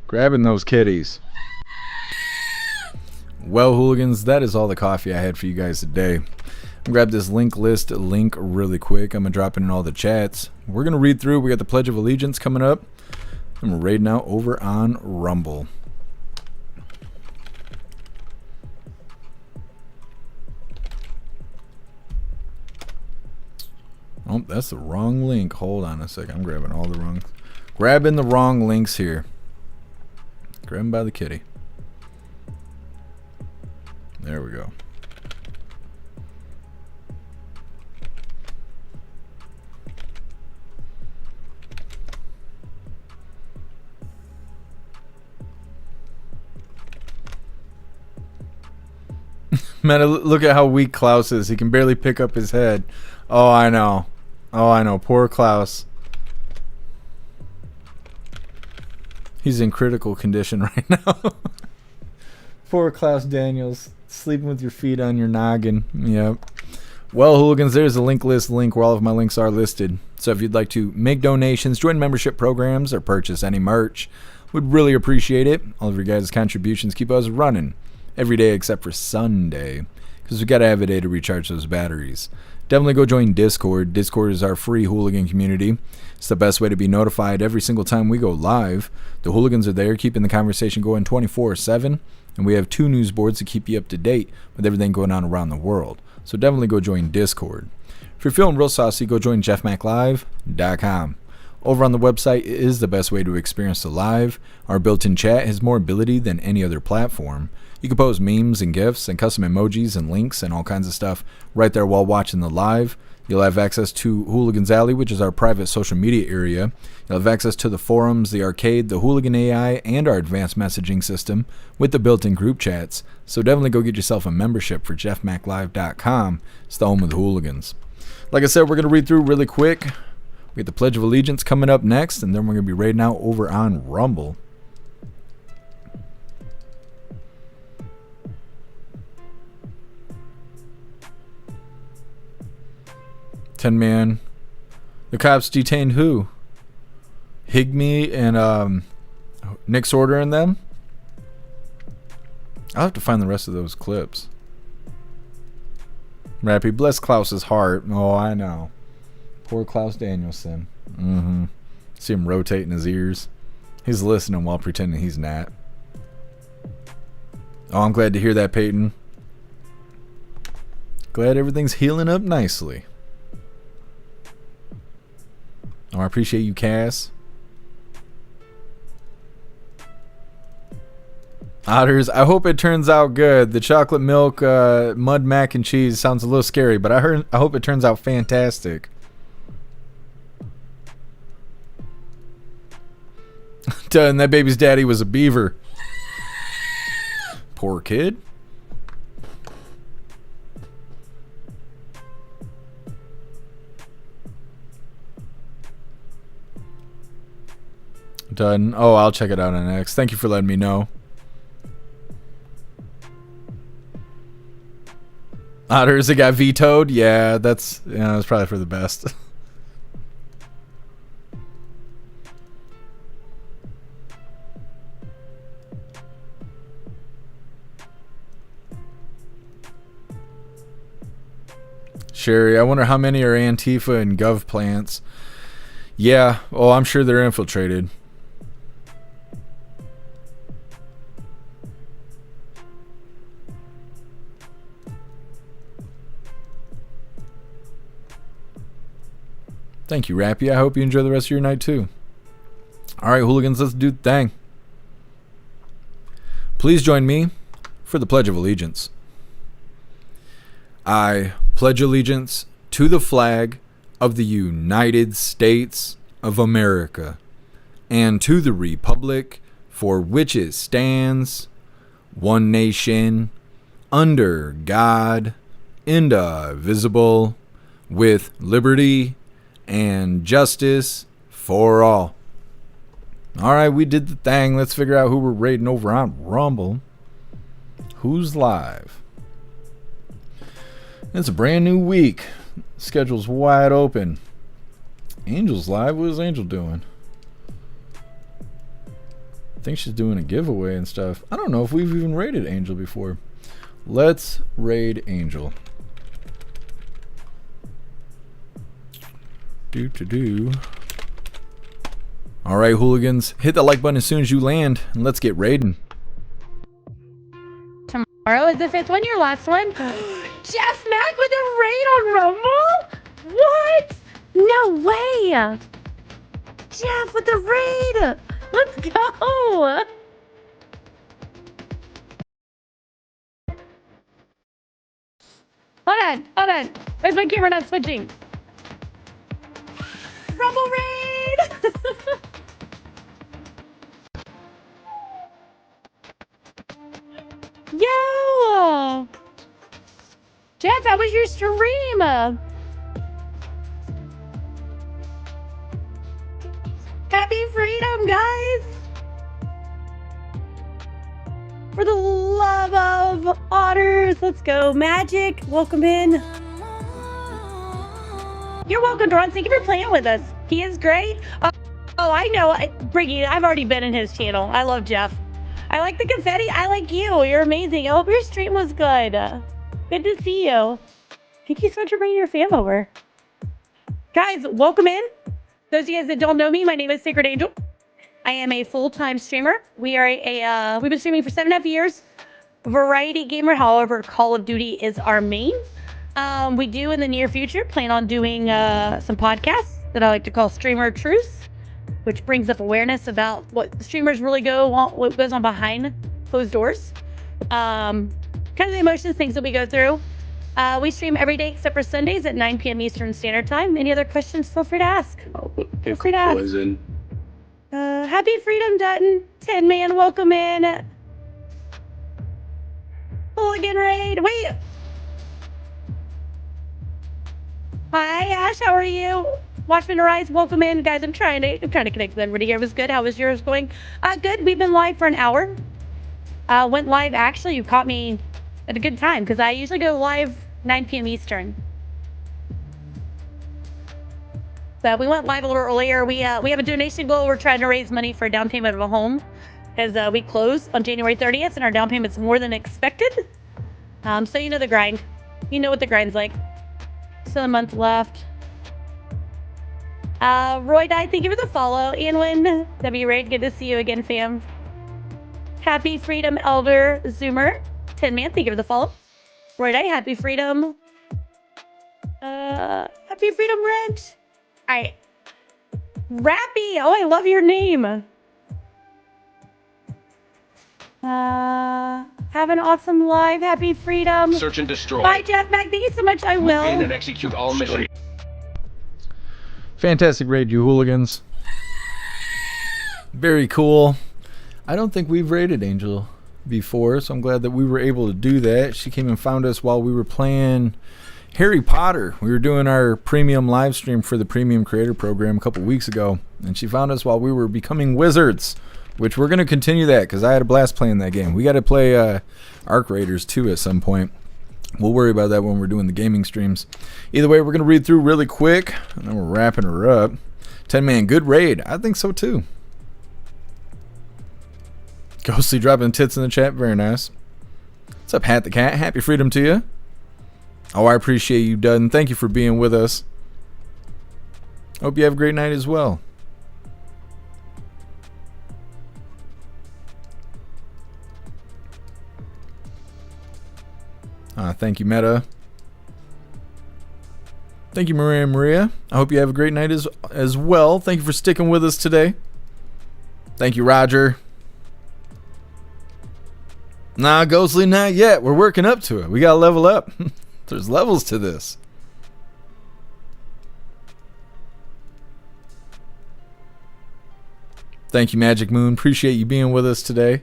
Grabbing those kitties. Well, hooligans, that is all the coffee I had for you guys today. I'm grab this link really quick. I'm gonna drop it in all the chats. We're gonna read through. We got the Pledge of Allegiance coming up. I'm raiding out over on Rumble. Oh, that's the wrong link. Hold on a second. I'm grabbing the wrong links here. Grab him by the kitty. There we go. Man, look at how weak Klaus is. He can barely pick up his head. Oh, I know. Oh, I know. Poor Klaus. He's in critical condition right now. Poor Klaus Daniels. Sleeping with your feet on your noggin. Yep. Well, hooligans, there's a link list link where all of my links are listed. So if you'd like to make donations, join membership programs, or purchase any merch, we'd really appreciate it. All of your guys' contributions keep us running every day except for Sunday, because we got to have a day to recharge those batteries. Definitely go join Discord. Discord is our free hooligan community. It's the best way to be notified every single time we go live. The hooligans are there keeping the conversation going 24/7, and we have 2 news boards to keep you up to date with everything going on around the world. So definitely go join Discord. If you're feeling real saucy, go join jeffmaclive.com. Over on the website is the best way to experience the live. Our built-in chat has more ability than any other platform. You can post memes and GIFs and custom emojis and links and all kinds of stuff right there while watching the live. You'll have access to Hooligans Alley, which is our private social media area. You'll have access to the forums, the arcade, the Hooligan AI, and our advanced messaging system with the built-in group chats. So definitely go get yourself a membership for jeffmaclive.com. It's the home of the hooligans. Like I said, we're going to read through really quick. We get the Pledge of Allegiance coming up next, and then we're going to be raiding out over on Rumble. Man, the cops detained who? Higme and Nick Sorter and them? I'll have to find the rest of those clips. Rappy, bless Klaus's heart. Oh, I know. Poor Klaus Danielson. See him rotating his ears. He's listening while pretending he's not. Oh, I'm glad to hear that, Peyton. Glad everything's healing up nicely. Oh, I appreciate you, Cass. Otters, I hope it turns out good. The chocolate milk mud mac and cheese sounds a little scary, but I hope it turns out fantastic. And that baby's daddy was a beaver. Poor kid. Done. Oh, I'll check it out on X. Thank you for letting me know. Otters, it got vetoed. Yeah, that's probably for the best. Sherry, I wonder how many are Antifa and Gov plants. Yeah, oh, I'm sure they're infiltrated. Thank you, Rappy. I hope you enjoy the rest of your night, too. All right, hooligans, let's do the thing. Please join me for the Pledge of Allegiance. I pledge allegiance to the flag of the United States of America and to the republic for which it stands, one nation, under God, indivisible, with liberty and justice for all. All right, we did the thing. Let's figure out who we're raiding over on Rumble. Who's live? It's a brand new week. Schedule's wide open. Angel's live. What is Angel doing? I think she's doing a giveaway and stuff. I don't know if we've even raided Angel before. Let's raid Angel. All right, hooligans, hit the like button as soon as you land, and let's get raiding. Tomorrow is the 5th one, your last one. Jeff Mac with a raid on Rumble? What? No way. Jeff with the raid. Let's go. Hold on. Where's my camera not switching? Rumble raid! Yo! Jeff, how was your stream? Happy freedom, guys! For the love of otters, let's go. Magic, welcome in. You're welcome, Dawn. Thank you for playing with us. He is great. Oh, I know. Briggy, I've already been in his channel. I love Jeff. I like the confetti. I like you. You're amazing. I hope your stream was good. Good to see you. Thank you so much for bringing your fam over. Guys, welcome in. Those of you guys that don't know me, my name is Sacred Angel. I am a full-time streamer. We are we've been streaming for 7.5 years. Variety gamer, however, Call of Duty is our main. We do in the near future plan on doing some podcasts that I like to call Streamer Truths, which brings up awareness about what the streamers really what goes on behind closed doors. Kind of the emotions, things that we go through. We stream every day except for Sundays at 9 p.m. Eastern Standard Time. Any other questions, feel free to ask. Feel free to ask. Happy Freedom, Dutton. 10 man, welcome in. Hooligan raid. Wait. Hi, Ash. How are you? Watchman Arise, welcome in, guys. I'm trying to connect with everybody here. It was good. How was yours going? Good. We've been live for an hour. Went live. Actually, you caught me at a good time because I usually go live 9 p.m. Eastern. So we went live a little earlier. We have a donation goal. We're trying to raise money for a down payment of a home because we close on January 30th and our down payment's more than expected. So you know the grind. You know what the grind's like. Still a month left. Roy Dye, thank you for the follow. Ian Wynn, W Raid, good to see you again, fam. Happy Freedom Elder Zoomer, 10 man, thank you for the follow. Roy Dye, happy freedom. Happy Freedom Rent. Alright. Rappy, oh, I love your name. Have an awesome live. Happy freedom. Search and destroy. Bye, Jeff Mac. Thank you so much. I will. And execute all missions. Fantastic raid, you hooligans. Very cool. I don't think we've raided Angel before, so I'm glad that we were able to do that. She came and found us while we were playing Harry Potter. We were doing our premium live stream for the Premium Creator Program a couple weeks ago, and she found us while we were becoming wizards, which we're going to continue that because I had a blast playing that game. We got to play Arc Raiders too at some point. We'll worry about that when we're doing the gaming streams. Either way, we're going to read through really quick, and then we're wrapping her up. 10 man, good raid. I think so too. Ghostly dropping tits in the chat. Very nice. What's up, Hat the Cat? Happy freedom to you. Oh, I appreciate you, Dud. Thank you for being with us. Hope you have a great night as well. Thank you, Meta. Thank you, Maria. I hope you have a great night as well. Thank you for sticking with us today. Thank you, Roger. Nah, Ghostly, not yet. We're working up to it. We gotta level up. There's levels to this. Thank you, Magic Moon. Appreciate you being with us today.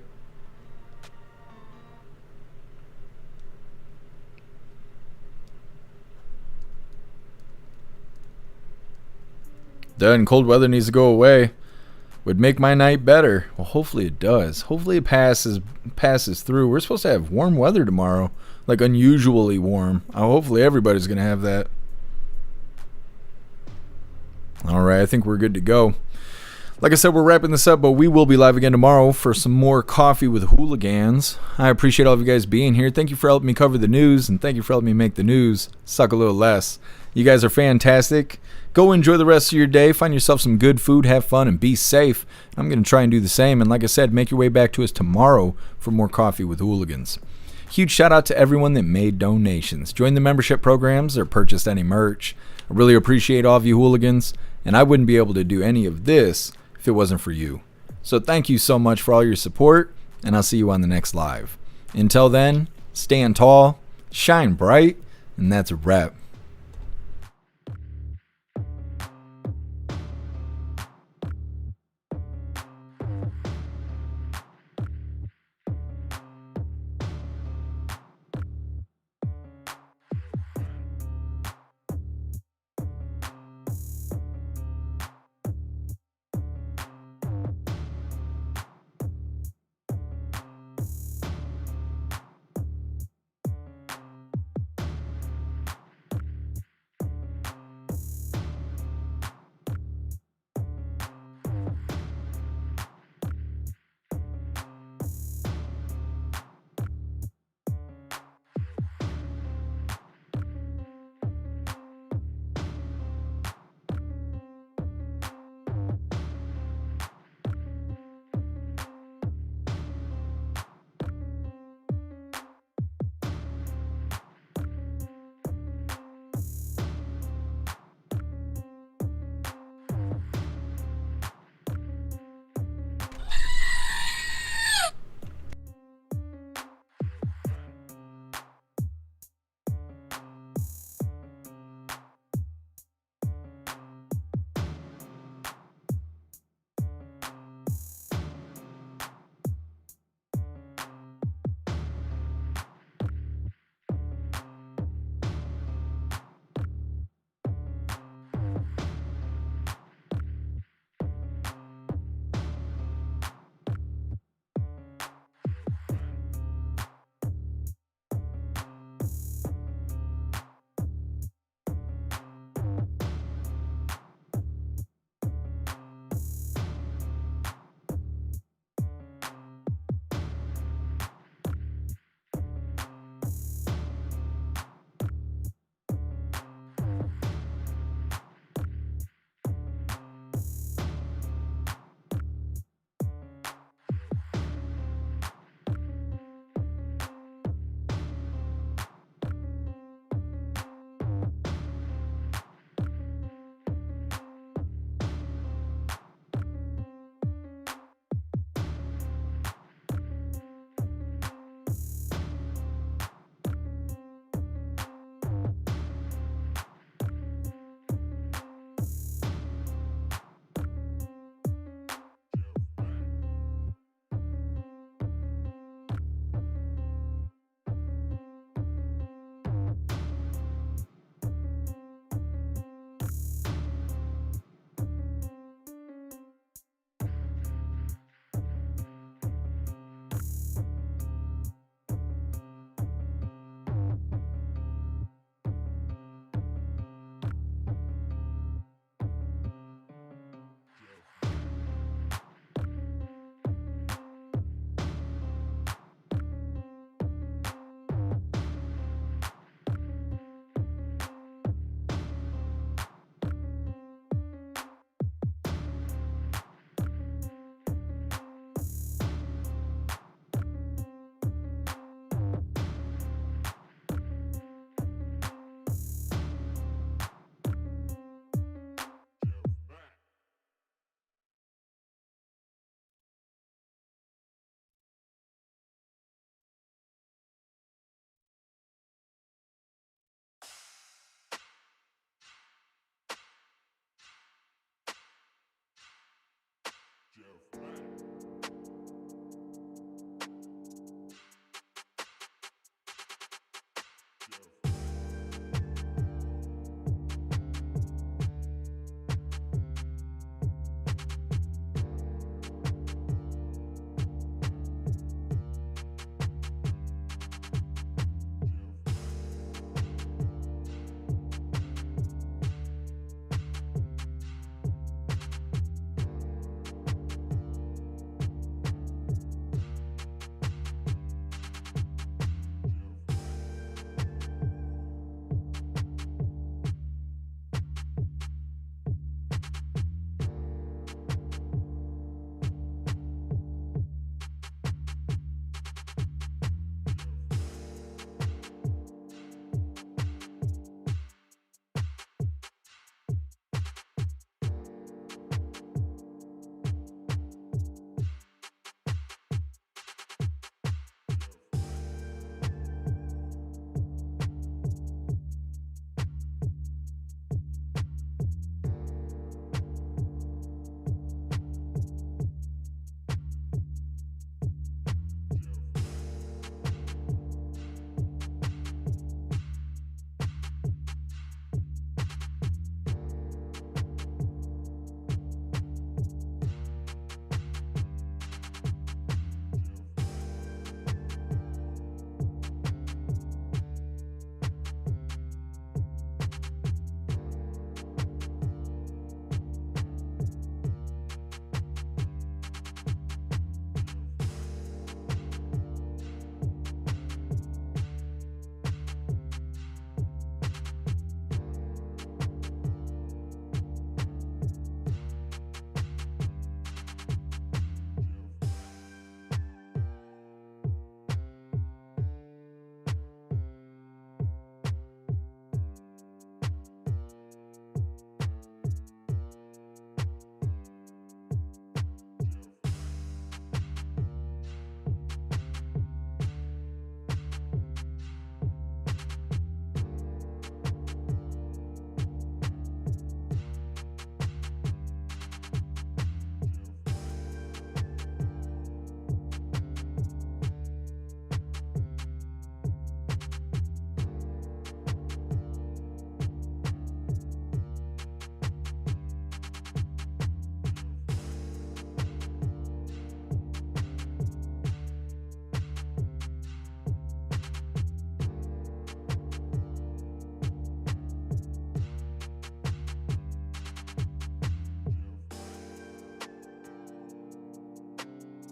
Done. Cold weather needs to go away. Would make my night better. Well, hopefully it does. Hopefully it passes through. We're supposed to have warm weather tomorrow, like unusually warm. Hopefully everybody's gonna have that. All right, I think we're good to go. Like I said, we're wrapping this up, but we will be live again tomorrow for some more Coffee with Hooligans. I appreciate all of you guys being here. Thank you for helping me cover the news, and thank you for helping me make the news suck a little less. You guys are fantastic. Go enjoy the rest of your day. Find yourself some good food, have fun, and be safe. I'm going to try and do the same. And like I said, make your way back to us tomorrow for more Coffee with Hooligans. Huge shout out to everyone that made donations, joined the membership programs, or purchased any merch. I really appreciate all of you hooligans, and I wouldn't be able to do any of this if it wasn't for you. So thank you so much for all your support, and I'll see you on the next live. Until then, stand tall, shine bright, and that's a wrap.